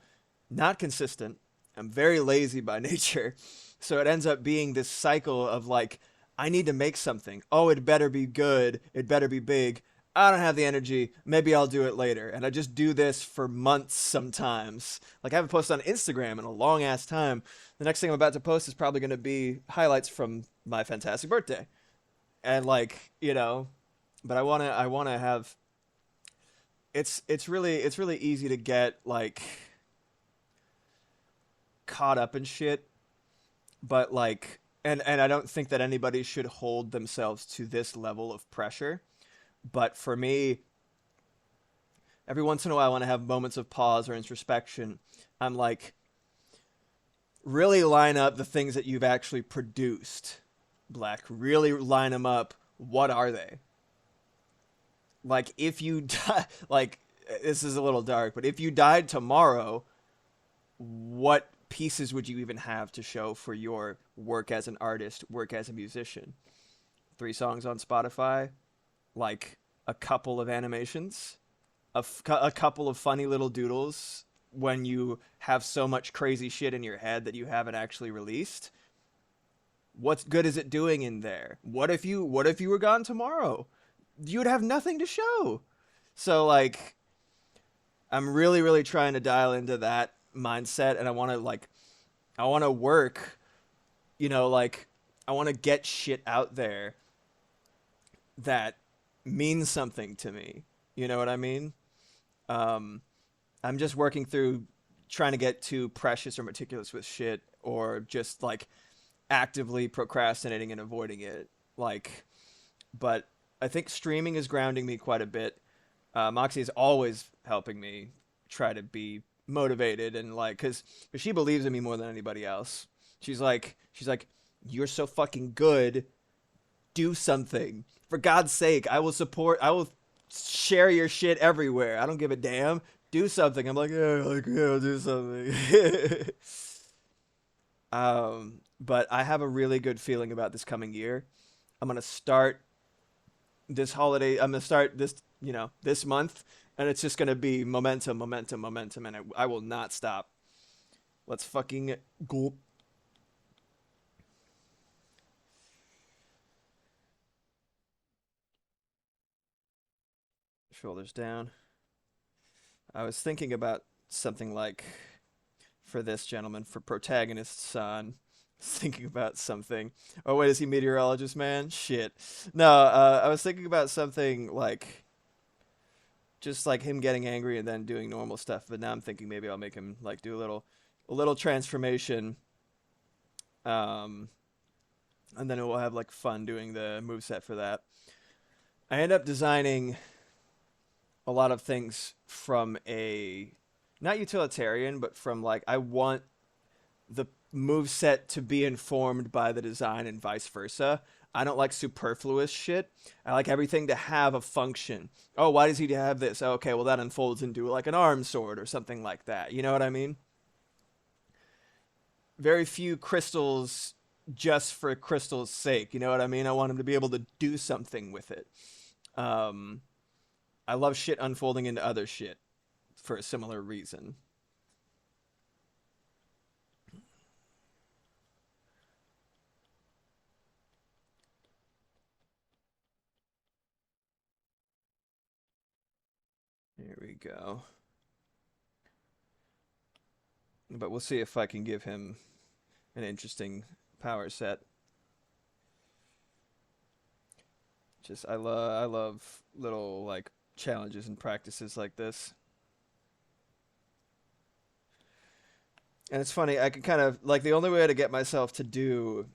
not consistent. I'm very lazy by nature. So it ends up being this cycle of like, I need to make something. Oh, it better be good. It better be big. I don't have the energy. Maybe I'll do it later. And I just do this for months sometimes. Like I haven't posted on Instagram in a long ass time. The next thing I'm about to post is probably going to be highlights from my fantastic birthday. And like, but I want to have it's really easy to get like caught up in shit, but like and I don't think that anybody should hold themselves to this level of pressure. But for me, every once in a while, I want to have moments of pause or introspection. I'm like, really line up the things that you've actually produced, Black. Really line them up. What are they? Like, if you die, like, this is a little dark, but if you died tomorrow, what pieces would you even have to show for your work as an artist, work as a musician? 3 songs on Spotify, like a couple of animations, a couple of funny little doodles when you have so much crazy shit in your head that you haven't actually released. What good is it doing in there? What if you were gone tomorrow? You'd have nothing to show. So like I'm really really trying to dial into that mindset, and I want to work, like I want to get shit out there that means something to me. You know what I mean? Um I'm just working through trying to get too precious or meticulous with shit, or just like actively procrastinating and avoiding it. Like, but I think streaming is grounding me quite a bit. Moxie is always helping me try to be motivated, and like, cause she believes in me more than anybody else. She's like, you're so fucking good. Do something. For God's sake, I will support. I will share your shit everywhere. I don't give a damn. Do something. I'm like, yeah, I'll do something. But I have a really good feeling about this coming year. I'm gonna start this holiday. I'm gonna start this, this month, and it's just gonna be momentum, momentum, momentum, and I will not stop. Let's fucking go. Shoulders down. I was thinking about something like, for this gentleman, for protagonist's son. Thinking about something. Oh wait, is he meteorologist man? Shit. No, I was thinking about something like just like him getting angry and then doing normal stuff. But now I'm thinking maybe I'll make him like do a little transformation, um, and then we'll have like fun doing the move set for that. I end up designing a lot of things from a not utilitarian, but from like I want the move set to be informed by the design and vice versa. I don't like superfluous shit. I like everything to have a function. Oh, why does he have this? Oh, okay, well that unfolds into like an arm sword or something like that. You know what I mean? Very few crystals just for crystal's sake. You know what I mean? I want him to be able to do something with it. Um, I love shit unfolding into other shit for a similar reason. Here we go. But we'll see if I can give him an interesting power set. Just I love little like challenges and practices like this. And it's funny, I can kind of like the only way to get myself to do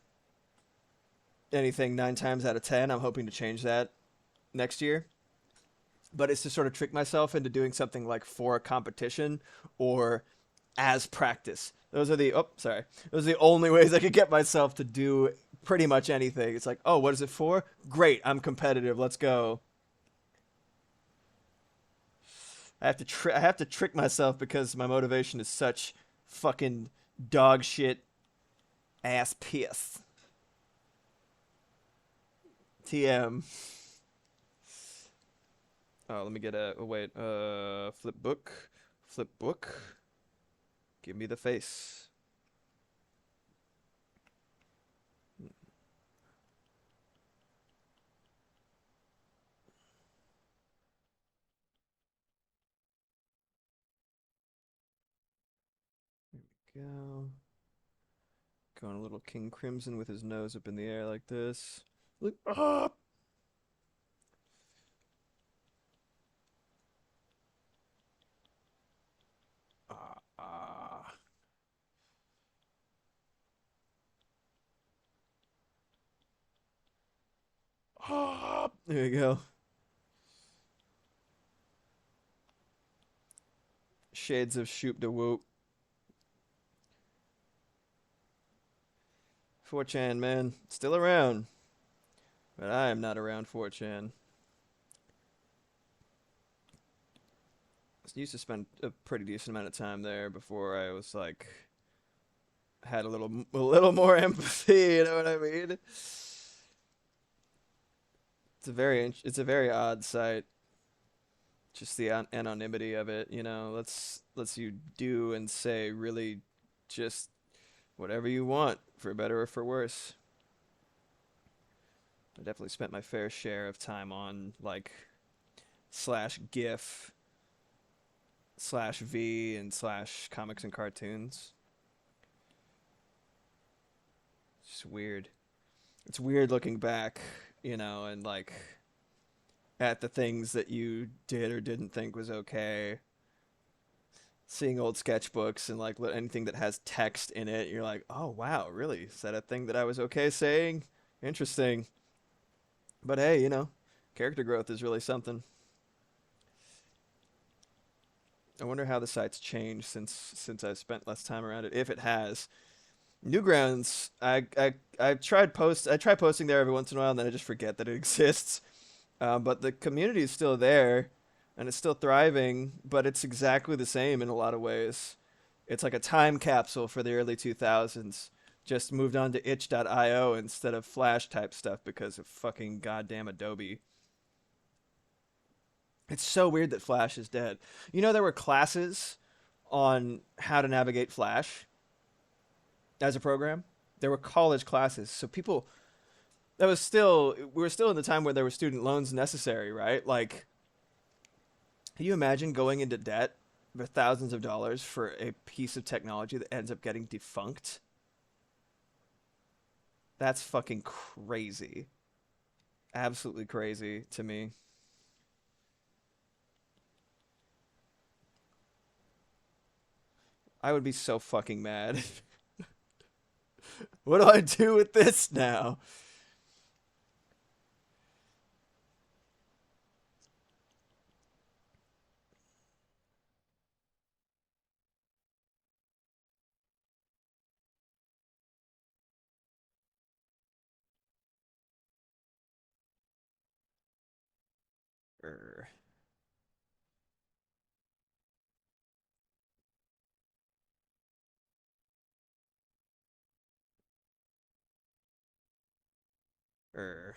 anything 9 times out of 10, I'm hoping to change that next year. But it's to sort of trick myself into doing something like for a competition or as practice. Those are the only ways I could get myself to do pretty much anything. It's like, oh, what is it for? Great, I'm competitive. Let's go. I have to trick myself because my motivation is such fucking dog shit ass piss. TM. Oh, let me get a wait. Flip book. Flip book. Give me the face. Go. Going a little King Crimson with his nose up in the air like this. Look up. Ah, ah, ah. There you go. Shades of Shoop de Whoop. 4chan, man. Still around. But I am not around 4chan. I used to spend a pretty decent amount of time there before I was like had a little more empathy, you know what I mean? It's a very odd site. Just the anonymity of it, lets you do and say really just whatever you want, for better or for worse. I definitely spent my fair share of time on like slash GIF slash V and slash comics and cartoons. It's just weird. It's weird looking back, and like at the things that you did or didn't think was okay. Seeing old sketchbooks and like anything that has text in it, you're like, oh wow, really? Is that a thing that I was okay saying? Interesting. But hey, character growth is really something. I wonder how the site's changed since I've spent less time around it, if it has. Newgrounds, I try posting there every once in a while, and then I just forget that it exists. But the community is still there, and it's still thriving. But it's exactly the same in a lot of ways. It's like a time capsule for the early 2000s. Just moved on to itch.io instead of Flash type stuff because of fucking goddamn Adobe. It's so weird that Flash is dead. There were classes on how to navigate Flash as a program. There were college classes. So people, we were still in the time where there were student loans necessary, right? Like, can you imagine going into debt for thousands of dollars for a piece of technology that ends up getting defunct? That's fucking crazy. Absolutely crazy to me. I would be so fucking mad. What do I do with this now? Er, er.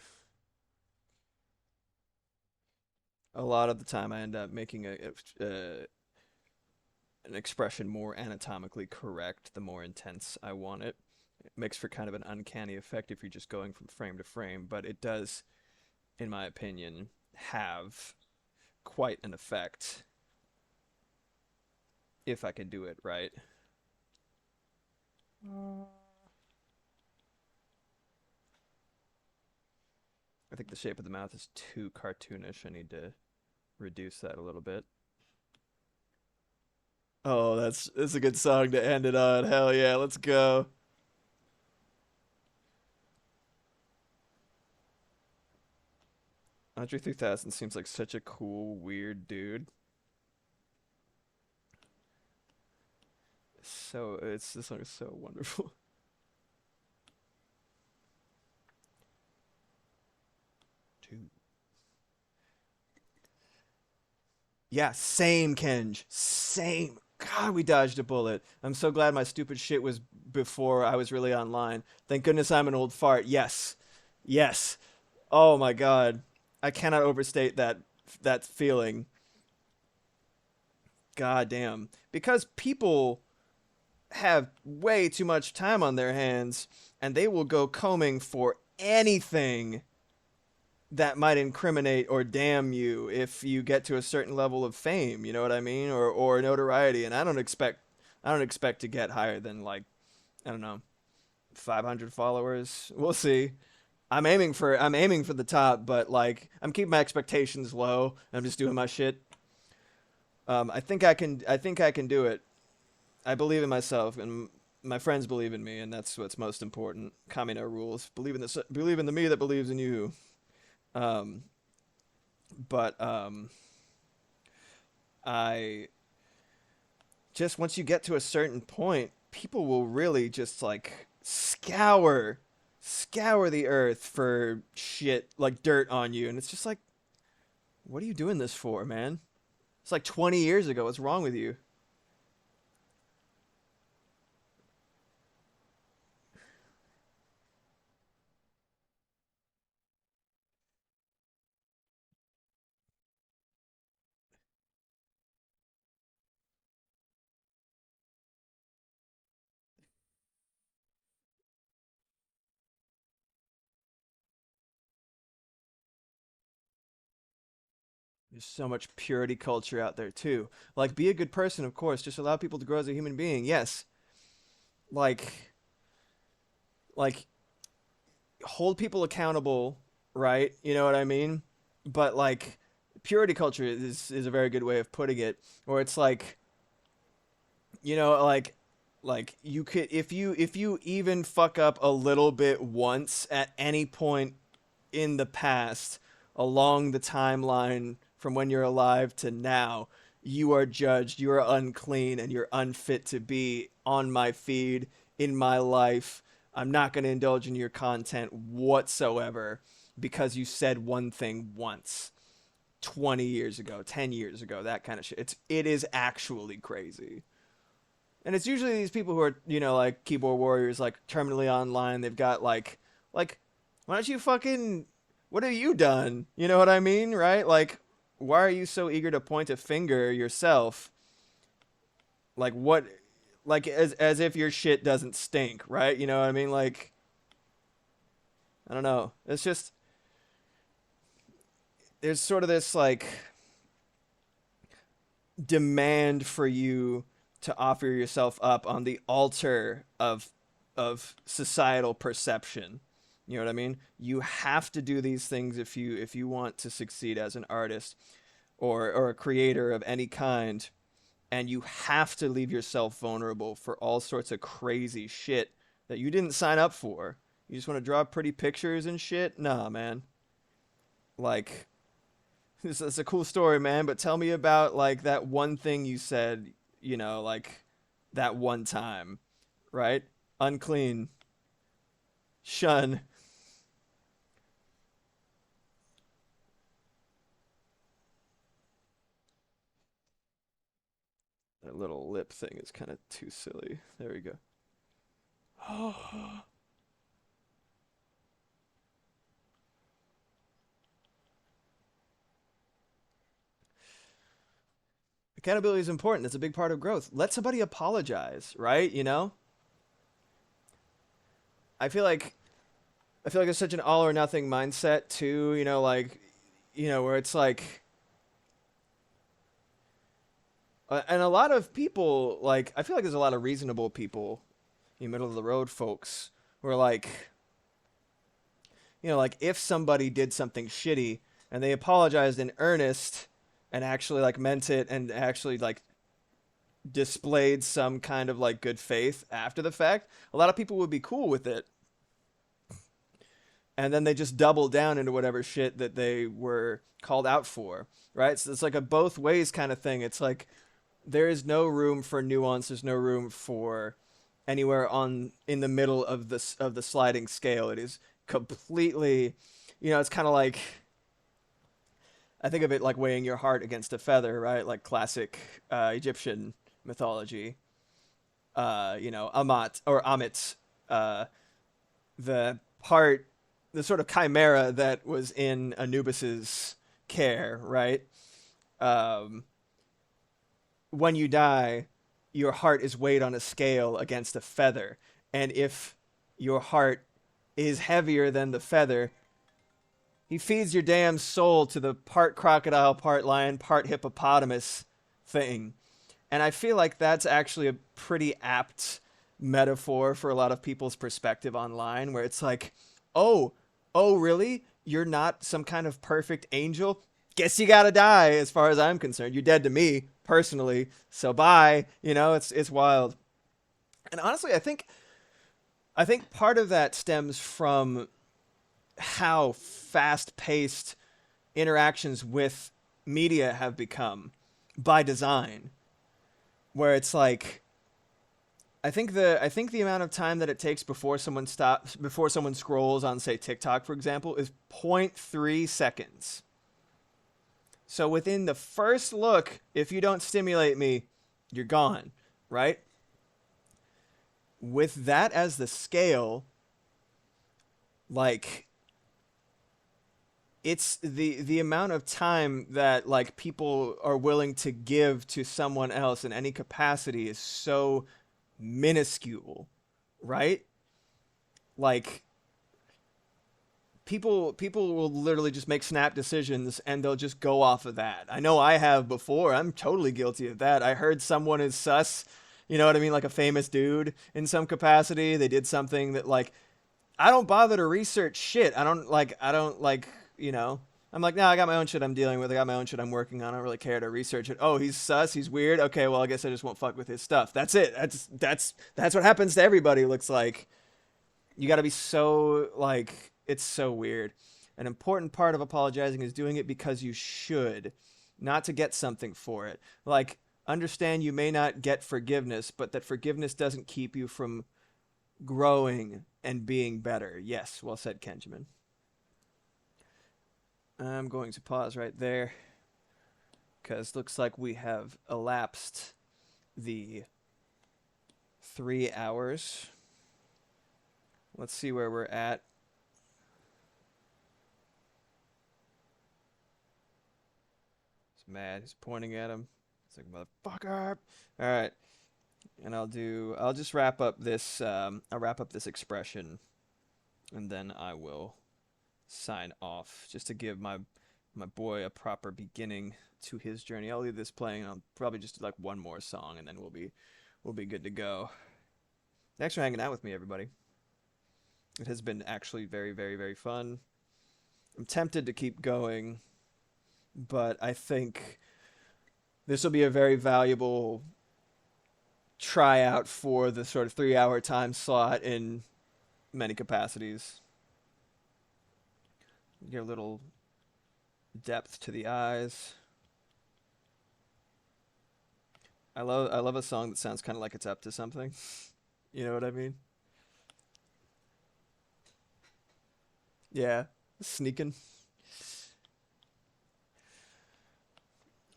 A lot of the time, I end up making an expression more anatomically correct the more intense I want it. It makes for kind of an uncanny effect if you're just going from frame to frame, but it does, in my opinion, have quite an effect if I can do it right. I think the shape of the mouth is too cartoonish. I need to reduce that a little bit. Oh, that's a good song to end it on. Hell yeah, let's go. Andre 3000 seems like such a cool, weird dude. So it's this song is so wonderful. Two. Yeah, same Kenj. Same. God, we dodged a bullet. I'm so glad my stupid shit was before I was really online. Thank goodness I'm an old fart. Yes. Yes. Oh my god. I cannot overstate that feeling. God damn. Because people have way too much time on their hands and they will go combing for anything that might incriminate or damn you if you get to a certain level of fame, you know what I mean? Or notoriety. And I don't expect to get higher than like, I don't know, 500 followers. We'll see. I'm aiming for the top, but like I'm keeping my expectations low. I'm just doing my shit. I think I can do it. I believe in myself, and my friends believe in me, and that's what's most important. Kamino rules. Believe in the me that believes in you. Um, but I just once you get to a certain point, people will really just like scour the earth for shit like dirt on you, and it's just like, what are you doing this for, man? It's like 20 years ago. What's wrong with you? There's so much purity culture out there too. Like, be a good person, of course. Just allow people to grow as a human being. Yes, like, like hold people accountable, right? You know what I mean? But like, purity culture is a very good way of putting it. Or it's like, you know, like you could, if you even fuck up a little bit once at any point in the past along the timeline from when you're alive to now, you are judged, you are unclean, and you're unfit to be on my feed, in my life. I'm not going to indulge in your content whatsoever because you said one thing once 20 years ago, 10 years ago, that kind of shit. It is actually crazy. And it's usually these people who are, like keyboard warriors, like terminally online. They've got like, why don't you fucking, what have you done? You know what I mean, right? Like, why are you so eager to point a finger yourself? Like what, like as if your shit doesn't stink, right? You know what I mean? Like, I don't know. It's just there's sort of this like demand for you to offer yourself up on the altar of societal perception. You know what I mean? You have to do these things if you want to succeed as an artist or a creator of any kind, and you have to leave yourself vulnerable for all sorts of crazy shit that you didn't sign up for. You just want to draw pretty pictures and shit? Nah, man. Like, it's a cool story, man, but tell me about like that one thing you said, like that one time, right? Unclean, shun. That little lip thing is kind of too silly. There we go. Accountability is important. It's a big part of growth. Let somebody apologize, right? I feel like I feel like it's such an all or nothing mindset too, like where it's like and a lot of people like I feel like there's a lot of reasonable people, middle of the road folks who are like, like if somebody did something shitty and they apologized in earnest and actually like meant it and actually like displayed some kind of like good faith after the fact, a lot of people would be cool with it. And then they just double down into whatever shit that they were called out for, right? So it's like a both ways kind of thing. It's like there is no room for nuance. There's no room for anywhere on in the middle of the sliding scale. It is completely, it's kind of like I think of it like weighing your heart against a feather, right? Like classic Egyptian mythology. Amat or Amit, the part, the sort of chimera that was in Anubis's care, right? Um, when you die, your heart is weighed on a scale against a feather, and if your heart is heavier than the feather, he feeds your damn soul to the part crocodile, part lion, part hippopotamus thing. And I feel like that's actually a pretty apt metaphor for a lot of people's perspective online, where it's like, oh, oh, really? You're not some kind of perfect angel? Guess you gotta die, as far as I'm concerned. You're dead to me, personally, so bye. It's wild. And honestly, I think part of that stems from how fast-paced interactions with media have become by design, where it's like I think the amount of time that it takes before someone scrolls on say TikTok for example is 0.3 seconds. So within the first look, if you don't stimulate me, you're gone, right? With that as the scale, like it's the amount of time that like people are willing to give to someone else in any capacity is so minuscule, right? Like people will literally just make snap decisions and they'll just go off of that. I know I have before. I'm totally guilty of that. I heard someone is sus, you know what I mean, like a famous dude in some capacity. They did something that like I don't bother to research shit. I don't like, you know. I'm like, no, I got my own shit I'm dealing with. I got my own shit I'm working on. I don't really care to research it. Oh, he's sus, he's weird. Okay, well, I guess I just won't fuck with his stuff. That's it. That's what happens to everybody, looks like. You got to be so like it's so weird. An important part of apologizing is doing it because you should, not to get something for it. Like understand you may not get forgiveness, but that forgiveness doesn't keep you from growing and being better. Yes, well said, Kenjamin. I'm going to pause right there because looks like we have elapsed the 3 hours. Let's see where we're at. He's mad. He's pointing at him. It's like motherfucker. All right, and I'll just wrap up this. I'll wrap up this expression, and then I will sign off just to give my boy a proper beginning to his journey. I'll leave this playing. And I'll probably just do like one more song, and then we'll be good to go. Thanks for hanging out with me, everybody. It has been actually very, very, very fun. I'm tempted to keep going, but I think this will be a very valuable tryout for the sort of 3 hour time slot in many capacities. Get a little depth to the eyes. I love a song that sounds kind of like it's up to something. You know what I mean? Yeah, sneaking.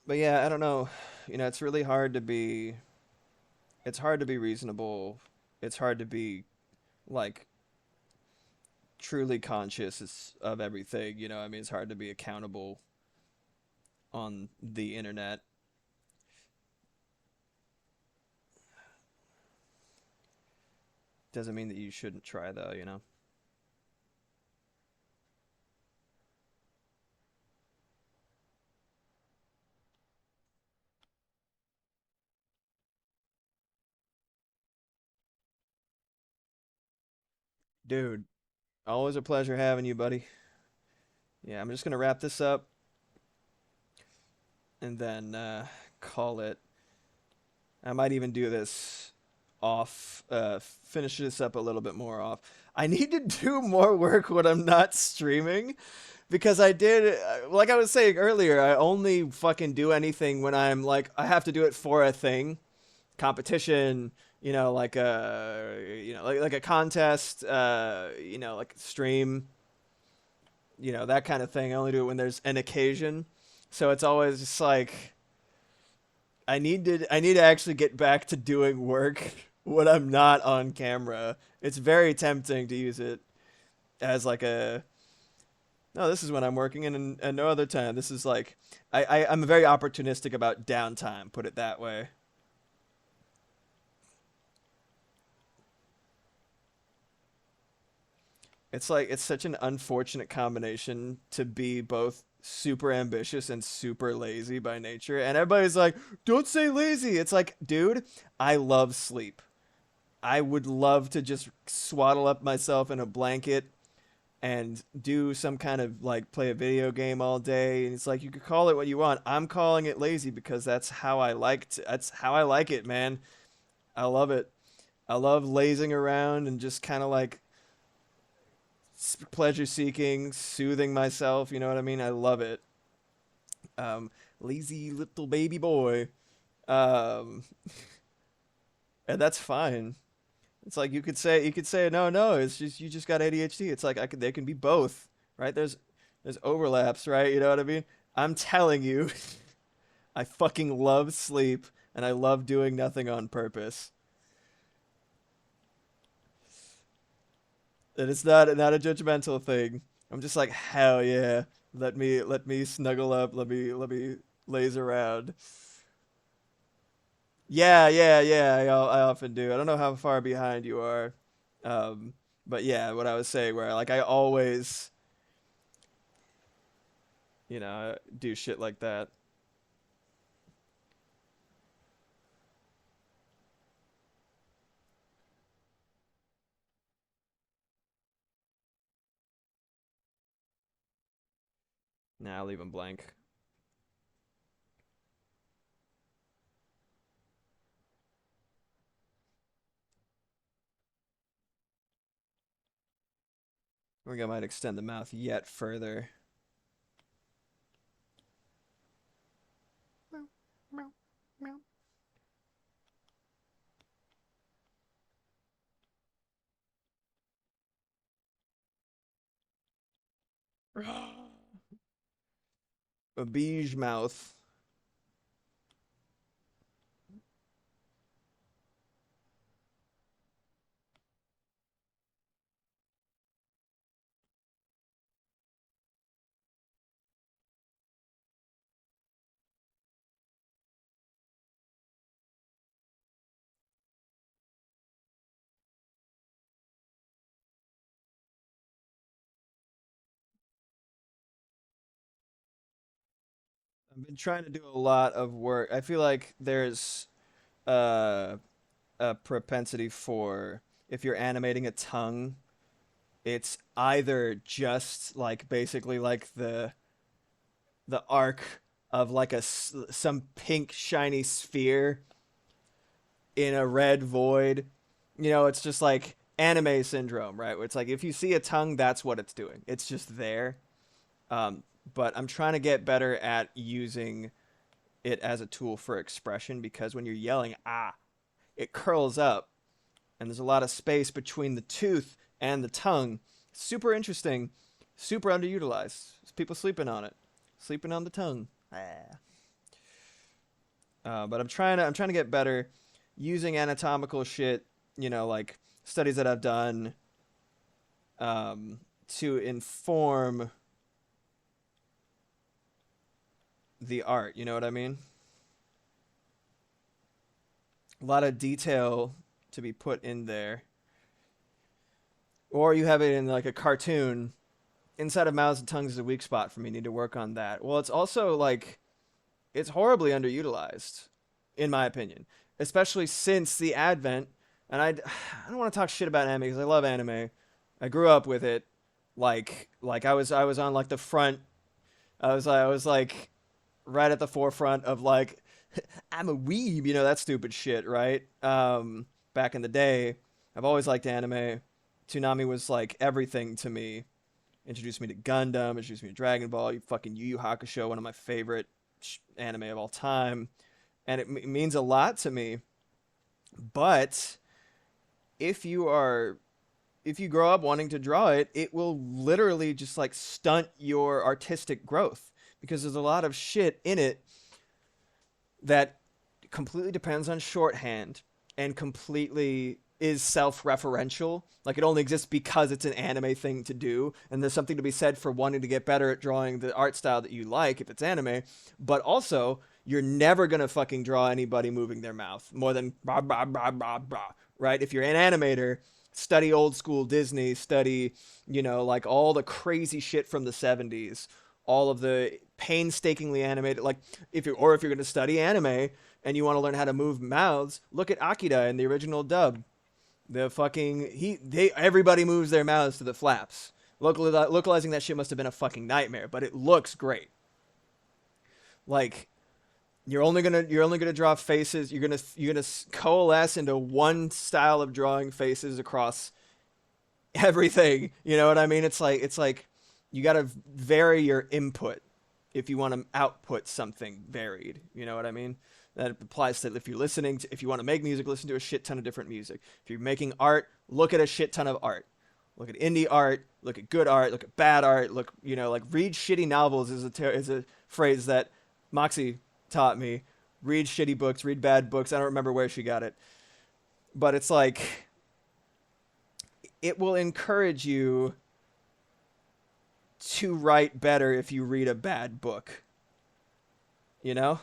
But yeah, I don't know. You know, it's really hard to be. It's hard to be reasonable. It's hard to be like truly conscious of everything. You know, I mean, it's hard to be accountable on the internet. Doesn't mean that you shouldn't try, though. You know, dude. Always a pleasure having you, buddy. Yeah, I'm just gonna wrap this up and then call it. I might even do this off, finish this up a little bit more off. I need to do more work when I'm not streaming because I did, like I was saying earlier, I only fucking do anything when I'm like, I have to do it for a thing, competition, like a contest, like stream, that kind of thing. I only do it when there's an occasion. So it's always just like, I need to actually get back to doing work when I'm not on camera. It's very tempting to use it as like a no, this is when I'm working and no other time. This is like I'm very opportunistic about downtime, put it that way. It's like it's such an unfortunate combination to be both super ambitious and super lazy by nature. And everybody's like, "Don't say lazy." It's like, dude, I love sleep. I would love to just swaddle up myself in a blanket and do some kind of like play a video game all day. And it's like you could call it what you want. I'm calling it lazy because that's how I like it, man. I love it. I love lazing around and just kind of like pleasure seeking, soothing myself, you know what I mean? I love it. Lazy little baby boy. Um and that's fine. It's like you could say no, it's just you just got ADHD. It's like they can be both, right? There's overlaps, right? You know what I mean? I'm telling you, I fucking love sleep and I love doing nothing on purpose. And it's not a judgmental thing. I'm just like, hell yeah. Let me snuggle up, let me laze around. Yeah. I often do. I don't know how far behind you are. Um, but yeah, what I was saying, where like I always, do shit like that. Nah, I'll leave them blank. I think I might extend the mouth yet further. Meow, meow, meow. A beige mouth. I've been trying to do a lot of work. I feel like there's uh, a propensity for, if you're animating a tongue, it's either just like basically like the arc of like some pink shiny sphere in a red void. It's just like anime syndrome, right? Where it's like if you see a tongue, that's what it's doing. It's just there. Um, but I'm trying to get better at using it as a tool for expression, because when you're yelling, it curls up and there's a lot of space between the tooth and the tongue. Super interesting, super underutilized. There's people sleeping on it, sleeping on the tongue. But I'm trying to get better using anatomical shit, like studies that I've done, to inform the art. You know what I mean? A lot of detail to be put in there. Or you have it in like a cartoon. Inside of mouths and tongues is a weak spot for me. Need to work on that. Well, it's also like it's horribly underutilized, in my opinion, especially since the advent. And I don't want to talk shit about anime because I love anime. I grew up with it. Like I was on like the front. I was like right at the forefront of like I'm a weeb, that stupid shit, right? Back in the day, I've always liked anime. Toonami was like everything to me. Introduced me to Gundam, introduced me to Dragon Ball, you fucking Yu Yu Hakusho, one of my favorite anime of all time, and it means a lot to me. But if you are if you grow up wanting to draw it, it will literally just like stunt your artistic growth, because there's a lot of shit in it that completely depends on shorthand and completely is self-referential. Like it only exists because it's an anime thing to do, and there's something to be said for wanting to get better at drawing the art style that you like if it's anime. But also, you're never gonna fucking draw anybody moving their mouth more than blah blah blah blah blah. Right? If you're an animator, study old school Disney, study like all the crazy shit from the 70s, all of the painstakingly animated, like if you're going to study anime and you want to learn how to move mouths, look at Akira in the original dub. The fucking everybody moves their mouths to the flaps. Localizing that shit must have been a fucking nightmare, but it looks great. Like you're only gonna draw faces. You're gonna coalesce into one style of drawing faces across everything. You know what I mean? It's like you got to vary your input if you want to output something varied. You know what I mean? That applies to if you're if you want to make music, listen to a shit ton of different music. If you're making art, look at a shit ton of art. Look at indie art, look at good art, look at bad art, like read shitty novels is a phrase that Moxie taught me. Read shitty books, read bad books. I don't remember where she got it. But it's like it will encourage you to write better if you read a bad book. You know?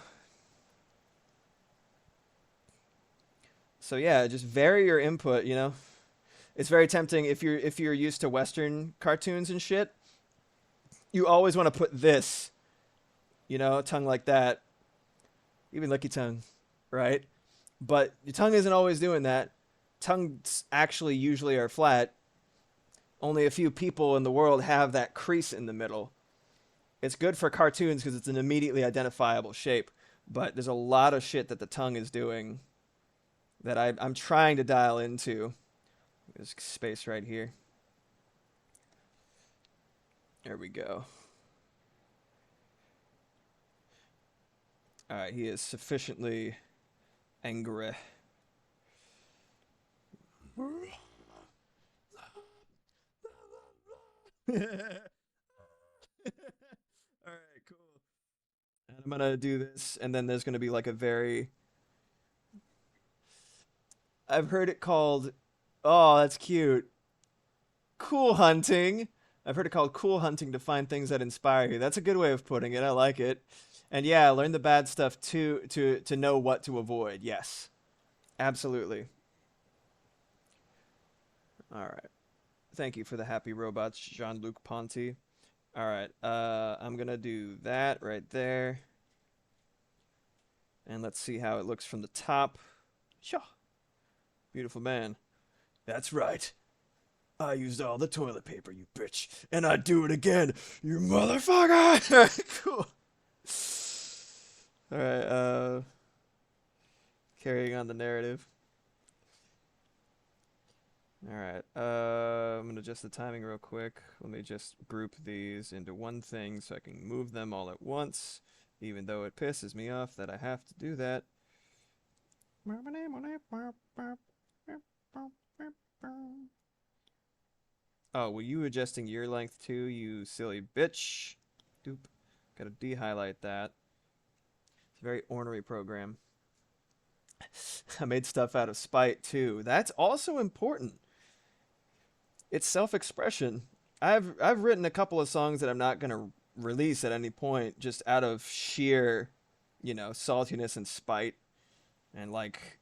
So yeah, just vary your input. It's very tempting if you're used to Western cartoons and shit. You always want to put this You know, a tongue like that, even licky tongue, right? But your tongue isn't always doing that. Tongues actually usually are flat. Only a few people in the world have that crease in the middle. It's good for cartoons because it's an immediately identifiable shape. But there's a lot of shit that the tongue is doing that I'm trying to dial into. There's space right here. There we go. All right, he is sufficiently angry. All right, cool. And I'm gonna do this, and then there's gonna be like a very. I've heard it called. Oh, that's cute. Cool hunting. I've heard it called cool hunting to find things that inspire you. That's a good way of putting it. I like it. And yeah, learn the bad stuff to know what to avoid. Yes, absolutely. All right. Thank you for the happy robots, Jean-Luc Ponty. All right. I'm gonna do that right there, and let's see how it looks from the top. Sure. Beautiful man. That's right. I used all the toilet paper, you bitch, and I'd do it again, you motherfucker. Cool. All right. Carrying on the narrative. All right. I'm gonna adjust the timing real quick. Let me just group these into one thing so I can move them all at once, even though it pisses me off that I have to do that. Oh, were you adjusting your length too, you silly bitch? Doop. Gotta de-highlight that. It's a very ornery program. I made stuff out of spite too. That's also important. It's self-expression. I've written a couple of songs that I'm not gonna release at any point, just out of sheer, saltiness and spite, and like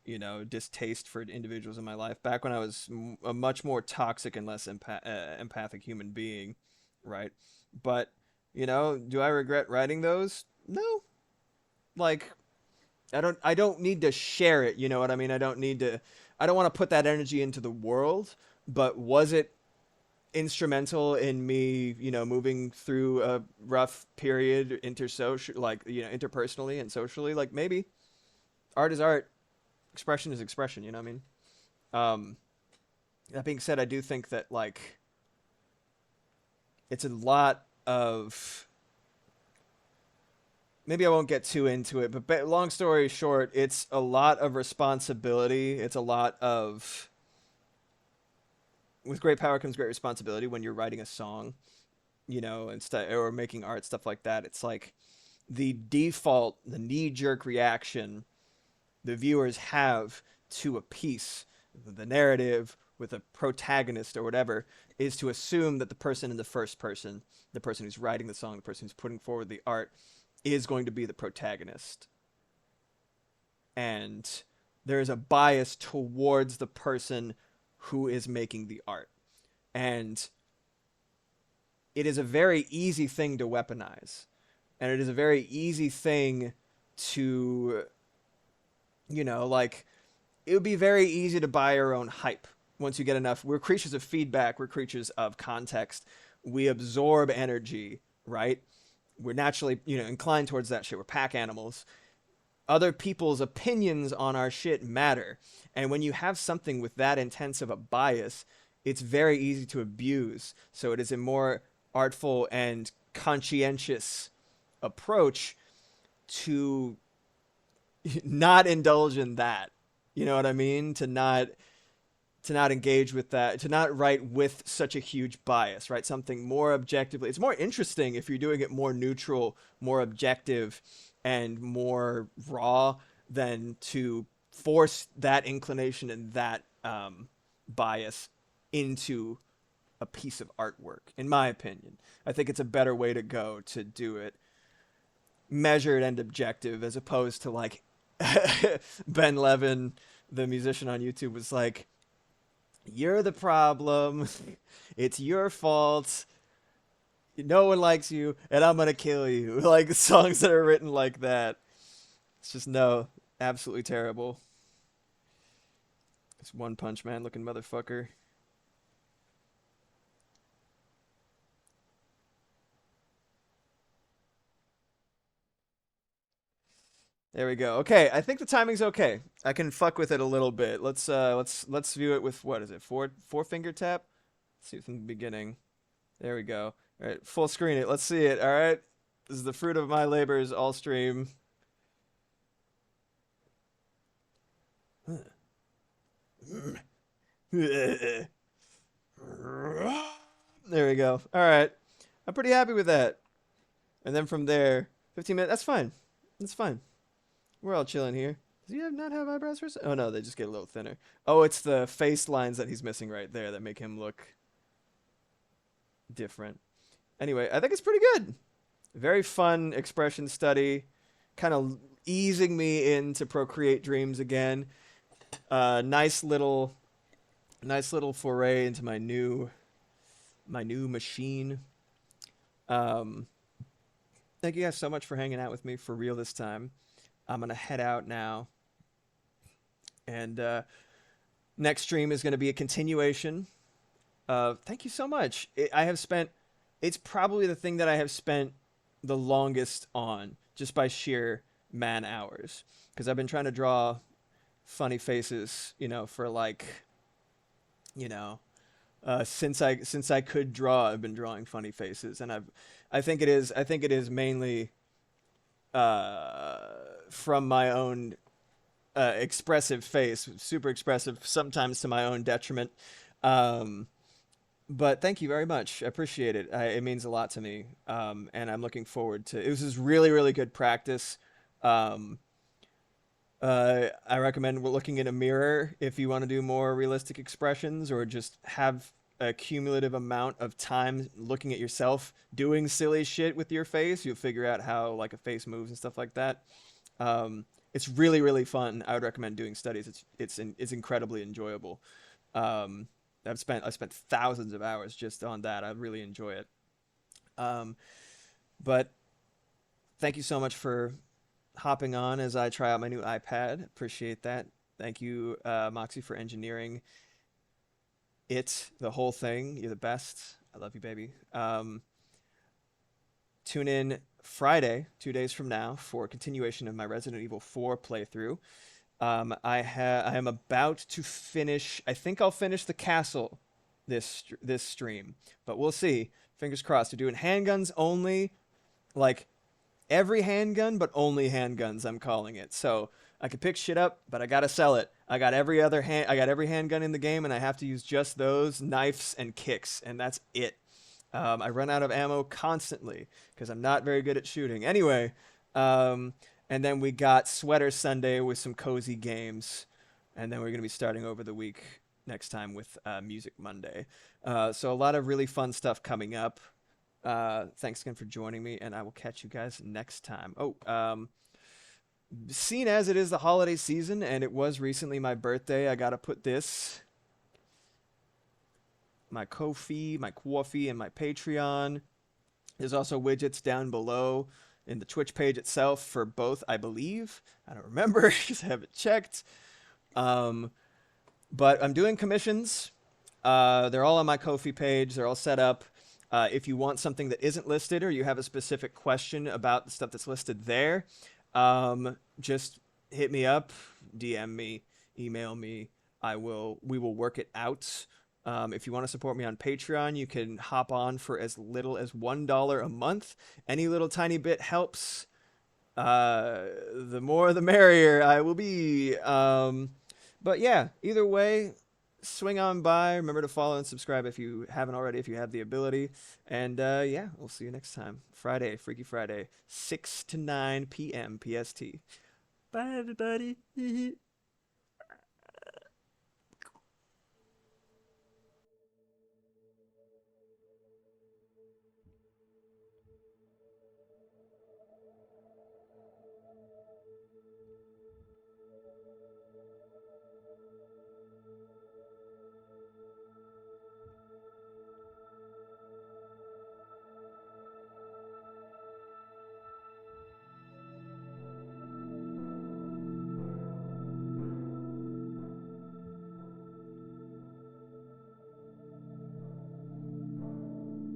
distaste for individuals in my life. Back when I was a much more toxic and less empathic human being, right? But do I regret writing those? No. Like I don't need to share it. You know what I mean? I don't need to. I don't want to put that energy into the world. But was it instrumental in me, moving through a rough period intersocial, like interpersonally and socially? Like maybe art is art, expression is expression. You know what I mean? Um, that being said, I do think that like it's a lot of. Maybe I won't get too into it, but long story short, it's a lot of responsibility. It's a lot of with great power comes great responsibility when you're writing a song, and stuff or making art, stuff like that. It's like the knee jerk reaction the viewers have to a piece, the narrative with a protagonist or whatever, is to assume that the person in the first person, the person who's writing the song, the person who's putting forward the art, is going to be the protagonist. And there is a bias towards the person who is making the art. And it is a very easy thing to weaponize. And it is a very easy thing to, like, it would be very easy to buy our own hype once you get enough. We're creatures of feedback, we're creatures of context. We absorb energy, right? We're naturally, inclined towards that shit. We're pack animals. Other people's opinions on our shit matter. And when you have something with that intense of a bias, it's very easy to abuse. So it is a more artful and conscientious approach to not indulge in that. You know what I mean? To not engage with that, to not write with such a huge bias, right? Something more objectively. It's more interesting if you're doing it more neutral, more objective, and more raw than to force that inclination and that bias into a piece of artwork, in my opinion. I think it's a better way to go to do it measured and objective as opposed to like Ben Levin, the musician on YouTube, was like, you're the problem. It's your fault. No one likes you, and I'm gonna kill you. Like songs that are written like that. It's just no, absolutely terrible. This One Punch Man looking motherfucker. There we go. Okay, I think the timing's okay. I can fuck with it a little bit. Let's view it with what is it? Four finger tap? Let's see it from the beginning. There we go. All right, full screen it. Let's see it. All right. This is the fruit of my labors all stream. There we go. All right. I'm pretty happy with that. And then from there, 15 minutes. That's fine. That's fine. We're all chilling here. Does he not have eyebrows for a Oh no, they just get a little thinner. Oh, it's the face lines that he's missing right there that make him look different. Anyway, I think it's pretty good. Very fun expression study, kind of easing me into Procreate Dreams again. Nice little, nice little foray into my new machine. Um, Thank you guys so much for hanging out with me for real this time. I'm gonna head out now, and next stream is gonna be a continuation. Thank you so much. I have spent. It's probably the thing that I have spent the longest on, just by sheer man hours, because I've been trying to draw funny faces, for like, you know, since I could draw, I've been drawing funny faces, and I think it is mainly uh, from my own expressive face, super expressive, sometimes to my own detriment. Um, but thank you very much. I appreciate it. It means a lot to me, and I'm looking forward to. It was just really, really good practice. Um, I recommend looking in a mirror if you want to do more realistic expressions, or just have a cumulative amount of time looking at yourself doing silly shit with your face. You'll figure out how like a face moves and stuff like that. It's really really fun. I would recommend doing studies. It's incredibly enjoyable. Um, I spent thousands of hours just on that. I really enjoy it. Um, but thank you so much for hopping on as I try out my new iPad. Appreciate that. Thank you, Moxie, for engineering the whole thing. You're the best. I love you, baby. Tune in Friday, 2 days from now, for a continuation of my Resident Evil 4 playthrough. I am about to finish. I think I'll finish the castle this stream, but we'll see. Fingers crossed. We're doing handguns only, like every handgun, but only handguns. I'm calling it. So I could pick shit up, but I gotta sell it. I got every handgun in the game, and I have to use just those knives and kicks, and that's it. I run out of ammo constantly because I'm not very good at shooting. Anyway, and then we got Sweater Sunday with some cozy games, and then we're gonna be starting over the week next time with Music Monday. So a lot of really fun stuff coming up. Thanks again for joining me, and I will catch you guys next time. Oh, seeing as it is the holiday season and it was recently my birthday, I gotta put my Ko-fi, my Ko-fi, and my Patreon. There's also widgets down below in the Twitch page itself for both, I believe. I don't remember because I haven't checked. Um, but I'm doing commissions. They're all on my Ko-fi page. They're all set up. If you want something that isn't listed, or you have a specific question about the stuff that's listed there, just hit me up, DM me, email me. We will work it out. If you want to support me on Patreon, you can hop on for as little as $1 a month. Any little tiny bit helps. The more the merrier I will be. But yeah, either way, swing on by. Remember to follow and subscribe if you haven't already, if you have the ability. And yeah, we'll see you next time. Friday, Freaky Friday, 6 to 9 p.m. PST. Bye, everybody.